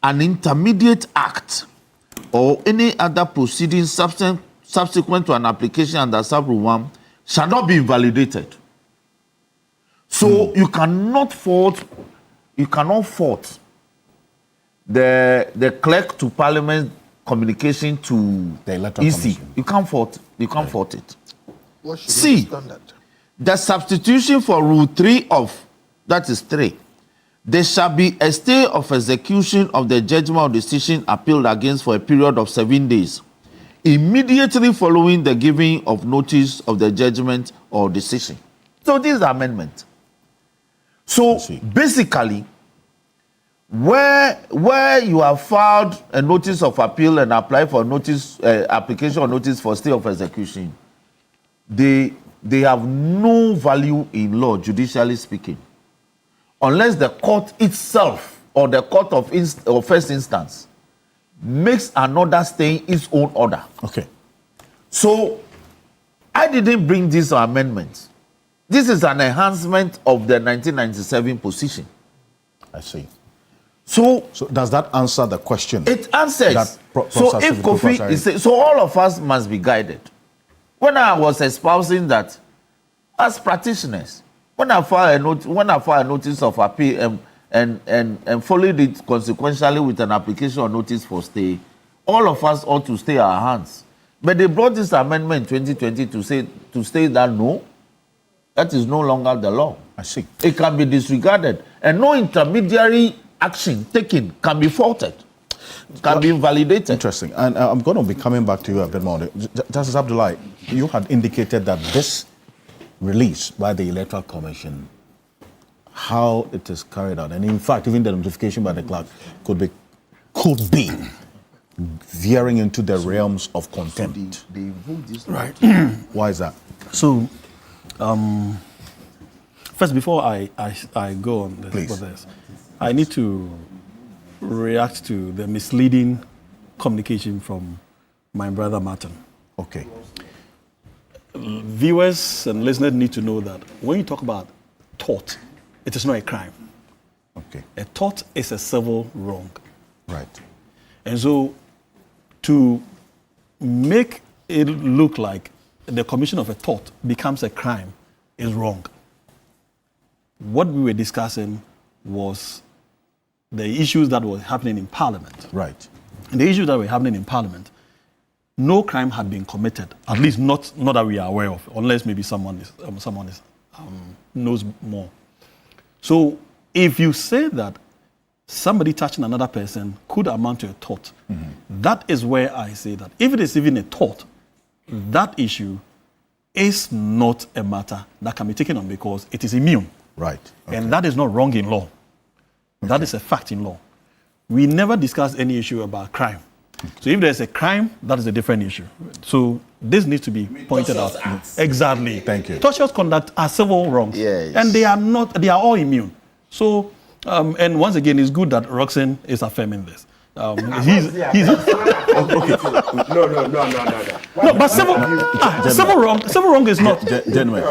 an intermediate act or any other proceeding subsequent to an application under sub-rule 1 shall not be invalidated. So you cannot fault the clerk to parliament communication to the electoral EC. commission. You can't fault it. What should C, be the standard? the substitution for rule 3 of, that is 3, there shall be a stay of execution of the judgment or decision appealed against for a period of 7 days, immediately following the giving of notice of the judgment or decision. So this is the amendment. So basically, where you have filed a notice of appeal and apply for notice application or notice for stay of execution, they have no value in law, judicially speaking, unless the court itself or the court of first instance makes another stay in its own order. Okay. So I didn't bring this amendment. This is an enhancement of the 1997 position. I see. So does that answer the question? It answers. So if Kofi is so all of us must be guided. When I was espousing that, as practitioners, when I file a notice of appeal and followed it consequentially with an application or notice for stay, all of us ought to stay our hands. But they brought this amendment in 2020 to say that no, that is no longer the law. I see. It can be disregarded, and no intermediary action taken can be faulted, can be invalidated. Interesting. And I'm going to be coming back to you a bit more. Justice Abdullahi, you had indicated that this release by the Electoral Commission, how it is carried out, and in fact, even the notification by the clerk could be veering into the realms of contempt. Right. Why is that? So, first, before I go on this, I need to react to the misleading communication from my brother Martin. Okay. Viewers and listeners need to know that when you talk about tort, it is not a crime. Okay. A tort is a civil wrong. Right. And so to make it look like the commission of a tort becomes a crime is wrong. What we were discussing was the issues that were happening in Parliament. Right. And the issues that were happening in Parliament, no crime had been committed, at least not that we are aware of, unless maybe someone knows more. So if you say that somebody touching another person could amount to a tort, that is where I say that if it is even a tort, that issue is not a matter that can be taken on because it is immune. Right. Okay. And that is not wrong in law. That is a fact in law. We never discuss any issue about crime. So if there's a crime, that is a different issue. So this needs to be pointed out. Exactly. Thank you. Tortious conduct are civil wrongs. Yes. And they are all immune. So, and once again, it's good that Roxanne is affirming this. He's okay. No. No, but civil wrong is not. Gentlemen.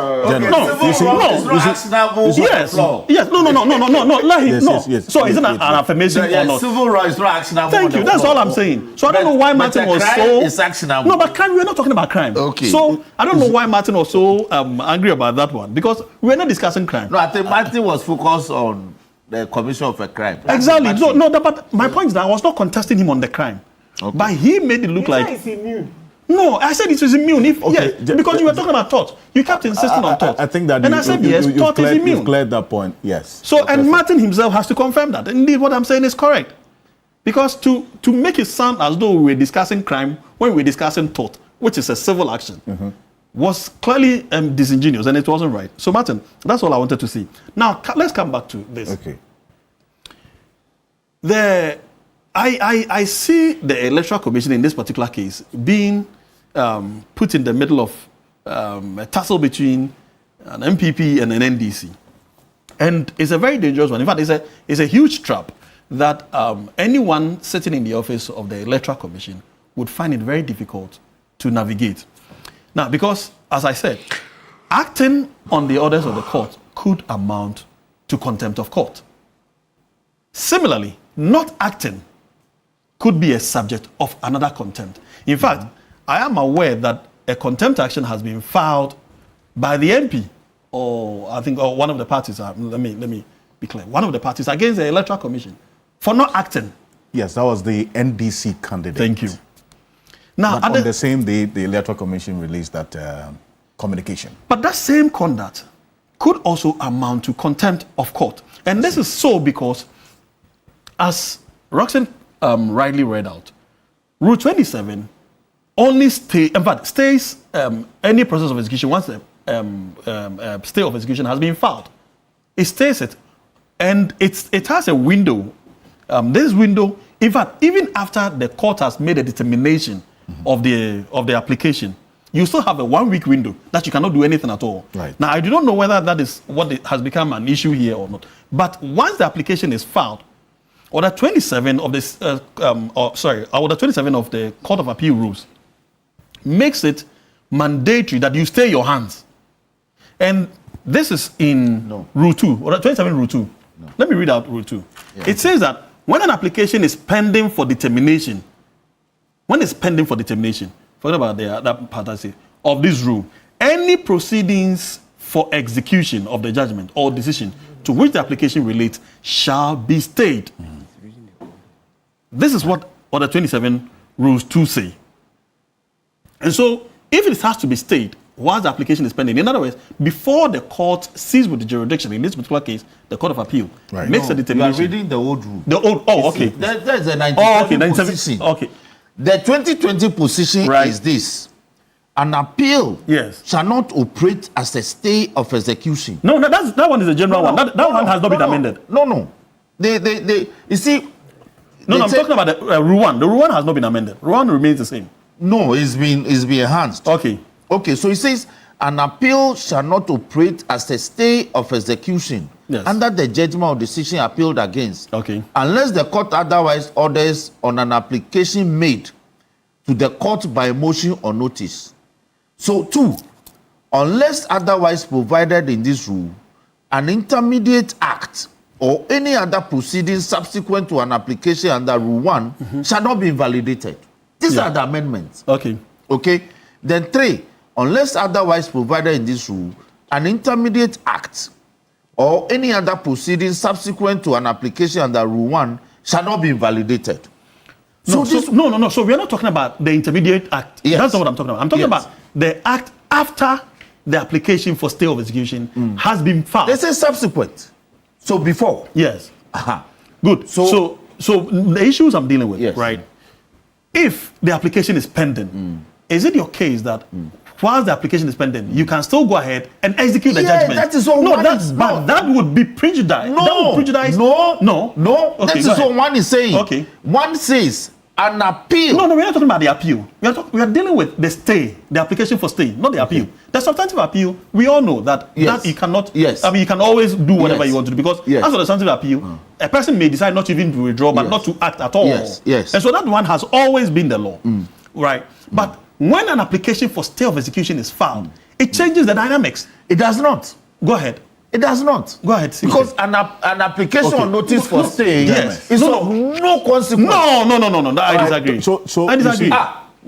Yes. No. Let him. No. So isn't that an affirmation or not? Civil law is not actionable. Thank you. That's all I'm saying. So I don't know why Martin was so. It's actionable. No, but crime. We're not talking about crime. Okay. So I don't know why Martin was so angry about that one because we're not discussing crime. No, I think Martin was focused on the commission of a crime. Exactly. But my point is that I was not contesting him on the crime. Okay. But he made it look like. It's immune. No, I said it was immune. Because you were talking about tort. You kept insisting on tort. I think that and I said yes, tort is immune. You've cleared that point, yes. So, and Martin himself has to confirm that. Indeed, what I'm saying is correct. Because to make it sound as though we were discussing crime when we were discussing tort, which is a civil action, was clearly disingenuous and it wasn't right. So, Martin, that's all I wanted to see. Now, let's come back to this. Okay. I see the Electoral Commission in this particular case being put in the middle of a tussle between an MPP and an NDC. And it's a very dangerous one. In fact, it's a huge trap that anyone sitting in the office of the Electoral Commission would find it very difficult to navigate. Now, because, as I said, acting on the orders of the court could amount to contempt of court. Similarly, not acting could be a subject of another contempt. In fact, I am aware that a contempt action has been filed by the MP, or I think or one of the parties. Let me be clear. One of the parties against the Electoral Commission for not acting. Yes, that was the NDC candidate. Thank you. Now, but on the same day, the Electoral Commission released that communication. But that same conduct could also amount to contempt of court. And this is so because, as Roxanne rightly read out, Rule 27 only stays any process of execution once the stay of execution has been filed. It stays it, and it has a window. This window, in fact, even after the court has made a determination of the application, you still have a 1 week window that you cannot do anything at all. Right. Now, I do not know whether that is what has become an issue here or not. But once the application is filed, Order 27 of this, Order 27 of the Court of Appeal rules makes it mandatory that you stay your hands. And this is in Rule 2, Order 27 Rule 2. No. Let me read out Rule 2. Yeah. It says that when an application is pending for determination, forget about that part I say, of this rule, any proceedings for execution of the judgment or decision to which the application relates shall be stayed. This is what Order 27 Rules 2 say. And so, if it has to be stayed while the application is pending, in other words, before the court sees with the jurisdiction, in this particular case, the Court of Appeal makes a determination. You are reading the old rule. The old, okay. That's the 1970 position. Okay. The 2020 position is this. An appeal shall not operate as a stay of execution. No, that one is a general one. That one has not been amended. No. You see... I'm talking about the Rule 1. The Rule 1 has not been amended. Rule 1 remains the same. No, it's been enhanced. Okay, so it says, an appeal shall not operate as a stay of execution under the judgment or decision appealed against, unless the court otherwise orders on an application made to the court by motion or notice. So, 2, unless otherwise provided in this rule, an intermediate act or any other proceeding subsequent to an application under Rule 1 shall not be invalidated. These are the amendments. Okay. Then 3, unless otherwise provided in this rule, an intermediate act or any other proceeding subsequent to an application under Rule 1 shall not be invalidated. So we are not talking about the intermediate act. That's not what I'm talking about. I'm talking about the act after the application for stay of execution has been filed. They say subsequent. So before. Yes. Good. So the issues I'm dealing with, right? If the application is pending, is it your case that while the application is pending, you can still go ahead and execute the judgment? That is all that would be prejudice. No. That would prejudice. No. Okay, that is what one is saying. Okay. One says an appeal. No, we're not talking about the appeal. We are dealing with the stay, the application for stay, not the appeal. The substantive appeal, we all know that you cannot. I mean, you can always do whatever you want to do because as for the substantive appeal, a person may decide not even to withdraw, but not to act at all. Yes. And so that one has always been the law, right? But when an application for stay of execution is filed, it changes the dynamics. It does not. Go ahead. It does not. Go ahead. Because an application or notice for stay is of no consequence. No. I disagree. So I disagree.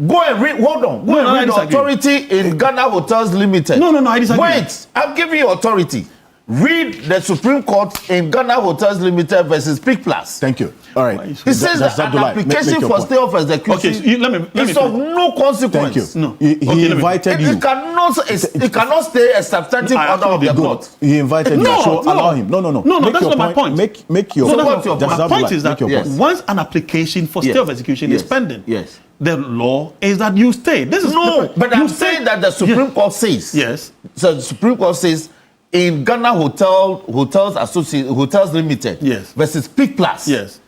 Go and read. Hold on. Go and read the authority in Ghana Hotels Limited. No. I disagree. Wait. I'm giving you authority. Read the Supreme Court in Ghana Hotels Limited versus Peak Plus. Thank you. All right. It says that an application for stay of execution is of no consequence. Thank you. No. He invited you. It cannot stay a substantive order of the court. He invited you. So allow him. No. That's not my point. Make your point. My point is that once an application for stay of execution is pending, the law is that you stay. But I'm saying that the Supreme Court says. Yes. So the Supreme Court says in Ghana Hotels Limited versus Peak Plus. Yes.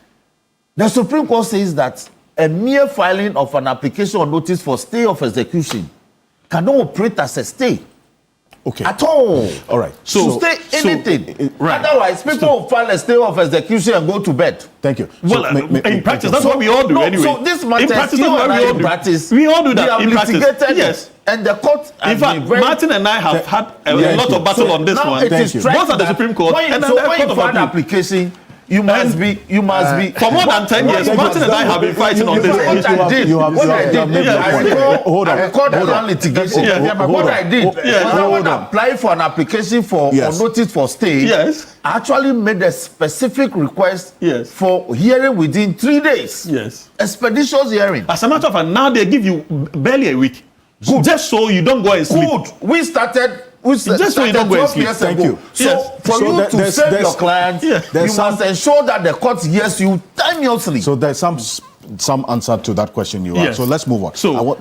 The Supreme Court says that a mere filing of an application or notice for stay of execution cannot operate as a stay. Okay. At all. All right. So stay anything. Otherwise, people will file a stay of execution and go to bed. Thank you. Well, in practice, that's what we all do anyway. So this matter in practice, still that's what we all in do. practice. We all do that in practice. Litigated yes. And the court in fact, Martin and I have had a lot of battle on this one. Both at the Supreme Court and so then when you file an application, you must be for more than 10 years. Martin and I have been fighting on this. What I called the litigation. What I did when I applied for an application for notice for stay, I actually made a specific request for hearing within 3 days. Yes, expeditious hearing. As a matter of fact, now they give you barely a week. Good. Just so you don't go and sleep. Good. We started just so you don't go and sleep. Thank you. So for you to save your client, you must ensure that the court hears you timeously. So there's some answer to that question you asked. So let's move on. So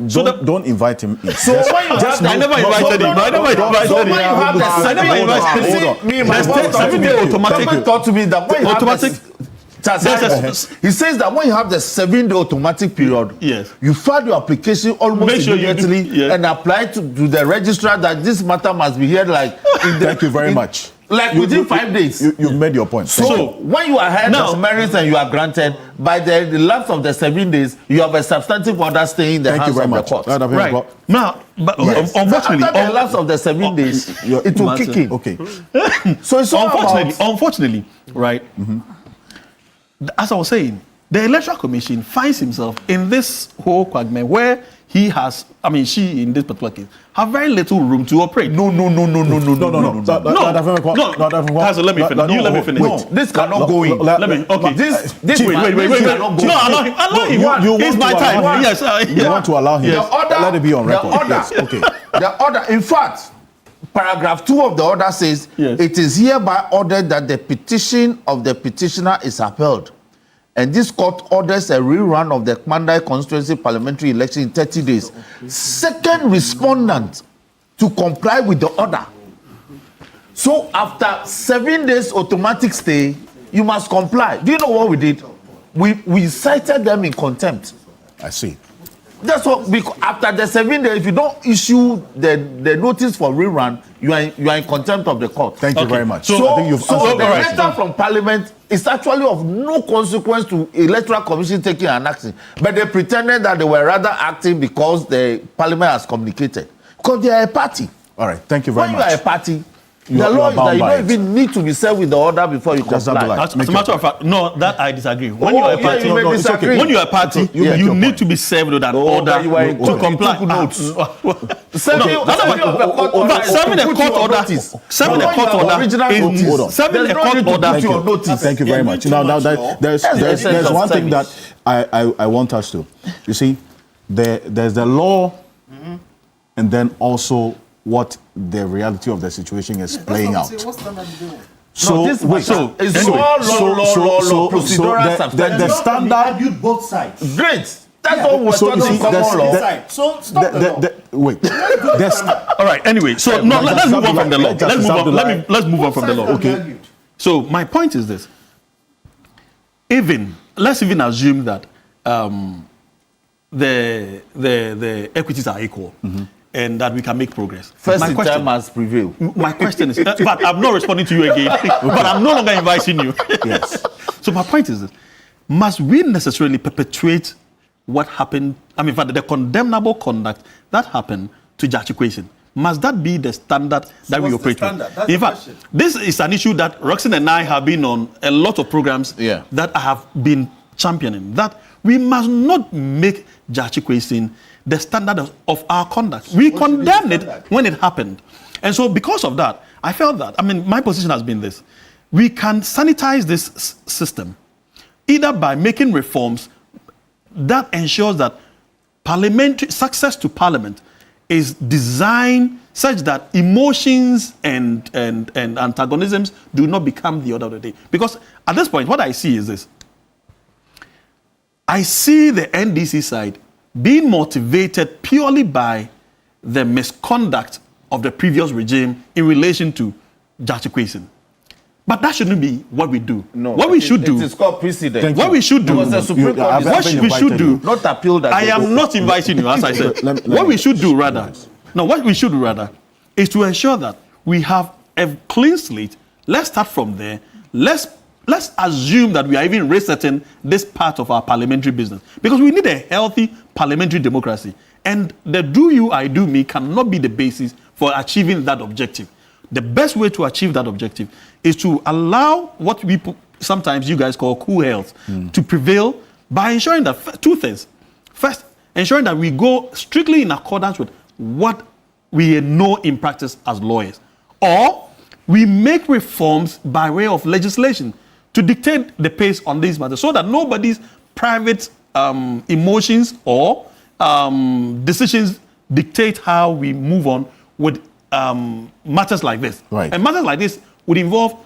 don't invite him in. So when you have I never invited him. I never invited him. I never invited him. Me, my automatic thought to me that when you automatic. He says that when you have the 7-day automatic period, you file your application almost immediately and apply to the registrar that this matter must be heard Thank you very much. Like within 5 days. You've made your point. So when you are heard of merits and you are granted, by the lapse of the 7 days, you have a substantive order staying in the hands of the court. Right. Now, but unfortunately, after the lapse of the 7 days, it will kick in. Okay. So it's all unfortunately, right? As I was saying, the Electoral Commission finds himself in this whole quagmire where he has, she in this particular case, have very little room to operate. No. Council, let me finish. You let me finish. No, this cannot go in. Let me. Okay. This wait. No, allow him. It's my time. Yes. You want to allow him. Let it be on record. Okay. The order, in fact, paragraph 2 of the order says, it is hereby ordered that the petition of the petitioner is upheld. And this court orders a rerun of the Mandai constituency parliamentary election in 30 days. Second respondent to comply with the order. So after 7 days automatic stay, you must comply. Do you know what we did? We cited them in contempt. I see. That's what, because after the 7 days, if you don't issue the notice for rerun, you are in contempt of the court. Thank you very much. So I think you've the letter from Parliament is actually of no consequence to Electoral Commission taking an action. But they pretended that they were rather acting because the Parliament has communicated. Because they are a party. All right, thank you very much. When you are a party, the law is that you don't even need to be served with the order before you comply. As a matter of fact, no, that I disagree. When you are a party, when you are a party, you need to be served with an order to comply. Serving a court order. Serving a court order. Thank you very much. Now there's one thing that I want us to. You see, there's the law, and then also what the reality of the situation is playing out. So it's law, procedural substance. The standard both sides. Great. That's what we're talking about. So stop wait. All right. Anyway, so no, let's move on from the law. Let's move on from the law. Okay. So my point is this: let's even assume that the equities are equal. And that we can make progress. First in time must prevail. My question is, but I'm not responding to you again, but I'm no longer inviting you. Yes. So my point is this: must we necessarily perpetuate what happened? The condemnable conduct that happened to Judge Kwesi? Must that be the standard that we operate with? In fact, this is an issue that Roxanne and I have been on a lot of programs that I have been championing. That we must not make Judge Kwesi the standard of our conduct. We condemned it when it happened. And so because of that, I felt that, my position has been this. We can sanitize this system either by making reforms that ensures that parliamentary success to parliament is designed such that emotions and antagonisms do not become the order of the day. Because at this point, what I see is this. I see the NDC side being motivated purely by the misconduct of the previous regime in relation to Judge Kwesi. But that shouldn't be what we do. No, what we should do. It is called precedent. What we should do. What we should do. Not appeal that. I am not inviting you, as I said. What we should do rather is to ensure that we have a clean slate. Let's start from there. Let's assume that we are even resetting this part of our parliamentary business, because we need a healthy parliamentary democracy. And the do you, I do me cannot be the basis for achieving that objective. The best way to achieve that objective is to allow what we sometimes you guys call cool health to prevail by ensuring that two things. First, ensuring that we go strictly in accordance with what we know in practice as lawyers, or we make reforms by way of legislation to dictate the pace on these matters, so that nobody's private emotions or decisions dictate how we move on with matters like this. Right. And matters like this would involve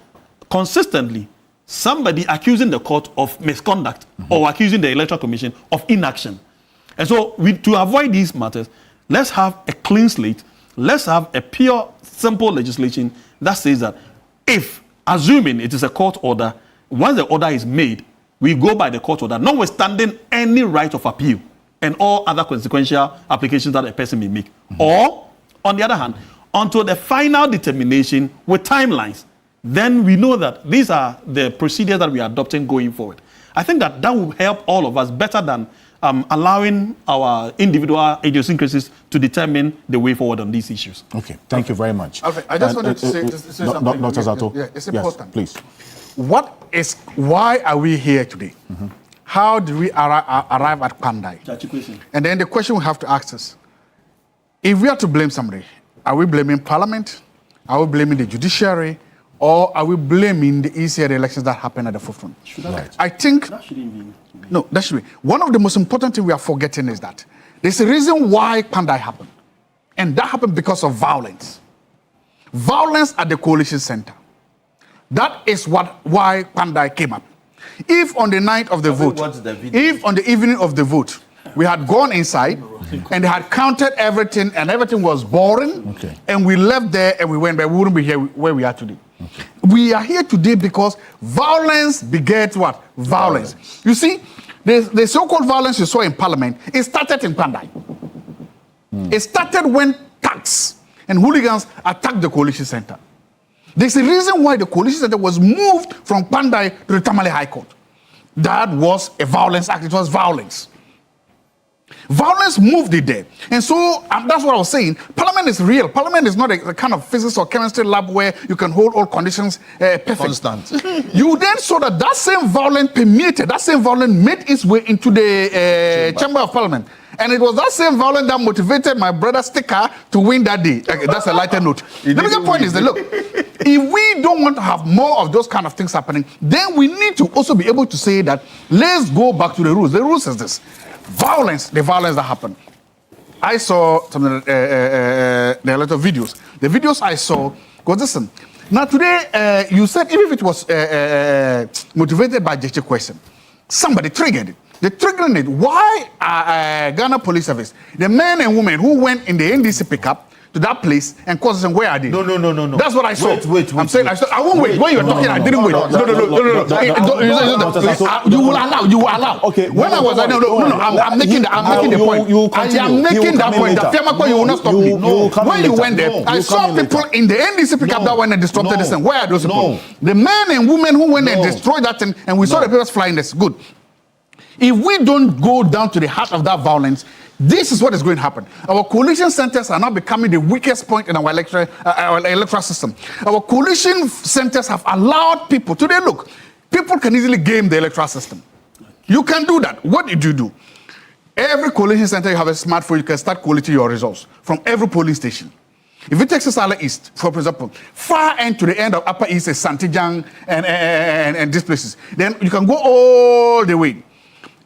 consistently somebody accusing the court of misconduct or accusing the Electoral Commission of inaction. And so to avoid these matters, let's have a clean slate. Let's have a pure, simple legislation that says that if, assuming it is a court order, once the order is made, we go by the court order, notwithstanding any right of appeal and all other consequential applications that a person may make. Or, on the other hand, until the final determination with timelines, then we know that these are the procedures that we are adopting going forward. I think that will help all of us better than allowing our individual idiosyncrasies to determine the way forward on these issues. Okay, thank you very much. Okay, I just wanted to say something. Dr. Zato. Yeah, it's important. Yes, please. Why are we here today? How did we arrive at Pandai? And then the question we have to ask is, if we are to blame somebody, are we blaming Parliament? Are we blaming the judiciary? Or are we blaming the ECA elections that happened at the forefront? I think, that should be. One of the most important things we are forgetting is that there's a reason why Pandai happened. And that happened because of violence. Violence at the coalition center. That is why Pandai came up. If on the night of the vote, if on the evening of the vote, we had gone inside and they had counted everything and everything was boring, and we left there and we went back, we wouldn't be here where we are today. We are here today because violence begets what? Violence. You see, the so-called violence you saw in Parliament, it started in Pandai. It started when thugs and hooligans attacked the coalition center. There's a reason why the coalition center was moved from Pandai to the Tamale High Court. That was a violence act. It was violence. Violence moved it there. And so that's what I was saying. Parliament is real. Parliament is not a kind of physics or chemistry lab where you can hold all conditions perfect. Constant. You then saw that same violence permeated, that same violence made its way into the Chamber of Parliament. And it was that same violence that motivated my brother Sticker to win that day. Okay, that's a lighter note. The bigger point is that, look, if we don't want to have more of those kind of things happening, then we need to also be able to say that let's go back to the rules. The rules is this. Violence, the violence that happened. I saw some of the lot of videos. The videos I saw was listen. Now today, you said even if it was motivated by just a question, somebody triggered it. They triggered it. Why Ghana Police Service, the men and women who went in the NDC pickup to that place and caused them, where are they? No. That's what I saw. Wait. I'm saying, I won't wait. When you were talking, I didn't wait. No. You will allow. Okay. When I was, I'm making the point. I am making that point. The Fiamako, you will not stop me. When you went there, I saw people in the NDC pickup that went and disrupted this thing. Where are those people? The men and women who went and destroyed that thing, and we saw the papers flying this. Good. If we don't go down to the heart of that violence, this is what is going to happen. Our coalition centers are now becoming the weakest point in our electoral system. Our coalition centers have allowed people, today look, people can easily game the electoral system. You can do that. What did you do? Every coalition center, you have a smartphone, you can start collating your results from every polling station. If it takes Sisala East, for example, far end to the end of Upper East is Santijang and these places, then you can go all the way.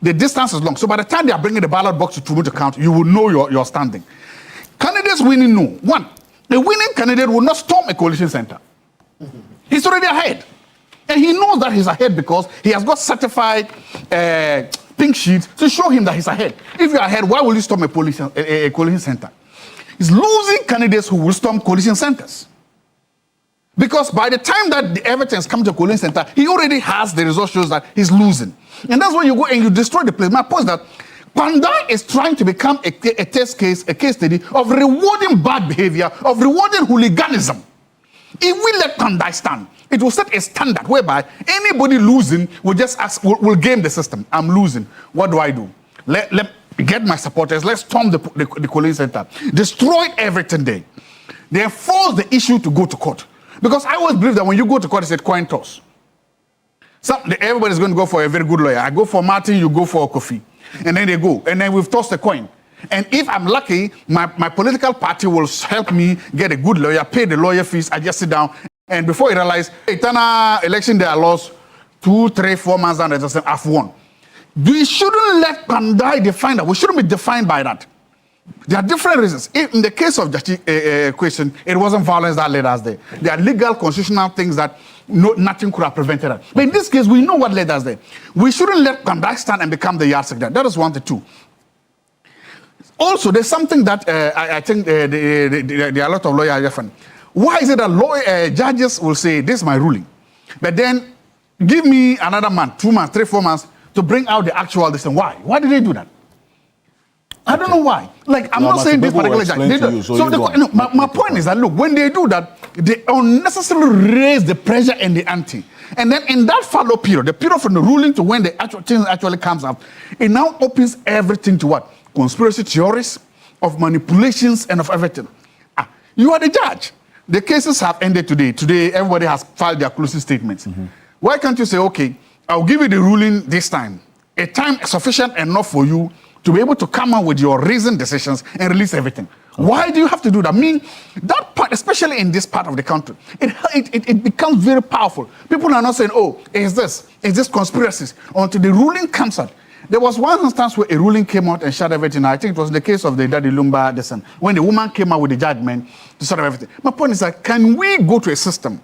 The distance is long. So by the time they are bringing the ballot box to Tumu to count, you will know your standing. Candidates winning, no. One, the winning candidate will not storm a coalition center. He's already ahead. And he knows that he's ahead because he has got certified pink sheets to show him that he's ahead. If you're ahead, why will you storm a coalition center? He's losing candidates who will storm coalition centers. Because by the time that the evidence comes to a coalition center, he already has the result shows that he's losing. And that's when you go and you destroy the place. My point is that Pandai is trying to become a test case, a case study of rewarding bad behavior, of rewarding hooliganism. If we let Pandai stand, it will set a standard whereby anybody losing will just ask, will game the system. I'm losing. What do I do? Let get my supporters. Let's storm the Kolin Center. Destroy everything there. They force the issue to go to court. Because I always believe that when you go to court, it's a coin toss. Everybody's going to go for a very good lawyer. I go for Martin, you go for Kofi. And then they go. And then we've tossed the coin. And if I'm lucky, my political party will help me get a good lawyer, pay the lawyer fees, I just sit down. And before you realize, Etana election day I lost 2, 3, 4 months and I've won. We shouldn't let Pandai define that. We shouldn't be defined by that. There are different reasons. In the case of the question, it wasn't violence that led us there. There are legal, constitutional things that nothing could have prevented that. But in this case, we know what led us there. We shouldn't let Pandai stand and become the yardstick there. That is 1 to 2. Also, there's something that I think there are a lot of lawyers different. Why is it that judges will say, this is my ruling, but then give me another month, 2 months, 3, 4 months to bring out the actual decision? Why? Why did they do that? I don't know why. Like, I'm not saying this particular judge. My point is that, look, when they do that, they unnecessarily raise the pressure and the ante. And then in that follow period, the period from the ruling to when the actual thing actually comes up, it now opens everything to what? Conspiracy theories, of manipulations, and of everything. You are the judge. The cases have ended today. Today, everybody has filed their closing statements. Why can't you say, okay, I'll give you the ruling this time. A time sufficient enough for you to be able to come up with your reasoned decisions and release everything. Okay. Why do you have to do that? I mean, that part, especially in this part of the country, it becomes very powerful. People are not saying, oh, is this conspiracies? Until the ruling comes out. There was one instance where a ruling came out and shut everything. I think it was the case of the Daddy Lumba descent, when the woman came out with the judgment to shut everything. My point is that, can we go to a system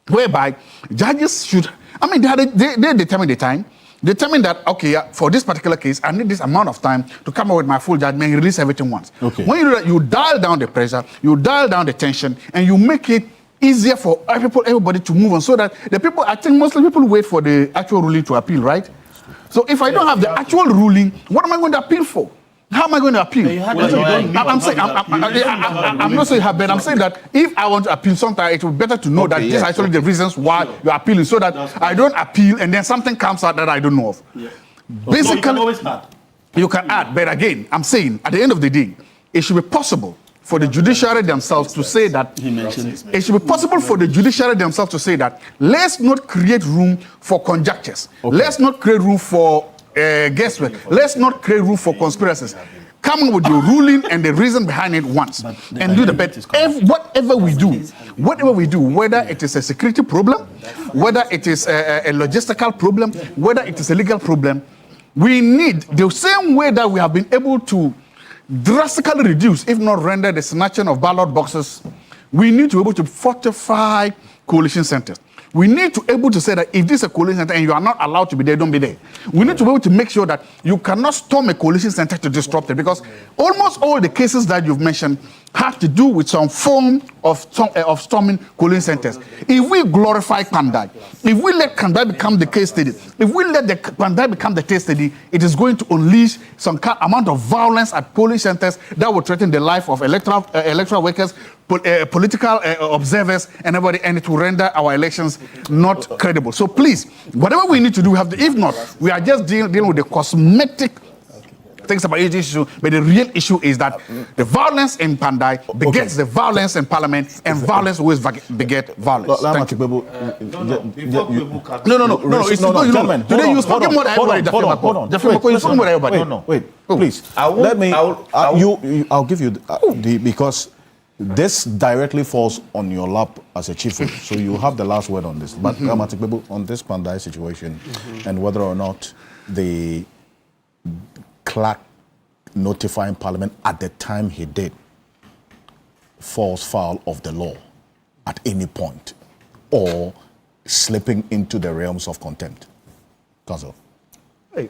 whereby judges should, I mean, they determine the time, determine that, okay, for this particular case, I need this amount of time to come up with my full judgment and release everything once. Okay. When you do that, you dial down the pressure, you dial down the tension, and you make it easier for everybody to move on, so that the people, I think mostly people wait for the actual ruling to appeal, right? So if I don't have the actual ruling, what am I going to appeal for? How am I going to appeal? I'm not saying but I'm saying that if I want to appeal sometimes, it would be better to know that these are actually the reasons why you're appealing, so that I don't appeal and then something comes out that I don't know of. Basically, you can always add. You can add, but again, I'm saying at the end of the day, it should be possible for the judiciary themselves to say that, it should be possible for the judiciary themselves to say that, let's not create room for conjectures. Okay. Let's not create room for guesswork. Let's not create room for conspiracies. Come with your ruling and the reason behind it once, and do the bet. Whatever we do, whether it is a security problem, whether it is a logistical problem, whether it is a legal problem, we need the same way that we have been able to drastically reduce, if not render, the snatching of ballot boxes. We need to be able to fortify coalition centers. We need to be able to say that if this is a coalition center and you are not allowed to be there, don't be there. We need to be able to make sure that you cannot storm a coalition center to disrupt it, because almost all the cases that you've mentioned have to do with some form of storming coalition centers. If we glorify Pandai, if we let Pandai become the case study, if we let the Pandai become the case study, it is going to unleash some amount of violence at polling centers that will threaten the life of electoral workers, political observers, and everybody, and it will render our elections not credible. So please, whatever we need to do, we have to. If not, we are just dealing with the cosmetic things about each issue, but the real issue is that the violence in Pandai begets the violence in Parliament, and violence always beget violence. Thank you. No. Today you spoke more than everybody. No, wait, please. I'll give you because this directly falls on your lap as a chief whip, so you have the last word on this. But on this Pandai situation, and whether or not the clerk notifying Parliament at the time he did falls foul of the law at any point, or slipping into the realms of contempt. Counsel.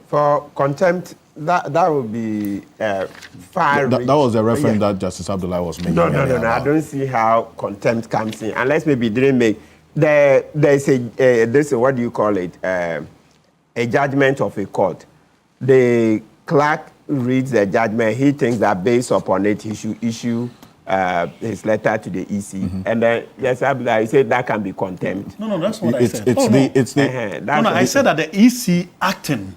For contempt, that would be far. That was the reference that Justice Abdullah was making. No. I don't see how contempt comes in, unless maybe didn't make there's a what do you call it? A judgment of a court. The clerk reads the judgment, he thinks that based upon it, he should issue his letter to the EC. And then, yes, he said that can be contempt. No, that's what I said. I said that the EC acting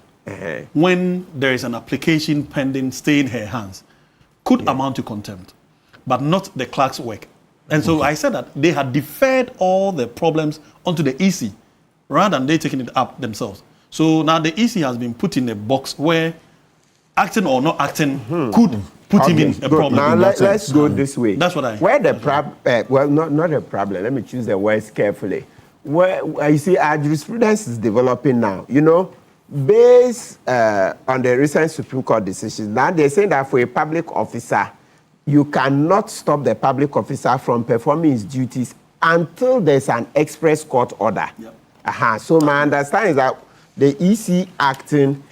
when there is an application pending, stay in her hands, could amount to contempt, but not the clerk's work. And so I said that they had deferred all the problems onto the EC rather than they taking it up themselves. So now the EC has been put in a box where acting or not acting could put him in a problem. Now let's go this way. That's what I... Where the problem, well, not a problem. Let me choose the words carefully. Where you see our jurisprudence is developing now. You know, based on the recent Supreme Court decisions, now they're saying that for a public officer, you cannot stop the public officer from performing his duties until there's an express court order. Yep. So my understanding is that the EC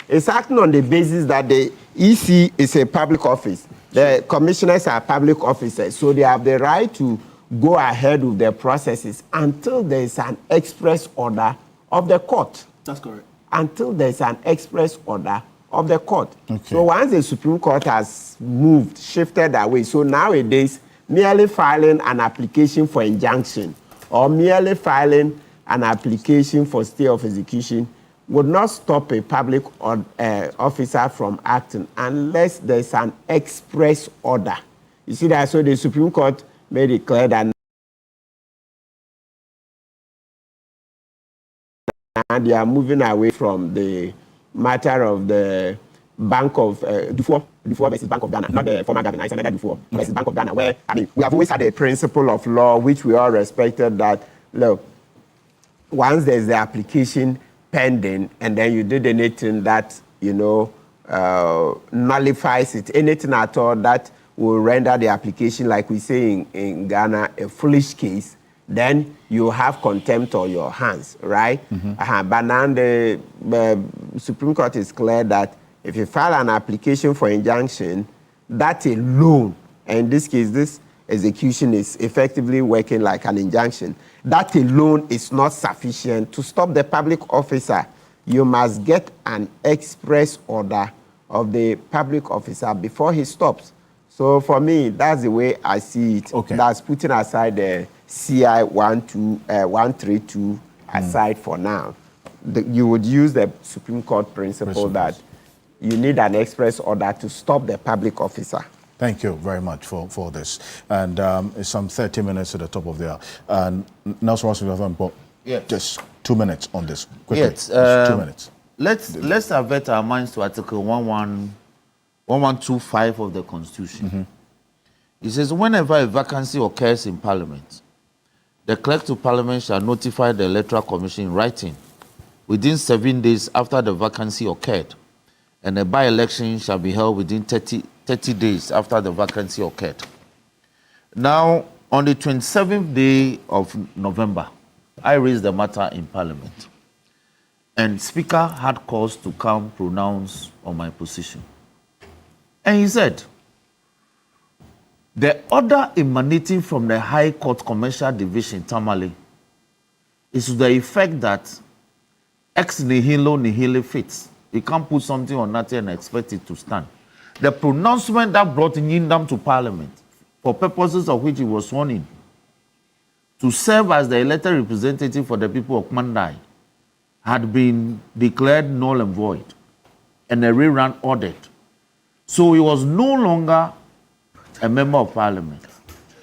is acting on the basis that the EC is a public office. The commissioners are public officers, so they have the right to go ahead with their processes until there is an express order of the court. That's correct. Until there is an express order of the court. Okay. So once the Supreme Court has shifted away, so nowadays, merely filing an application for injunction or merely filing an application for stay of execution would not stop a public officer from acting unless there's an express order. You see that? So the Supreme Court made it clear that they are moving away from the matter of the Bank of Dufour versus Bank of Ghana, not the former governor, it's another Dufour versus Bank of Ghana, where, I mean, we have always had a principle of law which we all respected that, look, once there's the application pending and then you did anything that, you know, nullifies it, anything at all that will render the application, like we say in Ghana, a foolish case, then you have contempt on your hands, right? But now the Supreme Court is clear that if you file an application for injunction, that alone, and in this case, this execution is effectively working like an injunction, that alone is not sufficient to stop the public officer. You must get an express order of the public officer before he stops. So for me, that's the way I see it. Okay. That's putting aside the CI 132 aside for now. You would use the Supreme Court principle that you need an express order to stop the public officer. Thank you very much for this. And it's some 30 minutes to the top of the hour. And Nelson Ross, just 2 minutes on this. Quickly. Yes, 2 minutes. Let's avert our minds to Article 1125 of the Constitution. It says, whenever a vacancy occurs in Parliament, the clerk to Parliament shall notify the Electoral Commission in writing within 7 days after the vacancy occurred, and a by-election shall be held within 30 days after the vacancy occurred. Now, on the 27th day of November, I raised the matter in Parliament, and Speaker had cause to come pronounce on my position. And he said, the order emanating from the High Court Commercial Division, Tamale, is to the effect that ex nihilo nihilo fits. You can't put something on nothing and expect it to stand. The pronouncement that brought Nyindam to Parliament, for purposes of which he was sworn in, to serve as the elected representative for the people of Mandai, had been declared null and void, and a rerun ordered. So he was no longer a member of Parliament.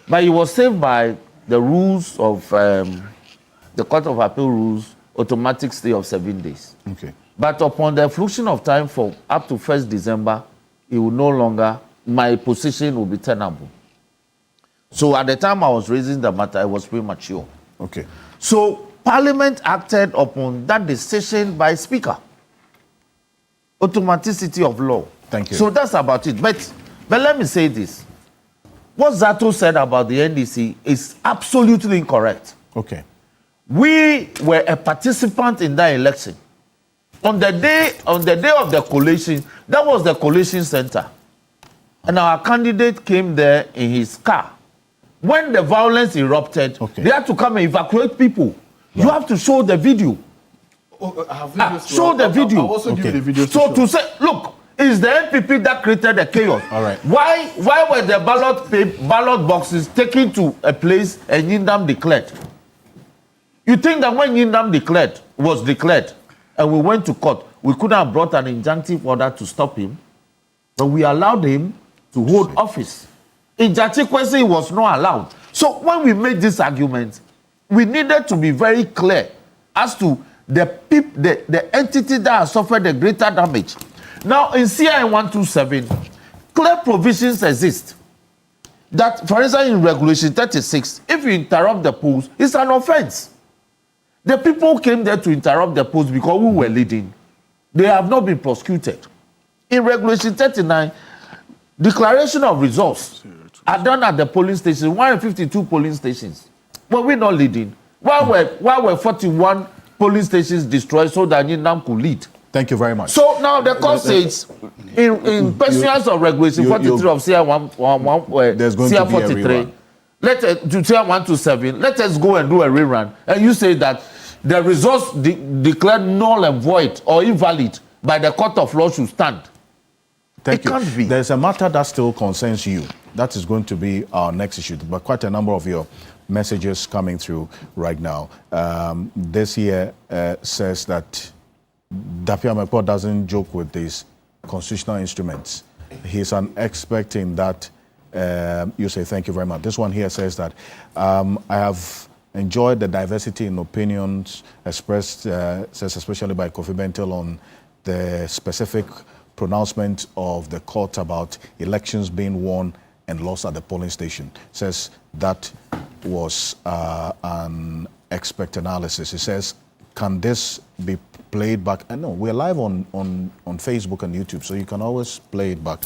But he was saved by the rules of the Court of Appeal rules, automatic stay of 7 days. Okay. But upon the fruition of time for up to 1st December, it will no longer, my position will be tenable. So at the time I was raising the matter, I was premature. Okay. So Parliament acted upon that decision by Speaker. Automaticity of law. Thank you. So that's about it. But let me say this. What Zato said about the NDC is absolutely incorrect. Okay. We were a participant in that election. On the day of the collation, that was the collation center. And our candidate came there in his car. When the violence erupted, they had to come and evacuate people. Right. You have to show the video. Show the video. I'll also give you the video. So to say, look, It's the NPP that created the chaos. All right. Why were the ballot boxes taken to a place and Yindam declared? You think that when Yindam was declared, and we went to court, we could have brought an injunctive order to stop him, but we allowed him to hold office. In Jachikwesi, he was not allowed. So when we made this argument, we needed to be very clear as to the entity that has suffered the greater damage. Now, in CIN 127, clear provisions exist. That, for instance, in Regulation 36, if you interrupt the polls, it's an offense. The people who came there to interrupt the polls because we were leading, they have not been prosecuted. In Regulation 39, declaration of results are done at the polling station, 152 polling stations. But we're not leading. Why were 41 polling stations destroyed so that Yindam could lead? Thank you very much. So now the court says, in pursuance of Regulation 43 of CIN 1, there's going CIN to be 43, a rerun. to CIN 127, let us go and do a rerun. And you say that the results declared null and void or invalid by the court of law should stand. Thank It you. can't be. There's a matter that still concerns you. That is going to be our next issue. But quite a number of your messages coming through right now. This here says that Dapia Mekpo doesn't joke with these constitutional instruments. He's an expert in that. You say thank you very much. This one here says that I have enjoyed the diversity in opinions expressed, says especially by Kofi Bentil on the specific pronouncement of the court about elections being won and lost at the polling station. Says that was an expert analysis. He says, can this be played back? And no, we're live on Facebook and YouTube, so you can always play it back.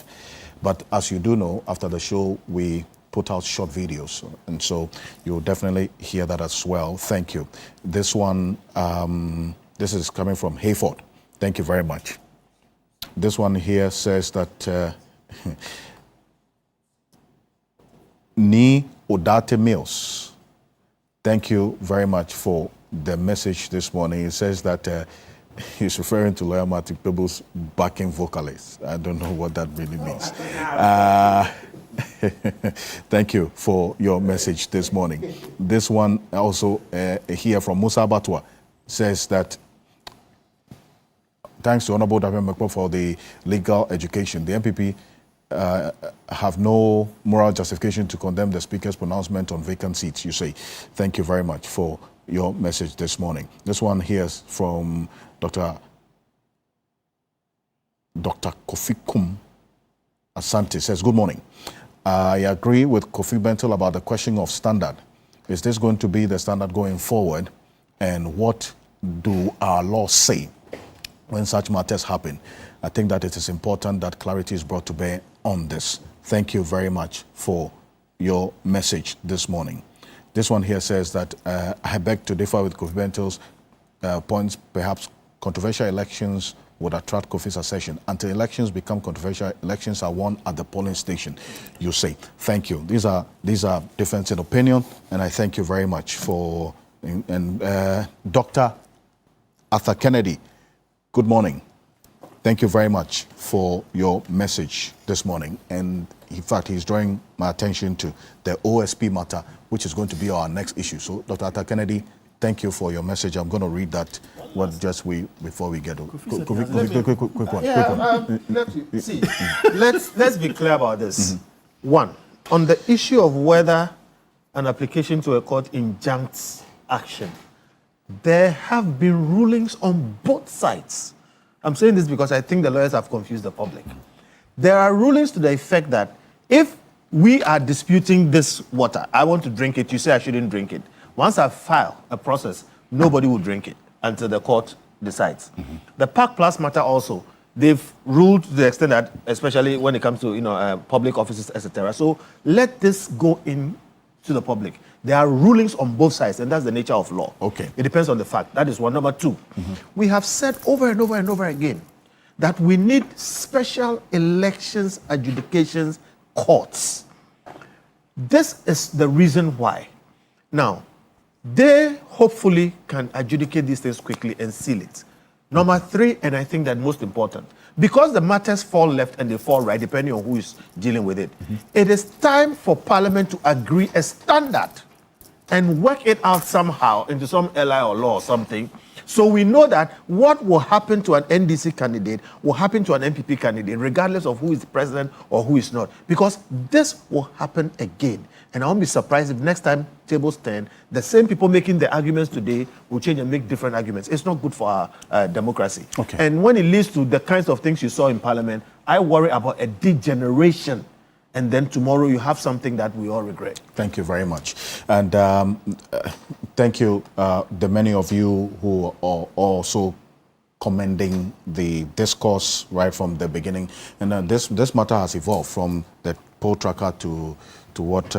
But as you do know, after the show, we put out short videos, and so you'll definitely hear that as well. Thank you. This one, this is coming from Hayford. Thank you very much. This one here says that Ni Odate Mills. Thank you very much for the message this morning. It says that he's referring to Lawyer Martin Peebles' backing vocalist. I don't know what that really means. Thank you for your message this morning. This one also here from Musa Batwa says that thanks to Honorable Dapia Mekpo for the legal education, the MPP have no moral justification to condemn the Speaker's pronouncement on vacant seats, you say. Thank you very much for your message this morning. This one here is from Dr. Kofi Kum Asante. Says, good morning. I agree with Kofi Bentil about the question of standard. Is this going to be the standard going forward? And what do our laws say when such matters happen? I think that it is important that clarity is brought to bear on this. Thank you very much for your message this morning. This one here says that I beg to differ with Kofi Bentil's points. Perhaps controversial elections would attract Kofi's assertion. Until elections become controversial, elections are won at the polling station, you say. Thank you. These are differences in opinion, and I thank you very much for. And Dr. Arthur Kennedy, good morning. Thank you very much for your message this morning. And in fact, he's drawing my attention to the OSP matter, which is going to be our next issue. So, Dr. Arthur Kennedy, thank you for your message. I'm going to read that before we get over. Quick one. See, let's be clear about this. One, on the issue of whether an application to a court injuncts action, there have been rulings on both sides. I'm saying this because I think the lawyers have confused the public. There are rulings to the effect that if we are disputing this water, I want to drink it, you say I shouldn't drink it. Once I file a process, nobody will drink it until the court decides. The Park Plus matter also, they've ruled to the extent that, especially when it comes to public offices, etc. So let this go in to the public. There are rulings on both sides, and that's the nature of law. Okay. It depends on the fact. That is one. Number two, we have said over and over and over again that we need special elections adjudications courts. This is the reason why. Now, they hopefully can adjudicate these things quickly and seal it. Number three, and I think that most important, because the matters fall left and they fall right, depending on who is dealing with it, it is time for Parliament to agree a standard and work it out somehow into some LI or law or something. So we know that what will happen to an NDC candidate will happen to an MPP candidate, regardless of who is president or who is not. Because this will happen again. And I won't be surprised if next time tables turn, the same people making the arguments today will change and make different arguments. It's not good for our democracy. Okay. And when it leads to the kinds of things you saw in Parliament, I worry about a degeneration. And then tomorrow you have something that we all regret. Thank you very much. And thank you, the many of you who are also commending the discourse right from the beginning. And this matter has evolved from the poll tracker to what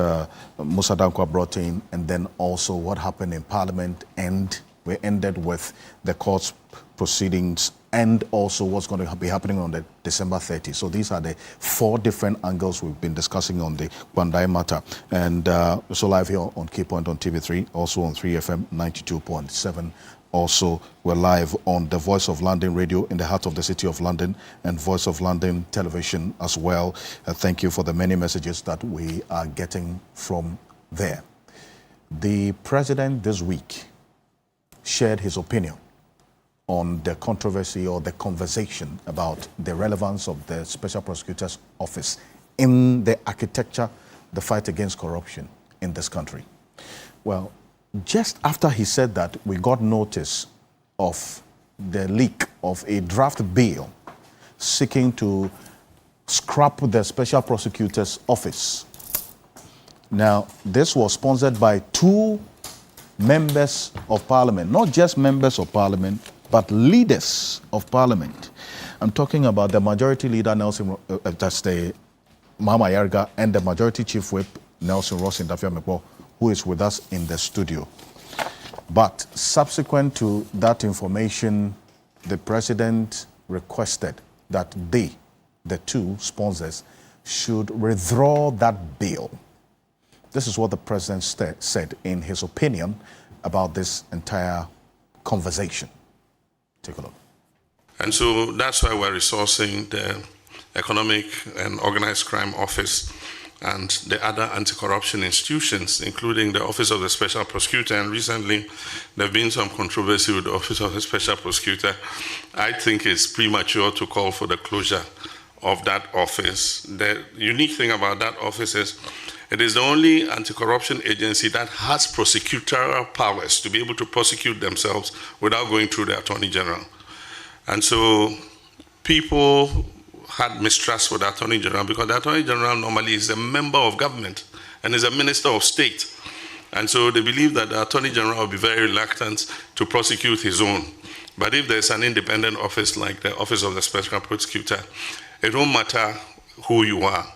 Musa Dankwa brought in, and then also what happened in Parliament, and we ended with the court's proceedings and also what's going to be happening on the December 30. So these are the 4 different angles we've been discussing on the Kwandai matter. And so live here on Keypoint on TV3, also on 3FM 92.7. Also, we're live on the Voice of London radio in the heart of the city of London, and Voice of London television as well. Thank you for the many messages that we are getting from there. The president this week shared his opinion on the controversy or the conversation about the relevance of the Special Prosecutor's Office in the architecture, the fight against corruption in this country. Well, just after he said that, we got notice of the leak of a draft bill seeking to scrap the Special Prosecutor's Office. Now, this was sponsored by 2 members of Parliament, not just members of Parliament, but leaders of Parliament. I'm talking about the Majority Leader, Nelson, that's the Mama Yarga, and the Majority Chief Whip, Nelson Ross Indafia-Mekpo, who is with us in the studio. But subsequent to that information, the President requested that they, the 2 sponsors, should withdraw that bill. This is what the President said in his opinion about this entire conversation. Take a look. And so that's why we're resourcing the Economic and Organized Crime Office and the other anti-corruption institutions, including the Office of the Special Prosecutor. And recently, there have been some controversy with the Office of the Special Prosecutor. I think it's premature to call for the closure of that office. The unique thing about that office is it is the only anti-corruption agency that has prosecutorial powers to be able to prosecute themselves without going through the Attorney General. And so people had mistrust with the Attorney General because the Attorney General normally is a member of government and is a minister of state. And so they believe that the Attorney General will be very reluctant to prosecute his own. But if there's an independent office like the Office of the Special Prosecutor, it won't matter who you are.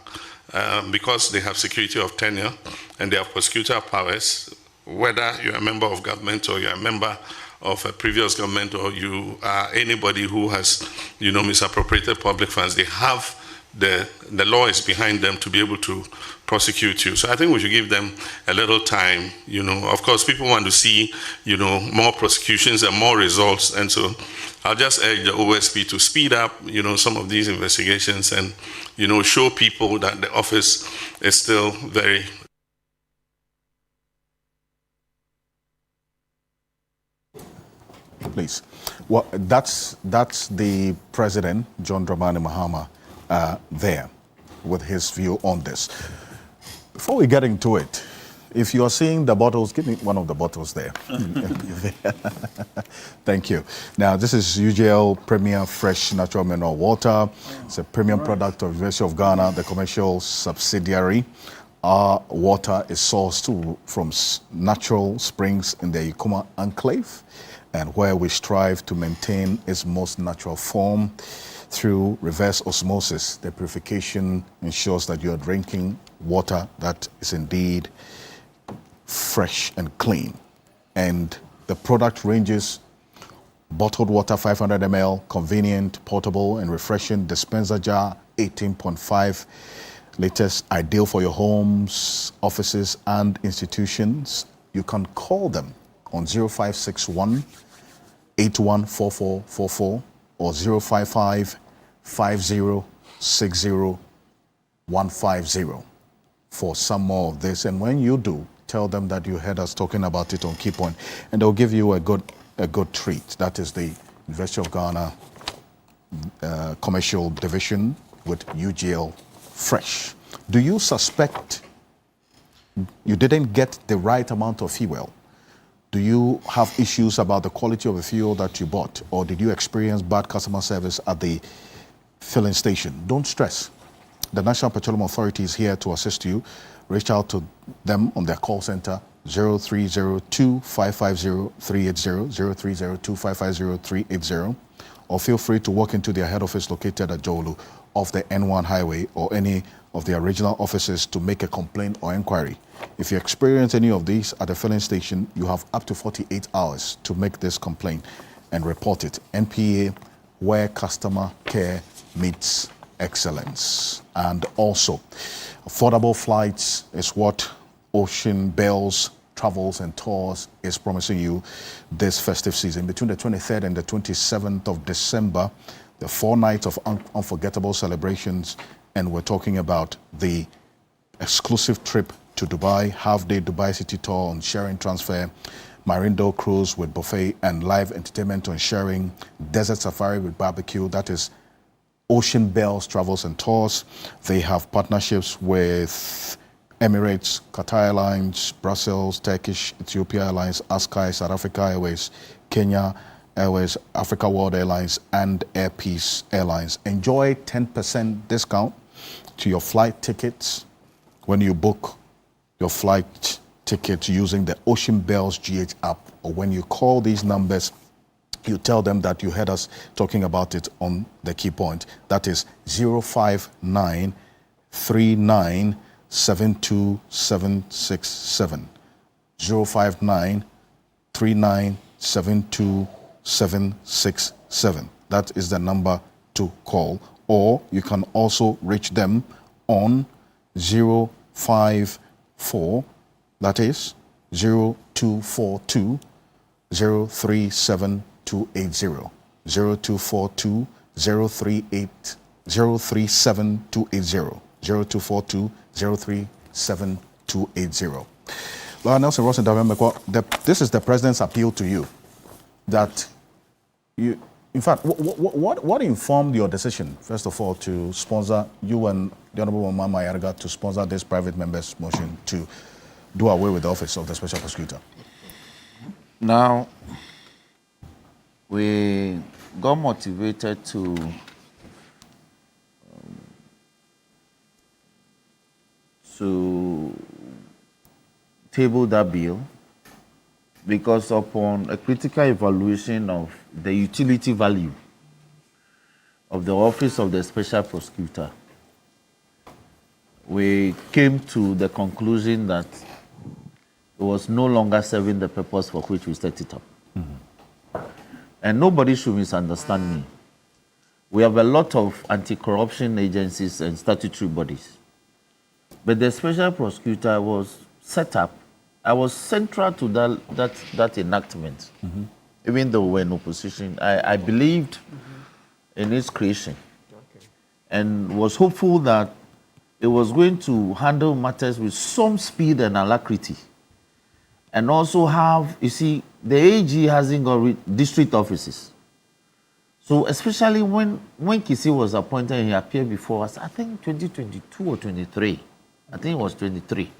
Because they have security of tenure and they have prosecutorial powers, whether you're a member of government or you're a member of a previous government or you are anybody who has, misappropriated public funds, they have the law is behind them to be able to prosecute you. So I think we should give them a little time. Of course, people want to see, more prosecutions and more results. And so I'll just urge the OSP to speed up, some of these investigations and, show people that the office is still very. Please. Well, that's the President, John Dramani Mahama, there with his view on this. Before we get into it, if you are seeing the bottles, give me one of the bottles there. Thank you. Now, this is UGL Premier Fresh Natural Mineral Water. It's a premium product of the University of Ghana, the commercial subsidiary. Our water is sourced from natural springs in the Ikuma Enclave, and where we strive to maintain its most natural form through reverse osmosis. The purification ensures that you are drinking water that is indeed fresh and clean. And the product ranges bottled water 500 ml, convenient, portable and refreshing dispenser jar, 18.5 liters, ideal for your homes, offices and institutions. You can call them on 0561 814444 or 055 5060150 for some more of this. And when you do, tell them that you heard us talking about it on Key Point, and they'll give you a good treat. That is the University of Ghana Commercial Division with UGL Fresh. Do you suspect you didn't get the right amount of fuel? Do you have issues about the quality of the fuel that you bought? Or did you experience bad customer service at the filling station? Don't stress. The National Petroleum Authority is here to assist you. Reach out to them on their call center, 0302-550-380, 0302-550-380, or feel free to walk into their head office located at Jolu off the N1 highway or any of their regional offices to make a complaint or inquiry. If you experience any of these at the filling station, you have up to 48 hours to make this complaint and report it. NPA, where customer care meets excellence. And also, affordable flights is what Ocean Bells Travels and Tours is promising you this festive season. Between the 23rd and the 27th of December, the 4 nights of unforgettable celebrations, and we're talking about the exclusive trip to Dubai, half-day Dubai City Tour on sharing transfer, Marindo cruise with buffet and live entertainment on sharing, desert safari with barbecue. That is Ocean Bells Travels and Tours. They have partnerships with Emirates, Qatar Airlines, Brussels, Turkish, Ethiopia Airlines, Askai, South Africa Airways, Kenya Airways, Africa World Airlines, and Air Peace Airlines. Enjoy 10% discount to your flight tickets when you book your flight ticket using the Ocean Bells GH app, or when you call these numbers, you tell them that you heard us talking about it on the Key Point. That is 059397277. 059397277. That is the number to call. Or you can also reach them on 054, that is 0242 037280. 0242 037280. 0242 037280. Lord Nelson Ross and this is the president's appeal to you that you, in fact, what informed your decision, first of all, to sponsor you and the Honorable Mama Yarga to sponsor this private member's motion to do away with the office of the special prosecutor? Now, we got motivated to table that bill because upon a critical evaluation of the utility value of the office of the special prosecutor, we came to the conclusion that it was no longer serving the purpose for which we set it up. Mm-hmm. And nobody should misunderstand me. We have a lot of anti-corruption agencies and statutory bodies. But the special prosecutor was set up. I was central to that enactment. Mm-hmm. Even though we were in opposition, I believed in its creation and was hopeful that it was going to handle matters with some speed and alacrity. And also have, you see, the AG hasn't got district offices. So especially when Kisi was appointed and he appeared before us, I think 2022 or 23. I think it was 23. Okay.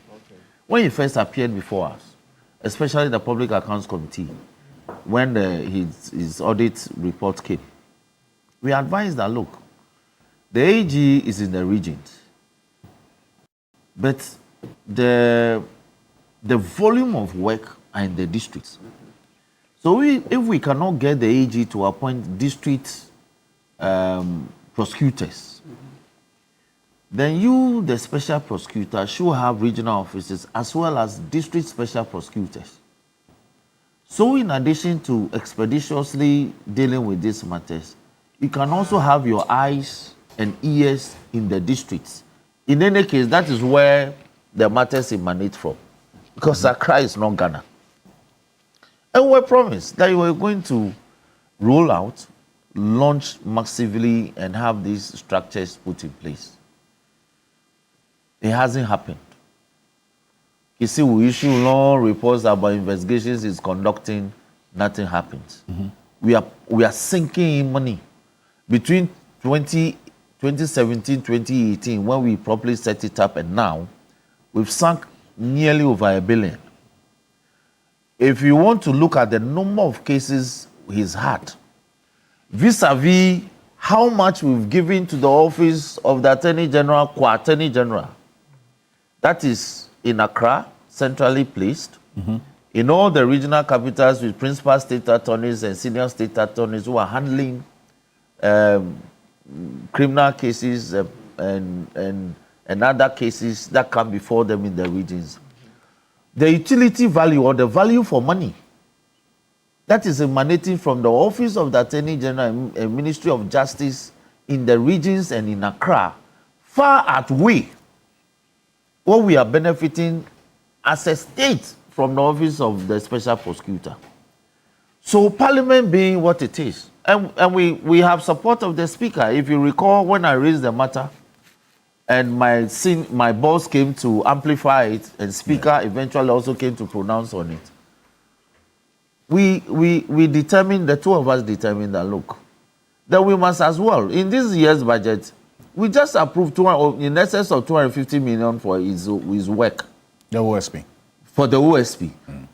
When he first appeared before us, especially the Public Accounts Committee, when his audit report came, we advised that, look, the AG is in the regions, but the volume of work are in the districts. So if we cannot get the AG to appoint district prosecutors, then you, the special prosecutor, should have regional offices as well as district special prosecutors. So in addition to expeditiously dealing with these matters, you can also have your eyes and ears in the districts. In any case, that is where the matters emanate from, because Accra is not Ghana. And we promised that we were going to roll out launch massively and have these structures put in place. It hasn't happened. You see, we issue long reports about investigations he's conducting, nothing happens. We are sinking in money. Between 2017, 2018, when we properly set it up, and now, we've sunk nearly over $1 billion. If you want to look at the number of cases he's had, vis-a-vis how much we've given to the office of the Attorney General, Co-Attorney General, that is in Accra, centrally placed, in all the regional capitals with principal state attorneys and senior state attorneys who are handling criminal cases and other cases that come before them in the regions. The utility value or the value for money that is emanating from the office of the Attorney General and Ministry of Justice in the regions and in Accra far outweigh what we are benefiting as a state from the office of the Special Prosecutor. So Parliament being what it is, and we have support of the Speaker. If you recall, when I raised the matter, and my boss came to amplify it, and Speaker eventually also came to pronounce on it. We determined, the two of us determined that, look, that we must as well, in this year's budget, we just approved in excess of 250 million for his work. The OSP. For the OSP.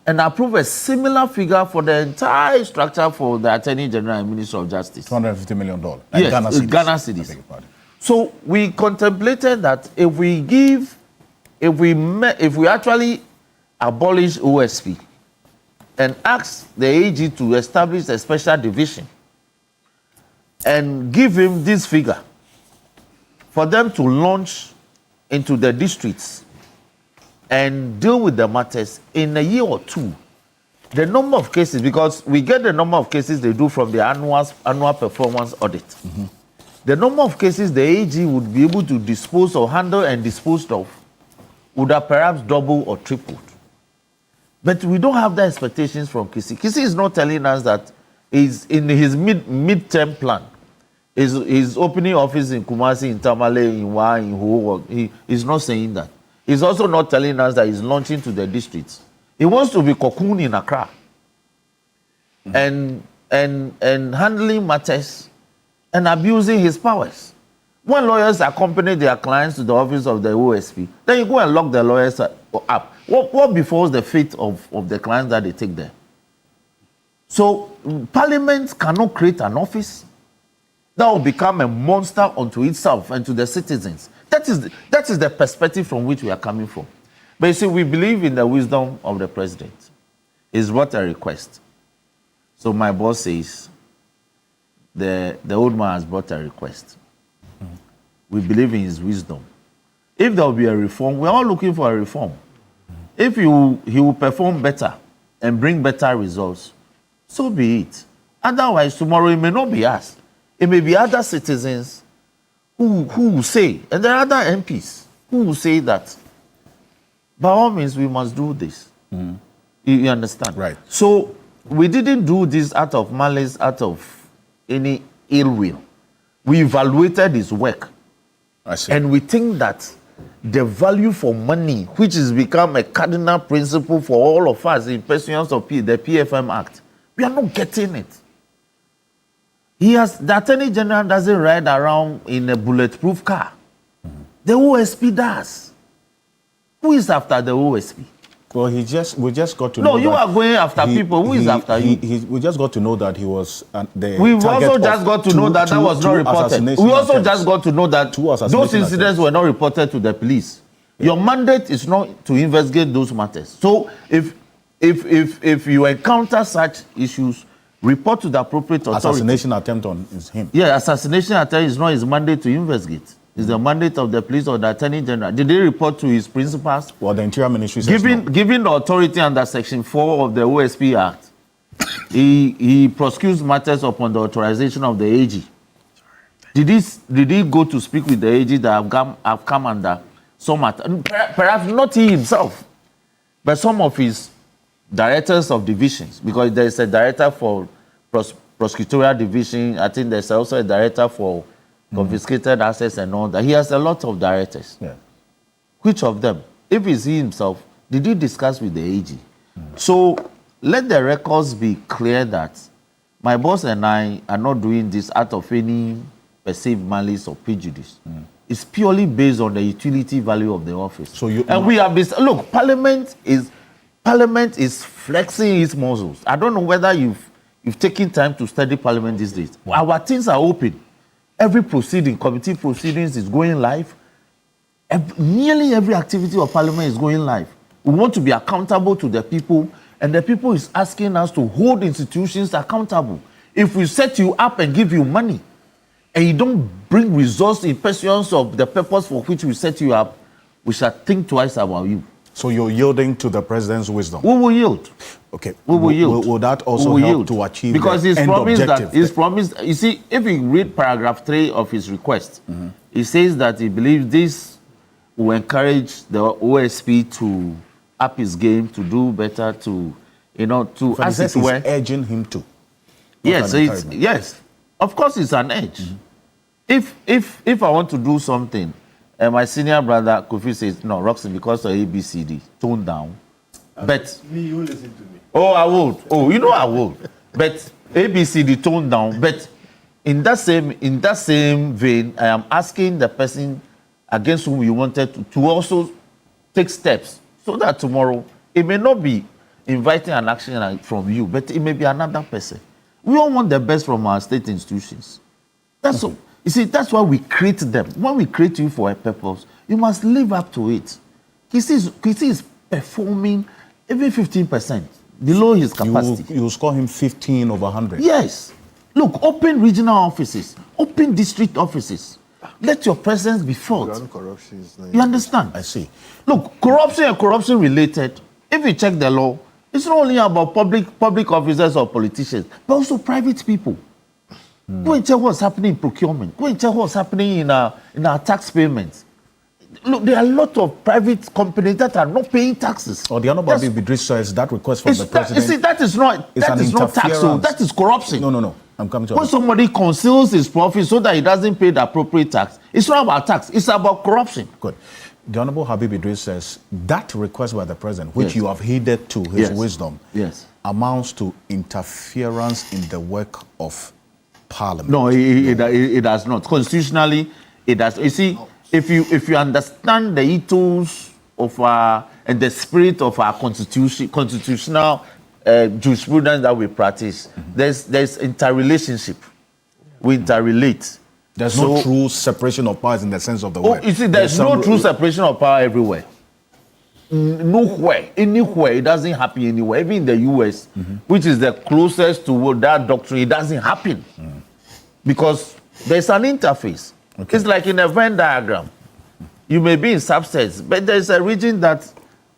And approve a similar figure for the entire structure for the Attorney General and Minister of Justice. $250 million. Yes, Ghana cedis. So we contemplated that if we actually abolish OSP and ask the AG to establish a special division and give him this figure for them to launch into the districts and deal with the matters in a year or two, the number of cases, because we get the number of cases they do from the annual performance audit. The number of cases the AG would be able to dispose or handle and dispose of would have perhaps doubled or tripled. But we don't have the expectations from Kisi. Kisi is not telling us that he's in his mid-term plan. He's opening office in Kumasi, in Tamale, in Wa, in Ho. He's not saying that. He's also not telling us that he's launching to the districts. He wants to be cocoon in Accra and handling matters and abusing his powers. When lawyers accompany their clients to the office of the OSP, then you go and lock the lawyers up. What befalls the fate of the clients that they take there? So Parliament cannot create an office that will become a monster unto itself and to the citizens. That is the perspective from which we are coming from. But you see, we believe in the wisdom of the president. He's brought a request. So my boss says, the old man has brought a request. We believe in his wisdom. If there will be a reform, we're all looking for a reform. If he will perform better and bring better results, so be it. Otherwise, tomorrow it may not be us. It may be other citizens who will say, and there are other MPs who will say that, by all means, we must do this. You understand? Right. So we didn't do this out of malice, out of any ill will. We evaluated his work. I see. And we think that the value for money, which has become a cardinal principle for all of us in pursuance of the PFM Act, we are not getting it. The Attorney General doesn't ride around in a bulletproof car. The OSP does. Who is after the OSP? Well, we just got to know. No, you are going after people. Who is after you? We just got to know that he was the We've target also just got to know that that was not reported. We also just got to know that those incidents were not reported to the police. Your mandate is not to investigate those matters. So if you encounter such issues, report to the appropriate authority. Assassination attempt on him. Yeah, assassination attempt is not his mandate to investigate. It's the mandate of the police or the Attorney General. Did they report to his principals? Well, the Interior Ministry says no. Given the authority under Section 4 of the OSP Act, he prosecutes matters upon the authorization of the AG. Did he go to speak with the AG that have come under some matter? Perhaps not he himself, but some of his directors of divisions, because there is a director for prosecutorial division. I think there's also a director for confiscated assets and all that. He has a lot of directors. Yeah. Which of them, if it's he himself, did he discuss with the AG? So let the records be clear that my boss and I are not doing this out of any perceived malice or prejudice. It's purely based on the utility value of the office. So we have been, look, Parliament is flexing its muscles. I don't know whether you've taken time to study Parliament these days. Our things are open. Every proceeding, committee proceedings is going live. Nearly every activity of Parliament is going live. We want to be accountable to the people, and the people is asking us to hold institutions accountable. If we set you up and give you money, and you don't bring results in pursuance of the purpose for which we set you up, we shall think twice about you. So you're yielding to the president's wisdom? We will yield. Okay. We will yield. Will that also help to achieve because the he's end promised objective? that he's promised. You see, if you read paragraph 3 of his request, he says that he believes this will encourage the OSP to up his game, to do better, to as it were, urging him to. Yes, yes. Of course, it's an edge. If I want to do something, my senior brother Kofi says, no, Roxy, because of ABCD, tone down. But you listen to me. Oh, I would. Oh, I would. But ABCD tone down. But in that same vein, I am asking the person against whom you wanted to also take steps so that tomorrow it may not be inviting an action from you, but it may be another person. We all want the best from our state institutions. That's all. You see, that's why we create them. When we create you for a purpose, you must live up to it. Kwesi is performing even 15% below his capacity. You score him 15 over 100. Yes. Look, open regional offices, open district offices. Let your presence be felt. You understand? I see. Look, corruption and corruption related, if you check the law, it's not only about public officers or politicians, but also private people. Go and check what's happening in procurement. Go and check what's happening in our tax payments. Look, there are a lot of private companies that are not paying taxes. Or the Honorable Idris says that request from the president. You see, that is not tax. So that is corruption. No. I'm coming to when somebody conceals his profit so that he doesn't pay the appropriate tax, it's not about tax. It's about corruption. Good. The Honorable Habib Idris says that request by the president, which you have heeded to his wisdom, amounts to interference in the work of Parliament. No, it does not. Constitutionally, it does. You see, if you understand the ethos of and the spirit of our constitutional jurisprudence that we practice, there's interrelationship. We interrelate. There's no true separation of powers in the sense of the word. You see, there's no true separation of power everywhere. Nowhere, anywhere, it doesn't happen anywhere. Even in the US, which is the closest to that doctrine, it doesn't happen. Because there's an interface. Okay. It's like in a Venn diagram. You may be in subsets, but there's a region that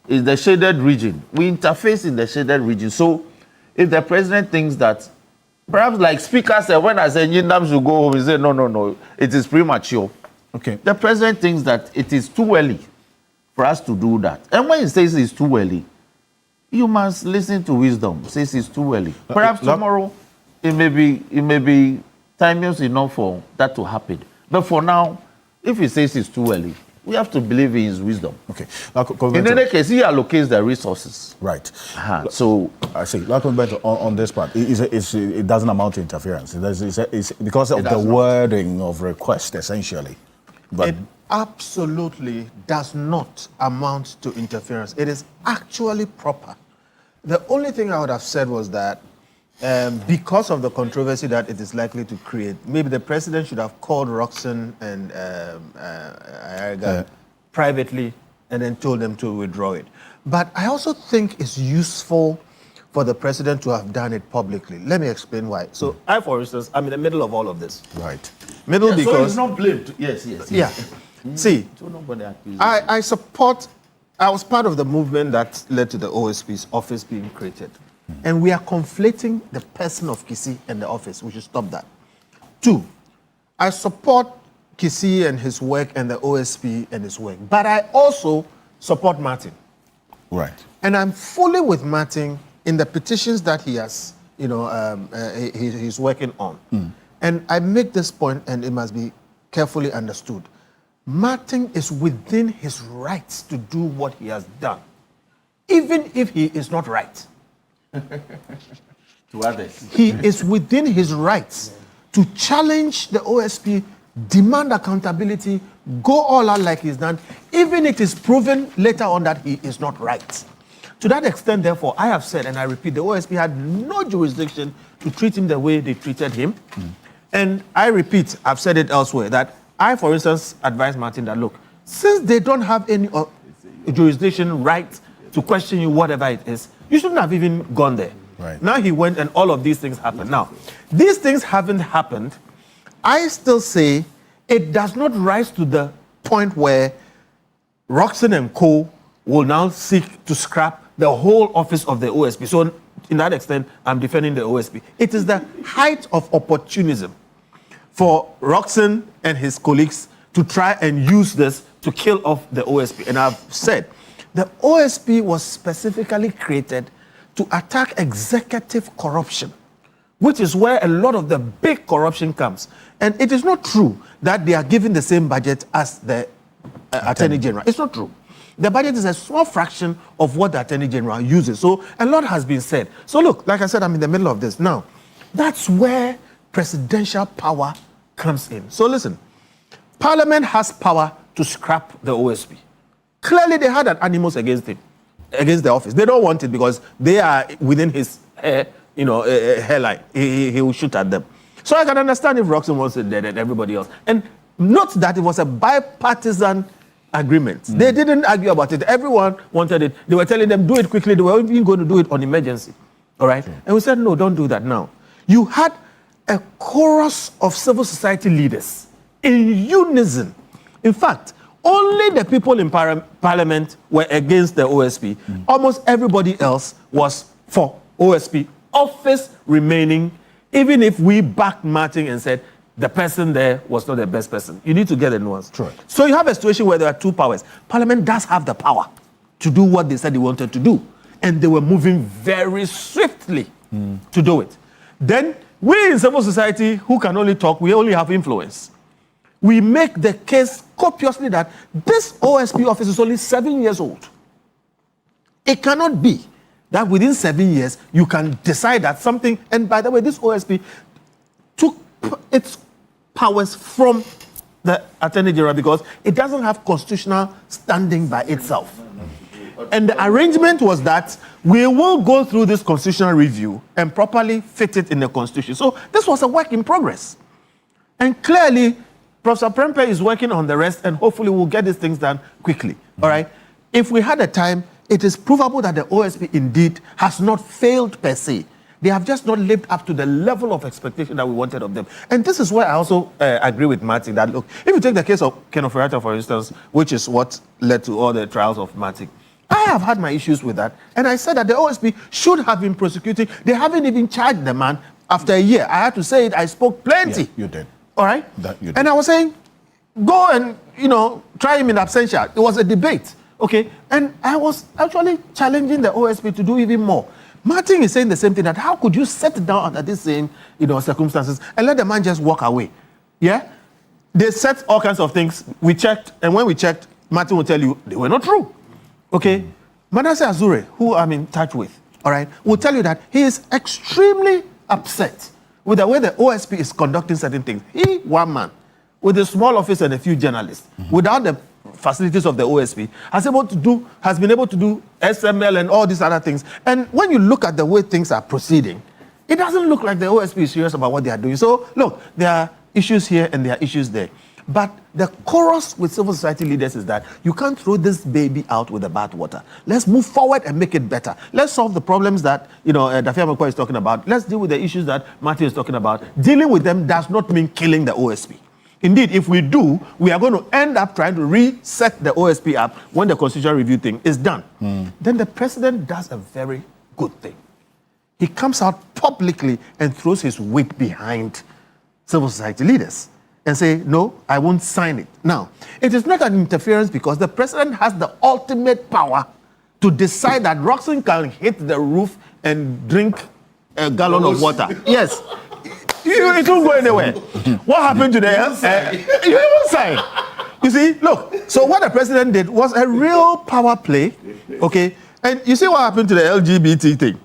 is the shaded region. We interface in the shaded region. So if the president thinks that, perhaps like Speaker said, when I said Yindam should go home, he said, no, it is premature. Okay. The president thinks that it is too early for us to do that. And when he says it's too early, you must listen to wisdom. Says it's too early. Perhaps tomorrow it may be timeless enough for that to happen. But for now, if he says it's too early, we have to believe in his wisdom. Okay. In any case, he allocates the resources. Right. So I see. On this part, it doesn't amount to interference. It's because of the wording of request, essentially. But it absolutely does not amount to interference. It is actually proper. The only thing I would have said was that because of the controversy that it is likely to create, maybe the president should have called Roxanne and Ayariga privately and then told them to withdraw it. But I also think it's useful for the president to have done it publicly. Let me explain why. So I, for instance, I'm in the middle of all of this. Right. Because... So he's not blamed. Yes. Yeah. See, I support... I was part of the movement that led to the OSP's office being created. And we are conflating the person of Kwesi and the office. We should stop that. 2, I support Kwesi and his work and the OSP and his work. But I also support Martin. Right. And I'm fully with Martin in the petitions that he has, he's working on. And I make this point, and it must be carefully understood. Martin is within his rights to do what he has done, even if he is not right. To others. He is within his rights to challenge the OSP, demand accountability, go all out like he's done, even if it is proven later on that he is not right. To that extent, therefore, I have said, and I repeat, the OSP had no jurisdiction to treat him the way they treated him. And I repeat, I've said it elsewhere, that I, for instance, advised Martin that, look, since they don't have any jurisdiction right to question you, whatever it is, you shouldn't have even gone there. Right. Now he went and all of these things happened. Now, these things haven't happened. I still say it does not rise to the point where Roxanne and Co. will now seek to scrap the whole office of the OSP. So, in that extent, I'm defending the OSP. It is the height of opportunism for Roxanne and his colleagues to try and use this to kill off the OSP. And I've said the OSP was specifically created to attack executive corruption, which is where a lot of the big corruption comes. And it is not true that they are given the same budget as the Attorney General. It's not true. The budget is a small fraction of what the Attorney General uses. So a lot has been said. So look, like I said, I'm in the middle of this. Now, that's where presidential power comes in. So listen, Parliament has power to scrap the OSP. Clearly, they had an animus against him, against the office. They don't want it because they are within his hairline. He will shoot at them. So I can understand if Roxanne wants it dead and everybody else. And note that it was a bipartisan agreement. They didn't argue about it. Everyone wanted it. They were telling them, do it quickly. They were even going to do it on emergency. All right? And we said, no, don't do that now. You had a chorus of civil society leaders in unison. In fact, only the people in Parliament were against the OSP. Almost everybody else was for OSP office remaining, even if we backed Martin and said the person there was not the best person. You need to get the nuance. True. So you have a situation where there are two powers. Parliament does have the power to do what they said they wanted to do. And they were moving very swiftly to do it. Then we in civil society who can only talk, we only have influence. We make the case copiously that this OSP office is only 7 years old. It cannot be that within 7 years you can decide that something, and by the way, this OSP took its powers from the Attorney General because it doesn't have constitutional standing by itself. And the arrangement was that we will go through this constitutional review and properly fit it in the Constitution. So this was a work in progress. And clearly, Professor Prempeh is working on the rest, and hopefully we'll get these things done quickly. All right? If we had a time, it is provable that the OSP indeed has not failed per se. They have just not lived up to the level of expectation that we wanted of them. And this is where I also agree with Martin that, look, if you take the case of Ken Ofori-Atta, for instance, which is what led to all the trials of Martin, I have had my issues with that. And I said that the OSP should have been prosecuting. They haven't even charged the man after a year. I had to say it. I spoke plenty. Yeah, you did. All right? You did. And I was saying, go and, try him in absentia. It was a debate. Okay? And I was actually challenging the OSP to do even more. Martin is saying the same thing, that how could you set down under these same, circumstances and let the man just walk away? Yeah? They said all kinds of things. We checked, and when we checked, Martin will tell you they were not true. Okay? Manasseh Azure, who I'm in touch with, all right, will tell you that he is extremely upset with the way the OSP is conducting certain things. He, one man, with a small office and a few journalists, without the facilities of the OSP, has been able to do SML and all these other things. And when you look at the way things are proceeding, it doesn't look like the OSP is serious about what they are doing. So, look, there are issues here and there are issues there. But the chorus with civil society leaders is that you can't throw this baby out with the bathwater. Let's move forward and make it better. Let's solve the problems that, Daffy Amakwa is talking about. Let's deal with the issues that Martin is talking about. Dealing with them does not mean killing the OSP. Indeed, if we do, we are going to end up trying to reset the OSP up when the constitutional review thing is done. Then the president does a very good thing. He comes out publicly and throws his weight behind civil society leaders and say, no, I won't sign it. Now, it is not an interference because the president has the ultimate power to decide that Roxanne can hit the roof and drink a gallon of water. Yes. It won't go anywhere. What happened to the you won't sign. You see, look. So what the president did was a real power play, okay? And you see what happened to the LGBT thing.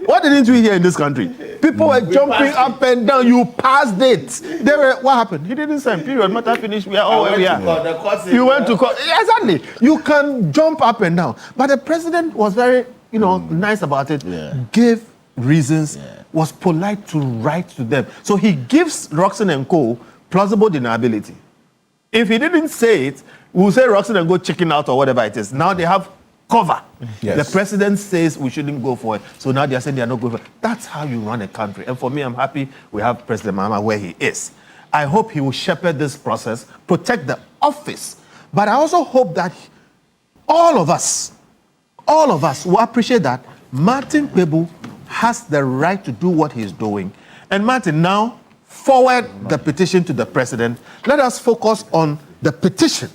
What didn't we hear in this country? People were jumping up and down. You passed it. What happened? He didn't sign. Period. Matter finished. We are all where we are. You went to court. Exactly. You can jump up and down. But the president was very, nice about it. Gave reasons. Was polite to write to them. So he gives Roxanne and Co. plausible deniability. If he didn't say it, we'll say Roxanne and Co. chicken out or whatever it is. Now they have cover. Yes. The president says we shouldn't go for it. So now they are saying they are not going for it. That's how you run a country. And for me, I'm happy we have President Mahama where he is. I hope he will shepherd this process, protect the office. But I also hope that all of us will appreciate that Martin Kpebu has the right to do what he's doing. And Martin, now forward the petition to the president. Let us focus on the petition.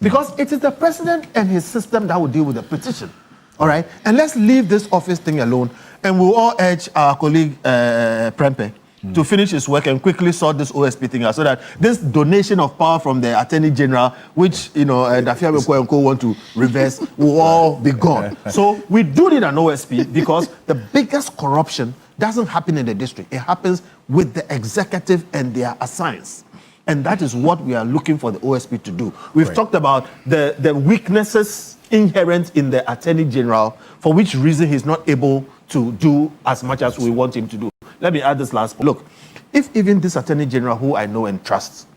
Because it is the president and his system that will deal with the petition. All right? And let's leave this office thing alone. And we'll all urge our colleague Prempeh to finish his work and quickly sort this OSP thing out so that this donation of power from the Attorney General, which, Dafia Meko and Co want to reverse, will all be gone. So we do need an OSP because the biggest corruption doesn't happen in the district. It happens with the executive and their assigns. And that is what we are looking for the OSP to do. We've talked about the weaknesses inherent in the Attorney General, for which reason he's not able to do as much as we want him to do. Let me add this last point. Look, if even this Attorney General, who I know and trust,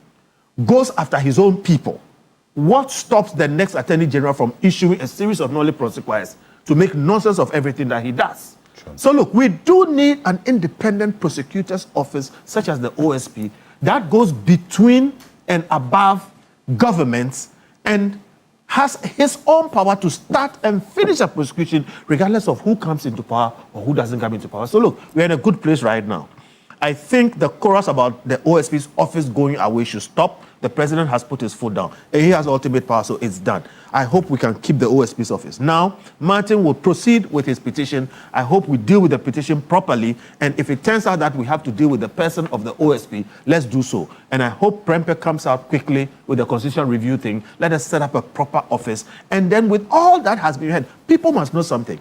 goes after his own people, what stops the next Attorney General from issuing a series of nolle prosequis to make nonsense of everything that he does? Sure. So look, we do need an independent prosecutor's office, such as the OSP, that goes between and above governments and has his own power to start and finish a prosecution regardless of who comes into power or who doesn't come into power. So look, we're in a good place right now. I think the chorus about the OSP's office going away should stop. The president has put his foot down. And he has ultimate power, so it's done. I hope we can keep the OSP's office. Now, Martin will proceed with his petition. I hope we deal with the petition properly. And if it turns out that we have to deal with the person of the OSP, let's do so. And I hope Prempeh comes out quickly with the constitutional review thing. Let us set up a proper office. And then with all that has been said, people must know something.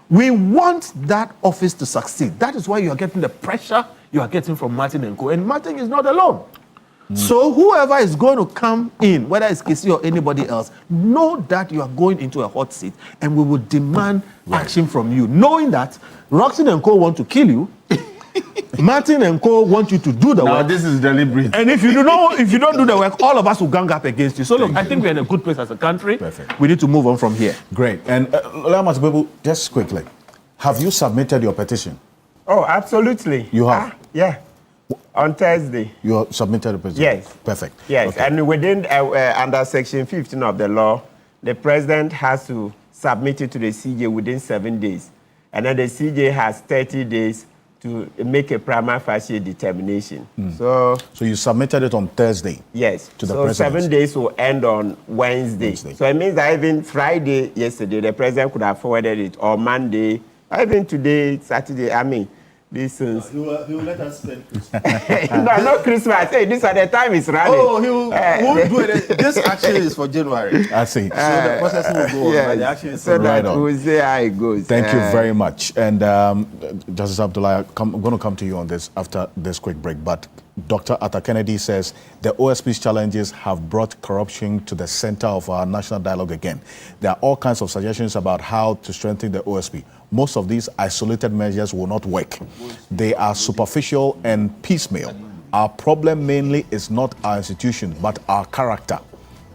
We want that office to succeed. That is why you are getting the pressure you are getting from Martin and Co. And Martin is not alone. So whoever is going to come in, whether it's KC or anybody else, know that you are going into a hot seat and we will demand action from you. Knowing that Roxanne and Co. want to kill you, Martin and Co. want you to do the work. Now this is deliberate. And if you don't do the work, all of us will gang up against you. So look, I think we're in a good place as a country. Perfect. We need to move on from here. Great. And Lamas Bebu, just quickly, have you submitted your petition? Oh, absolutely. You have? Yeah. On Thursday. You have submitted a petition? Yes. Perfect. Yes, okay. And within, under Section 15 of the law, the president has to submit it to the CJ within 7 days. And then the CJ has 30 days to make a prima facie determination. So you submitted it on Thursday? Yes. To the president? 7 days will end on Wednesday. So it means that even Friday, yesterday, the president could have forwarded it, or Monday, or even today, Saturday, these things. He will let us spend Christmas. No, not Christmas. Hey, this at the time is running. Oh, he won't do it. This action is for January. I see. So the process will go on, but the action is so for that we'll see how it goes. Thank you very much. And Justice Abdullah, I'm going to come to you on this after this quick break. But Dr. Arthur Kennedy says the OSP's challenges have brought corruption to the center of our national dialogue again. There are all kinds of suggestions about how to strengthen the OSP. Most of these isolated measures will not work. They are superficial and piecemeal. Our problem mainly is not our institution, but our character.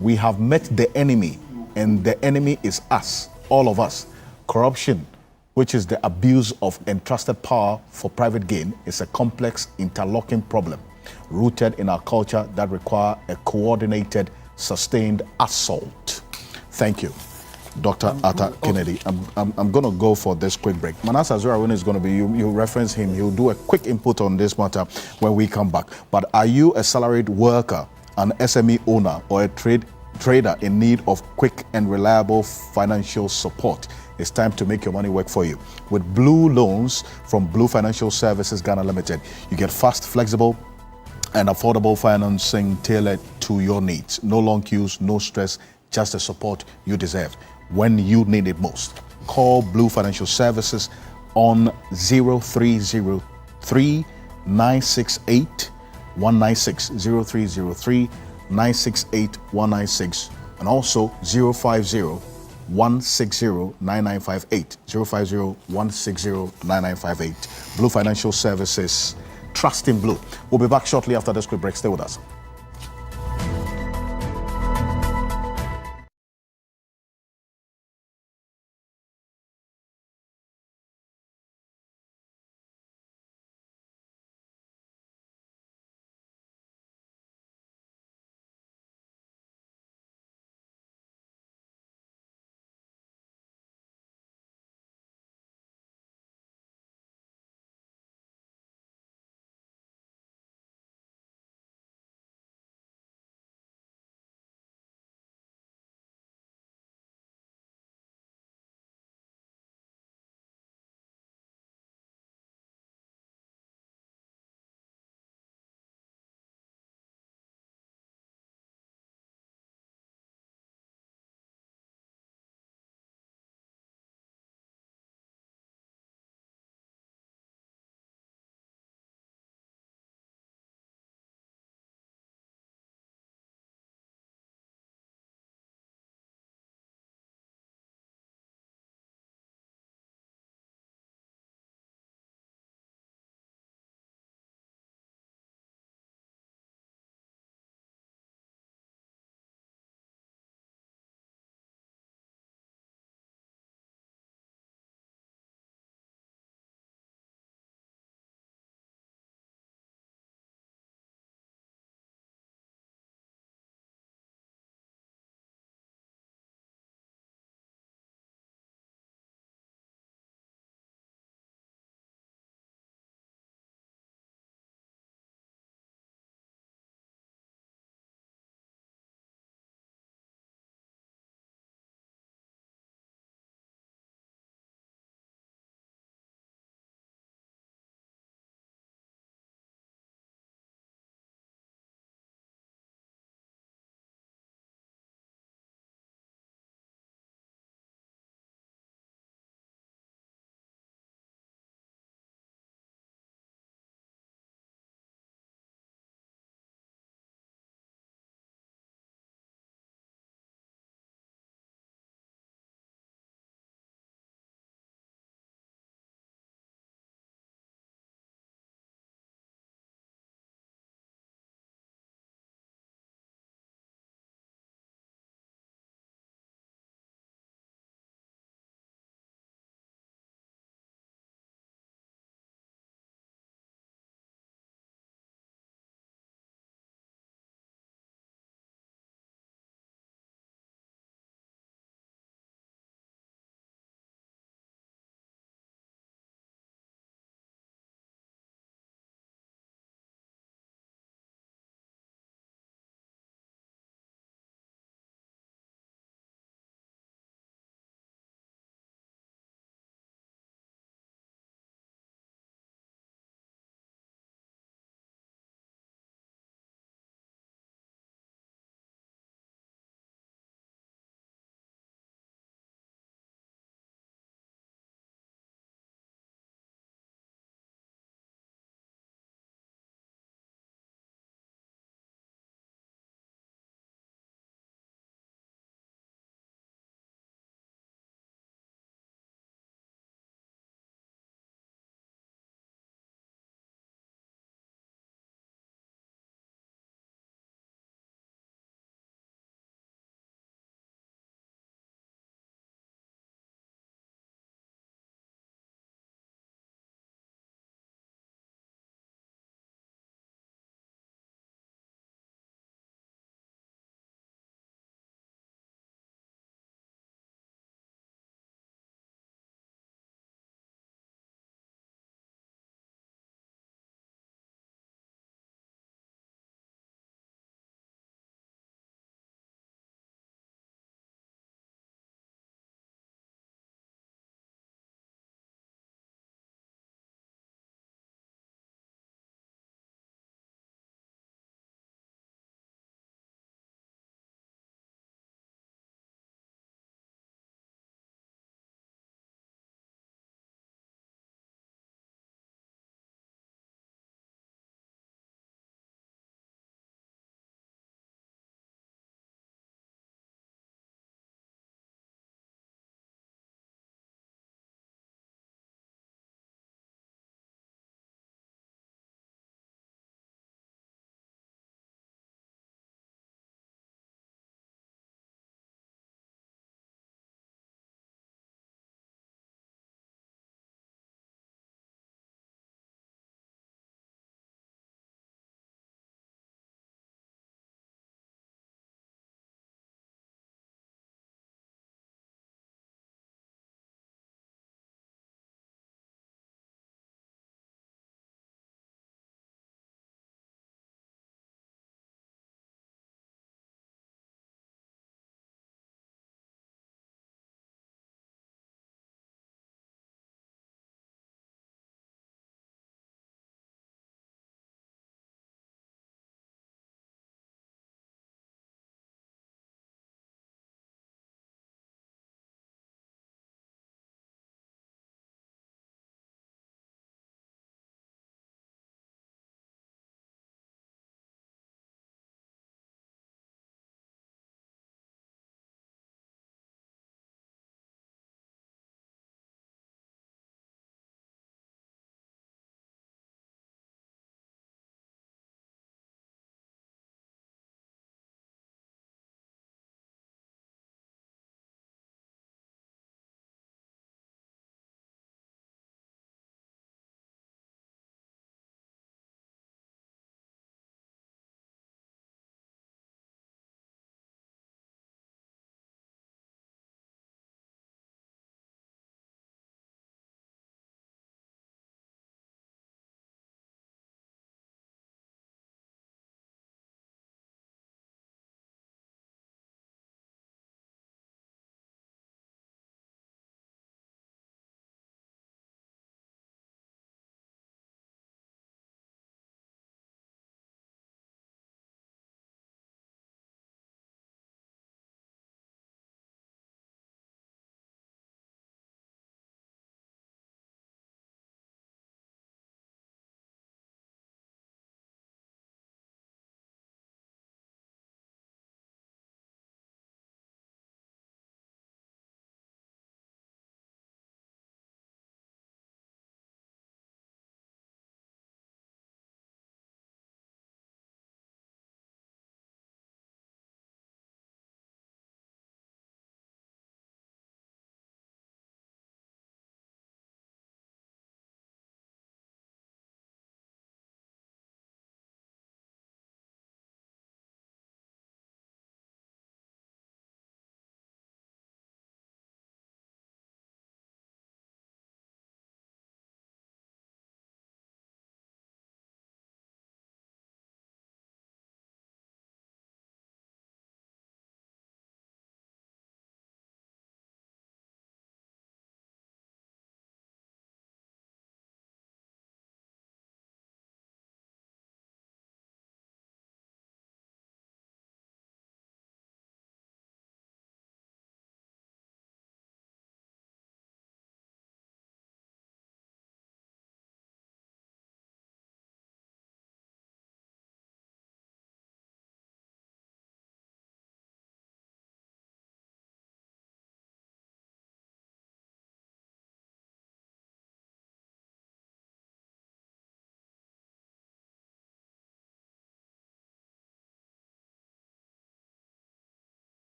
We have met the enemy, and the enemy is us, all of us. Corruption, which is the abuse of entrusted power for private gain, is a complex, interlocking problem rooted in our culture that require a coordinated, sustained assault. Thank you, Dr. Arthur Kennedy. I'm going to go for this quick break. Manasseh Azurawuni is going to be, you reference him, he'll do a quick input on this matter when we come back. But are you a salaried worker, an SME owner, or a trader in need of quick and reliable financial support? It's time to make your money work for you. With Blue Loans from Blue Financial Services Ghana Limited, you get fast, flexible, and affordable financing tailored to your needs. No long queues, no stress, just the support you deserve when you need it most. Call Blue Financial Services on 0303 968 196, 0303 968 196, and also 050 160 9958, 050 160 9958. Blue Financial Services, trust in Blue. We'll be back shortly after this quick break. Stay with us.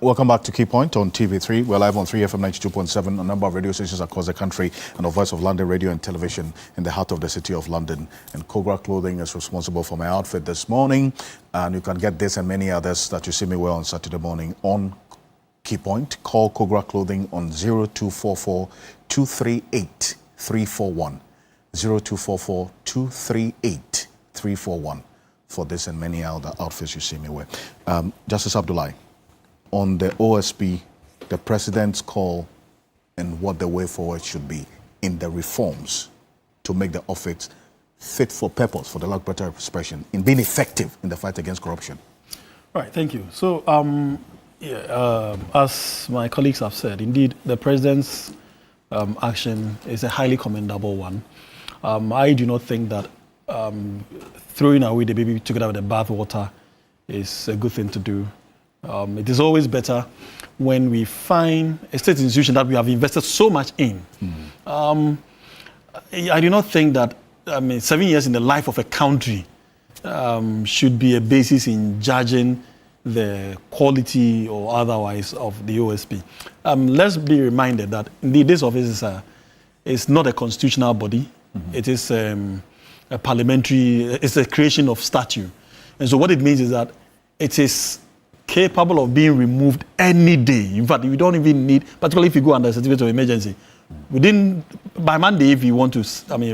Welcome back to Key Point on TV3. We're live on 3FM 92.7, a number of radio stations across the country, and the Voice of London Radio and Television in the heart of the city of London. And Kogra Clothing is responsible for my outfit this morning. And you can get this and many others that you see me wear on Saturday morning on Key Point. Call Kogra Clothing on 0244 238 341. 0244 238 341 for this and many other outfits you see me wear. Justice Abdullahi, on the OSP, the president's call and what the way forward should be in the reforms to make the office fit for purpose, for the lack of better expression, in being effective in the fight against corruption. Right, thank you. So, as my colleagues have said, indeed, the president's action is a highly commendable one. I do not think that throwing away the baby together with the bathwater is a good thing to do. It is always better when we find a state institution that we have invested so much in. I do not think that 7 years in the life of a country should be a basis in judging the quality or otherwise of the OSP. Let's be reminded that indeed this office is not a constitutional body. It is a parliamentary, it's a creation of statute. And so what it means is that it is capable of being removed any day. In fact, you don't even need, particularly if you go under a certificate of emergency, by Monday, if you want to,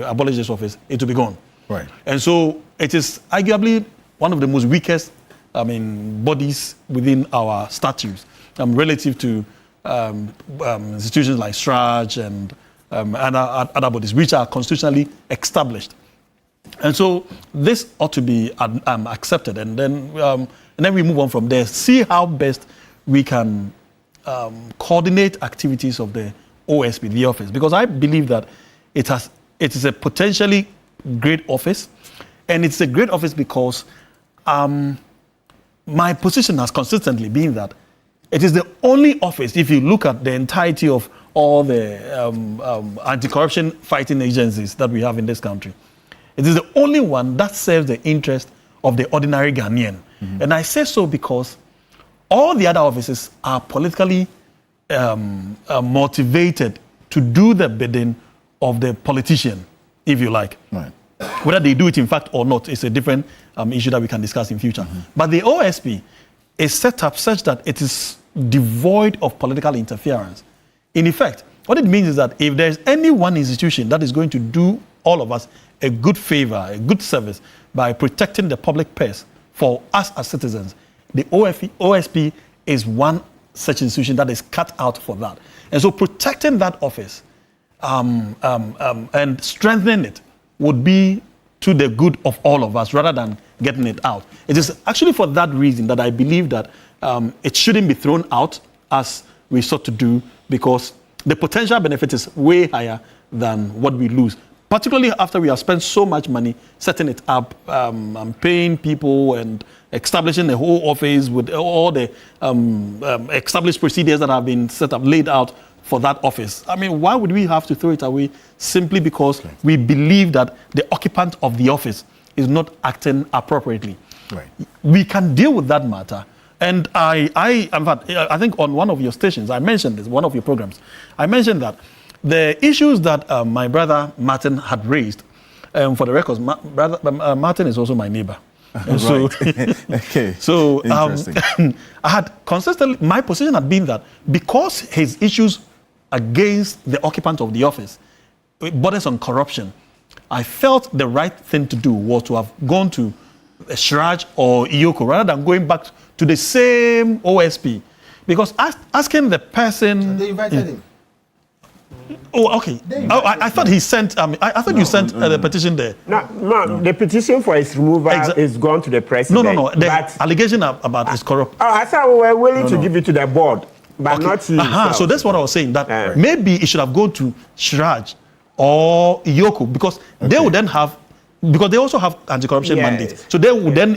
abolish this office, it will be gone. Right. And so it is arguably one of the most weakest, bodies within our statutes, relative to institutions like STRAJ and other bodies, which are constitutionally established. And so this ought to be accepted, and then we move on from there. See how best we can coordinate activities of the OSP, the office, because I believe that it is a potentially great office, and it's a great office because my position has consistently been that it is the only office, if you look at the entirety of all the anti-corruption fighting agencies that we have in this country, it is the only one that serves the interest of the ordinary Ghanaian. And I say so because all the other offices are politically motivated to do the bidding of the politician, if you like. Right. Whether they do it in fact or not is a different issue that we can discuss in future. But the OSP is set up such that it is devoid of political interference. In effect, what it means is that if there's any one institution that is going to do all of us a good favor, a good service by protecting the public purse for us as citizens, the OSP is one such institution that is cut out for that. And so protecting that office and strengthening it would be to the good of all of us rather than getting it out. It is actually for that reason that I believe that it shouldn't be thrown out as we sought to do, because the potential benefit is way higher than what we lose, particularly after we have spent so much money setting it up, paying people and establishing the whole office with all the established procedures that have been set up, laid out for that office. Why would we have to throw it away simply because we believe that the occupant of the office is not acting appropriately? Right. We can deal with that matter. And I think on one of your stations, I mentioned this, one of your programs, I mentioned that the issues that my brother Martin had raised, for the records, Martin is also my neighbor. And so, okay. So I had consistently, my position had been that because his issues against the occupant of the office borders on corruption, I felt the right thing to do was to have gone to STRAJ or IOCO rather than going back to the same OSP. Because asking the person... So they invited him. Oh, okay. I thought he sent. I thought you sent the petition there. No. The petition for his removal is gone to the president. No. The allegation about his corrupt. I thought we were willing to give it to the board, but not to himself. So that's what I was saying. That maybe it should have gone to STRAJ or IOCO, because they would then have, because they also have anti-corruption mandates. So they would then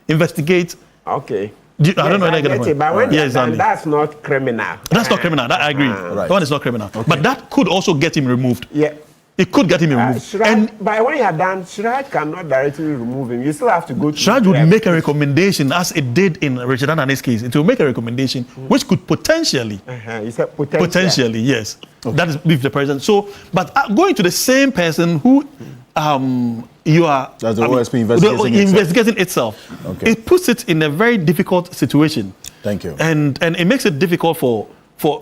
investigate. Okay. I don't know. I get it, but when that's not criminal. That's not criminal. I agree. Right. The one is not criminal. Okay. But that could also get him removed. Yeah. it could get him removed. But when you are done, Siraj cannot directly remove him. You still have to go to Siraj would make a recommendation, as it did in Richard Anane's case. It will make a recommendation which could potentially, you said potentially, yes, that is with the president. So, but going to the same person who you are, that's the OSP investigating itself. Okay. It puts it in a very difficult situation. Thank you. And it makes it difficult for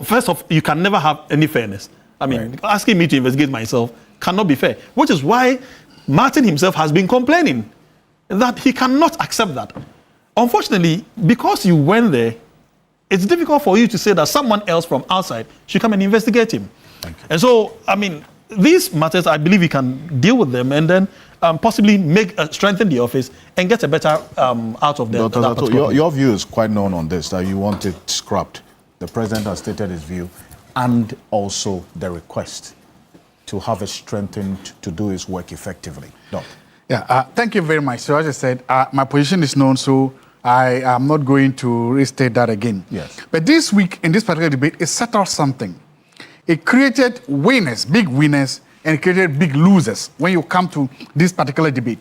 first off, you can never have any fairness. I mean, asking me to investigate myself cannot be fair, which is why Martin himself has been complaining that he cannot accept that. Unfortunately, because you went there, it's difficult for you to say that someone else from outside should come and investigate him. And so, I mean, these matters, I believe we can deal with them and then possibly strengthen the office and get a better out of them. Dr. Zato, your view is quite known on this, that you want it scrapped. The president has stated his view and also the request to have it strengthened to do his work effectively. No. Yeah, thank you very much. So as I said, my position is known, so I am not going to restate that again. Yes. But this week, in this particular debate, it set out something. It created winners, big winners, and it created big losers when you come to this particular debate.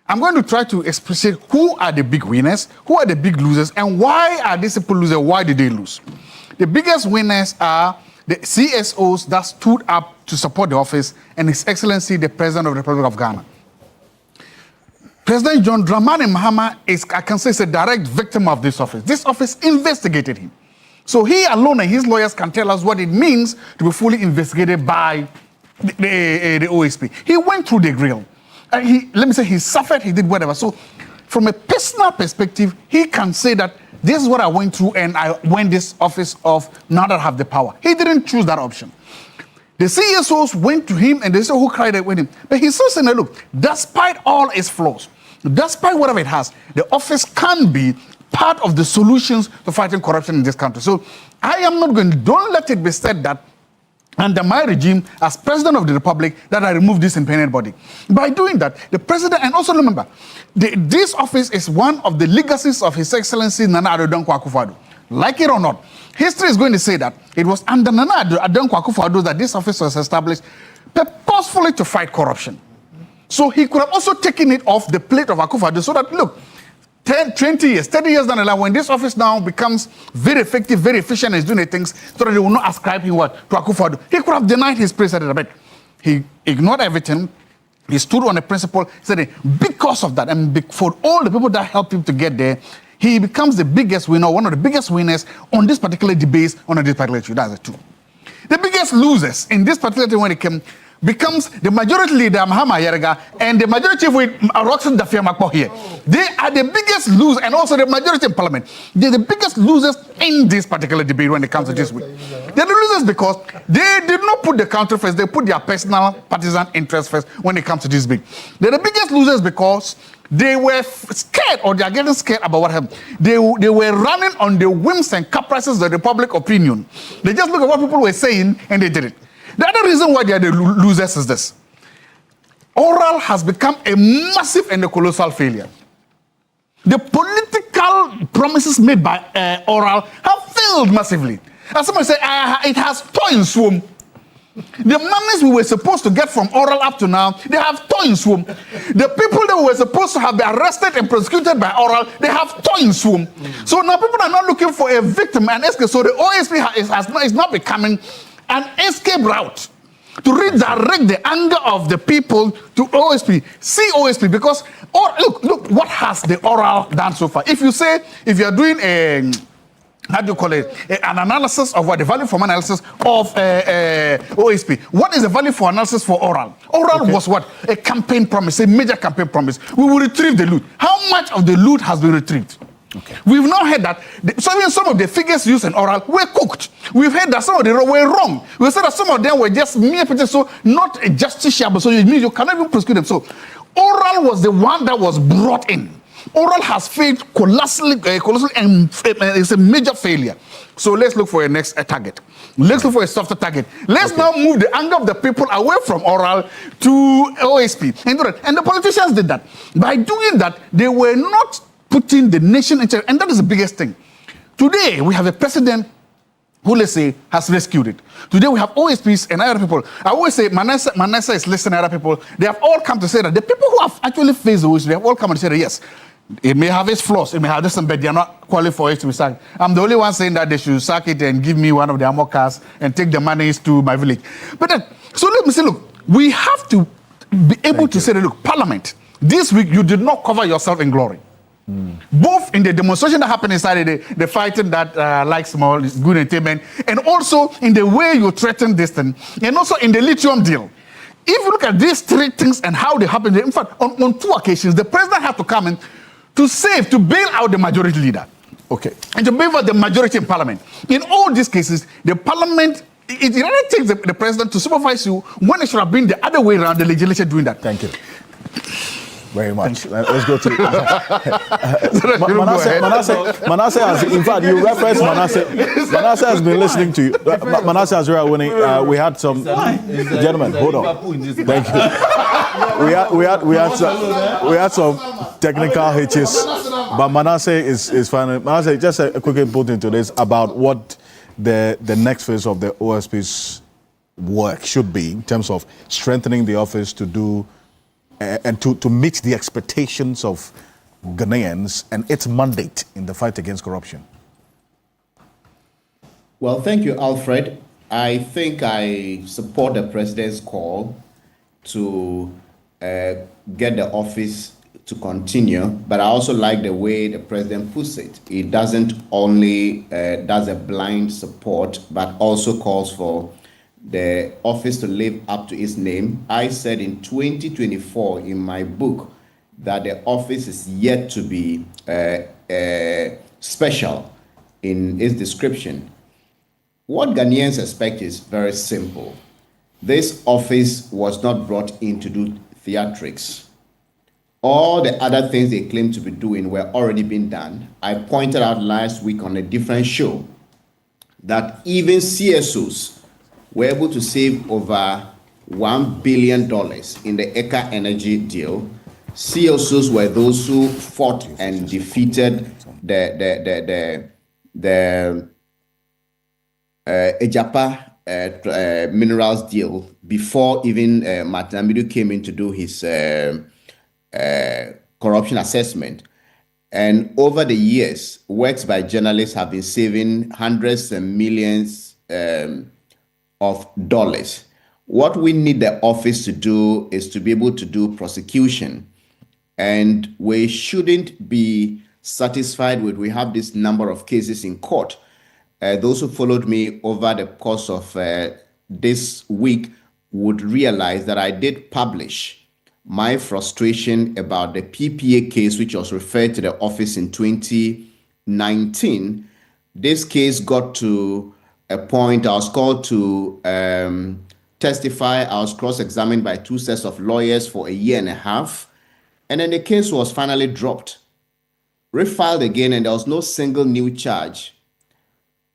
I'm going to try to explicate who are the big winners, who are the big losers, and why are these people losers, why did they lose? The biggest winners are the CSOs that stood up to support the office and His Excellency, the President of the Republic of Ghana. President John Dramani Mahama is, I can say, is a direct victim of this office. This office investigated him. So he alone and his lawyers can tell us what it means to be fully investigated by the OSP. He went through the grill. He suffered, he did whatever. So from a personal perspective, he can say that this is what I went through and I went this office of now that I have the power. He didn't choose that option. The CSOs went to him and they said, who cried with him? But he still said, look, despite all its flaws, despite whatever it has, the office can be part of the solutions to fighting corruption in this country. So I am not going to, don't let it be said that under my regime as President of the Republic that I remove this independent body. By doing that, the President, and also remember, this office is one of the legacies of His Excellency Nana Addo Dankwa Akufo-Addo. Like it or not, history is going to say that it was under Nana Addo Dankwa Akufo-Addo that this office was established purposefully to fight corruption. So he could have also taken it off the plate of Akufo-Addo so that, look, 10, 20 years, 30 years down the line, when this office now becomes very effective, very efficient, and is doing the things, so that they will not ascribe him what? To Akufo-Addo. He could have denied his place at the bit. He ignored everything. He stood on a principle. He said, because of that, and for all the people that helped him to get there, he becomes the biggest winner, one of the biggest winners on this particular debate, on this particular issue. That's the two. The biggest losers in this particular thing when it came becomes the majority leader, Mahama Yerega, and the majority with Roxanne Dafia here. They are the biggest losers, and also the majority in parliament. They're the biggest losers in this particular debate when it comes to this week. They're the losers because they did not put the country first, they put their personal partisan interest first when it comes to this debate. They're the biggest losers because they were scared, or they are getting scared about what happened. They were running on the whims and caprices of the public opinion. They just look at what people were saying and they did it. The other reason why they are the losers is this. Oral has become a massive and a colossal failure. The political promises made by Oral have failed massively. As somebody said, it has toy in swim. The monies we were supposed to get from Oral up to now, they have toy in swim. The people that were supposed to have been arrested and prosecuted by Oral, they have toy in swim. So now people are not looking for a victim and escape. So the OSP is not becoming an escape route to redirect the anger of the people to OSP. See OSP, because look what has the Oral done so far. If you are doing a, how do you call it, an analysis of what the value for analysis of OSP, what is the value for analysis for Oral? Oral was what? A campaign promise, a major campaign promise. We will retrieve the loot. How much of the loot has been retrieved? Okay. We've now heard that some of the figures used in Oral were cooked. We've heard that some of them were wrong. We said that some of them were just mere pictures, so not justiciable. So it means you cannot even prosecute them. So Oral was the one that was brought in. Oral has failed colossally, and it's a major failure. So let's look for a next target. Let's look for a softer target. Let's now move the anger of the people away from Oral to OSP. And the politicians did that. By doing that, they were not putting the nation in charge, and that is the biggest thing. Today, we have a president who, let's say, has rescued it. Today we have OSPs and other people. I always say Manasseh is listening to other people. They have all come to say that the people who have actually faced the OSP, they have all come and said that, yes, it may have its flaws, it may have this, but they are not qualified for it to be sacked. I'm the only one saying that they should sack it and give me one of the armor cars and take the monies to my village. But then, so let me say, look, we have to be able to say that, look, Parliament, this week you did not cover yourself in glory. Both in the demonstration that happened inside the fighting that like small good entertainment, and also in the way you threaten this thing, and also in the lithium deal. If you look at these three things and how they happened, in fact, on two occasions, the president had to come in to bail out the majority leader. Okay. And to bail out the majority in parliament. In all these cases, the parliament, it really takes the president to supervise you when it should have been the other way around, the legislature doing that. Thank you very much. Let's go to Manasseh has, in fact, you referenced Manasseh. Manasseh has been listening to you. Manasseh has really winning. We had some gentlemen. Hold on. Thank you. We had some technical hitches, but Manasseh is fine. Manasseh, just a quick input into this about what the next phase of the OSP's work should be in terms of strengthening the office to do and to meet the expectations of Ghanaians and its mandate in the fight against corruption. Well, thank you, Alfred. I think I support the president's call to get the office to continue, but I also like the way the president puts it. It doesn't only does a blind support, but also calls for the office to live up to its name. I said in 2024 in my book that the office is yet to be special in its description. What Ghanaians expect is very simple. This office was not brought in to do theatrics. All the other things they claim to be doing were already being done. I pointed out last week on a different show that even CSOs were able to save over $1 billion in the Eka Energy deal. CSOs were those who fought and defeated the Ejapa minerals deal before even Martin Amidu came in to do his corruption assessment. And over the years, works by journalists have been saving hundreds and millions of dollars. What we need the office to do is to be able to do prosecution. And we shouldn't be satisfied with we have this number of cases in court. Those who followed me over the course of this week would realize that I did publish my frustration about the PPA case, which was referred to the office in 2019. This case got to a point, I was called to testify. I was cross-examined by two sets of lawyers for a year and a half. And then the case was finally dropped, refiled again, and there was no single new charge.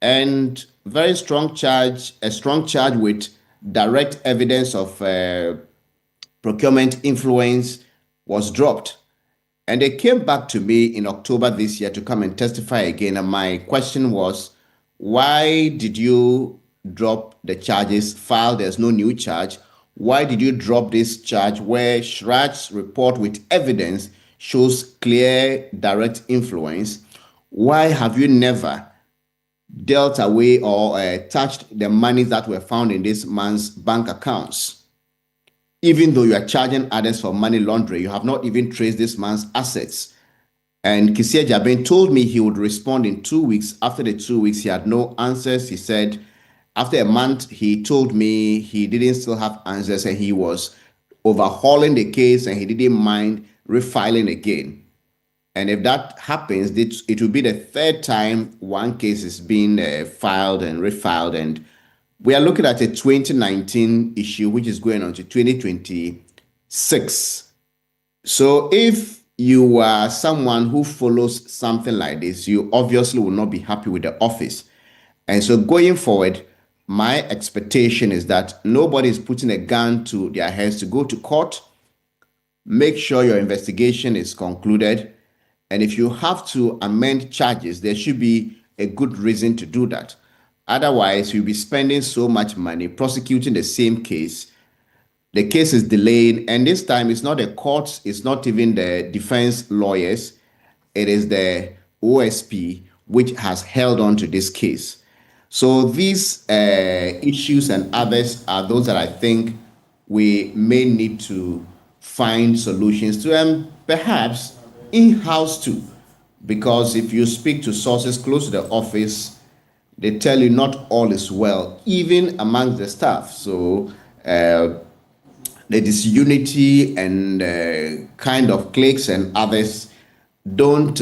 And a strong charge with direct evidence of procurement influence was dropped. And they came back to me in October this year to come and testify again. And my question was, why did you drop the charges, file there's no new charge? Why did you drop this charge where Shraj's report with evidence shows clear direct influence? Why have you never dealt away or touched the monies that were found in this man's bank accounts? Even though you are charging others for money laundering, you have not even traced this man's assets. And Kissia Jabin told me he would respond in 2 weeks. After the 2 weeks, he had no answers. He said, after a month, he told me he didn't still have answers and he was overhauling the case and he didn't mind refiling again. And if that happens, it will be the third time one case is being filed and refiled. And we are looking at a 2019 issue, which is going on to 2026. So if you are someone who follows something like this, you obviously will not be happy with the office. And so going forward, my expectation is that nobody is putting a gun to their heads to go to court. Make sure your investigation is concluded. And if you have to amend charges, there should be a good reason to do that. Otherwise, you'll be spending so much money prosecuting the same case. The case is delayed, and this time it's not the courts, it's not even the defense lawyers, it is the OSP which has held on to this case. So these issues and others are those that I think we may need to find solutions to, and perhaps in-house too. Because if you speak to sources close to the office, they tell you not all is well, even among the staff. So the disunity and kind of cliques and others don't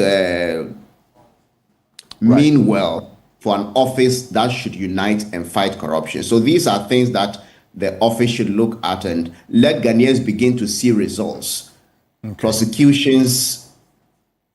mean well for an office that should unite and fight corruption. So these are things that the office should look at and let Ghanaians begin to see results. Okay. Prosecutions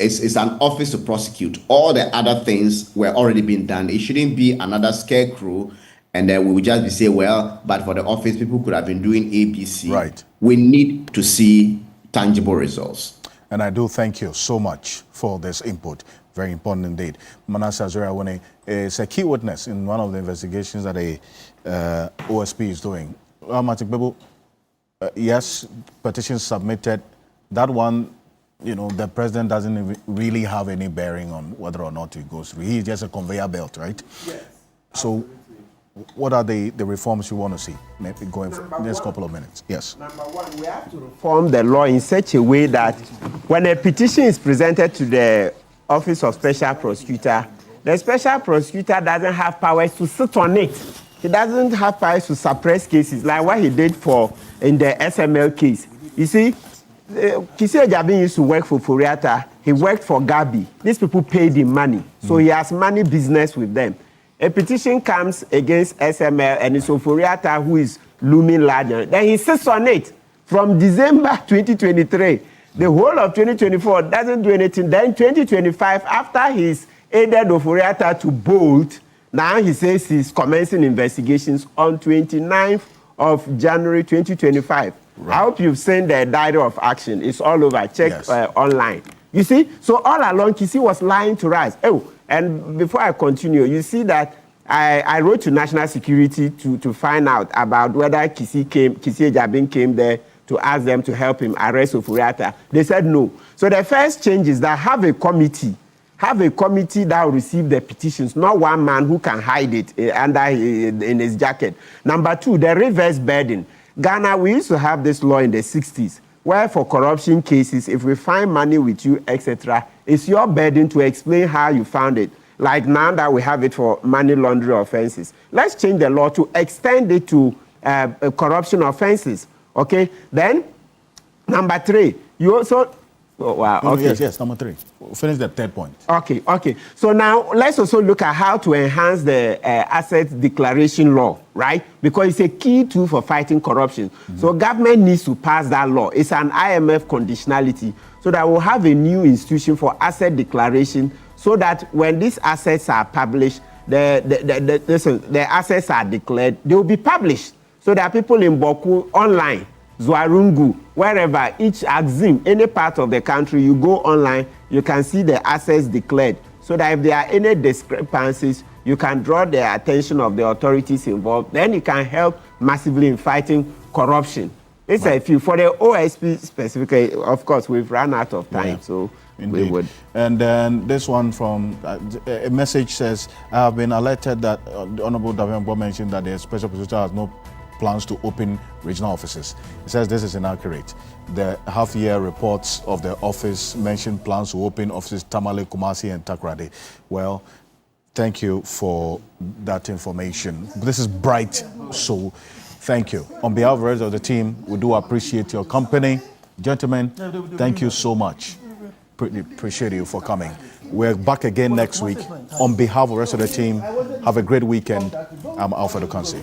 is an office to prosecute. All the other things were already being done. It shouldn't be another scarecrow and then we would just be say, well, but for the office, people could have been doing ABC. Right. We need to see tangible results. And I do thank you so much for this input. Very important indeed. Manasseh Azure-Awuni is a key witness in one of the investigations that the OSP is doing. Yes, petitions submitted. That one, you know, the president doesn't really have any bearing on whether or not it goes through. He's just a conveyor belt, right? Yes. So what are the reforms you want to see maybe going for the next couple of minutes? Yes. Number one, we have to reform the law in such a way that when a petition is presented to the Office of Special Prosecutor, the Special Prosecutor doesn't have powers to sit on it. He doesn't have powers to suppress cases like what he did in the SML case. You see, Kissi Ejabin used to work for Foriata. He worked for Gabi. These people paid him money. So he has money business with them. A petition comes against SML and it's Foriata who is looming larger. Then he sits on it from December 2023. The whole of 2024 doesn't do anything. Then 2025, after he's aided Oforiatta to bolt, now he says he's commencing investigations on 29th of January 2025. Right. I hope you've seen the diary of action. It's all over. Check online. You see? So all along, Kissi was lying to us. Oh, and before I continue, you see that I wrote to National Security to find out about whether Kissi Ejabin came there to ask them to help him arrest Oforiatta. They said no. So the first change is that have a committee that will receive the petitions, not one man who can hide it in his jacket. Number two, the reverse burden. Ghana, we used to have this law in the 60s, where for corruption cases, if we find money with you, etc., it's your burden to explain how you found it. Like now that we have it for money laundering offenses. Let's change the law to extend it to corruption offenses. Okay, then number three, you also. Oh, wow. Okay. Yes, number three. We'll finish the third point. Okay. So now let's also look at how to enhance the asset declaration law, right? Because it's a key tool for fighting corruption. Mm-hmm. So government needs to pass that law. It's an IMF conditionality, so that we'll have a new institution for asset declaration, so that when these assets are published, the assets are declared, they will be published. So there are people in Boku, online, Zwarungu, wherever, each Axim, any part of the country, you go online, you can see the assets declared. So that if there are any discrepancies, you can draw the attention of the authorities involved. Then it can help massively in fighting corruption. It's a few. For the OSP specifically, of course, we've run out of time, so indeed. We would. And then this one from a message says, I have been alerted that the Honorable Davian mentioned that the Special Prosecutor has no plans to open regional offices. He says this is inaccurate. The half-year reports of the office mention plans to open offices Tamale, Kumasi, and Takoradi. Well, thank you for that information. This is bright, so thank you. On behalf of the rest of the team, we do appreciate your company. Gentlemen, thank you so much. Appreciate you for coming. We're back again next week. On behalf of the rest of the team, have a great weekend. I'm Alfred Okansi.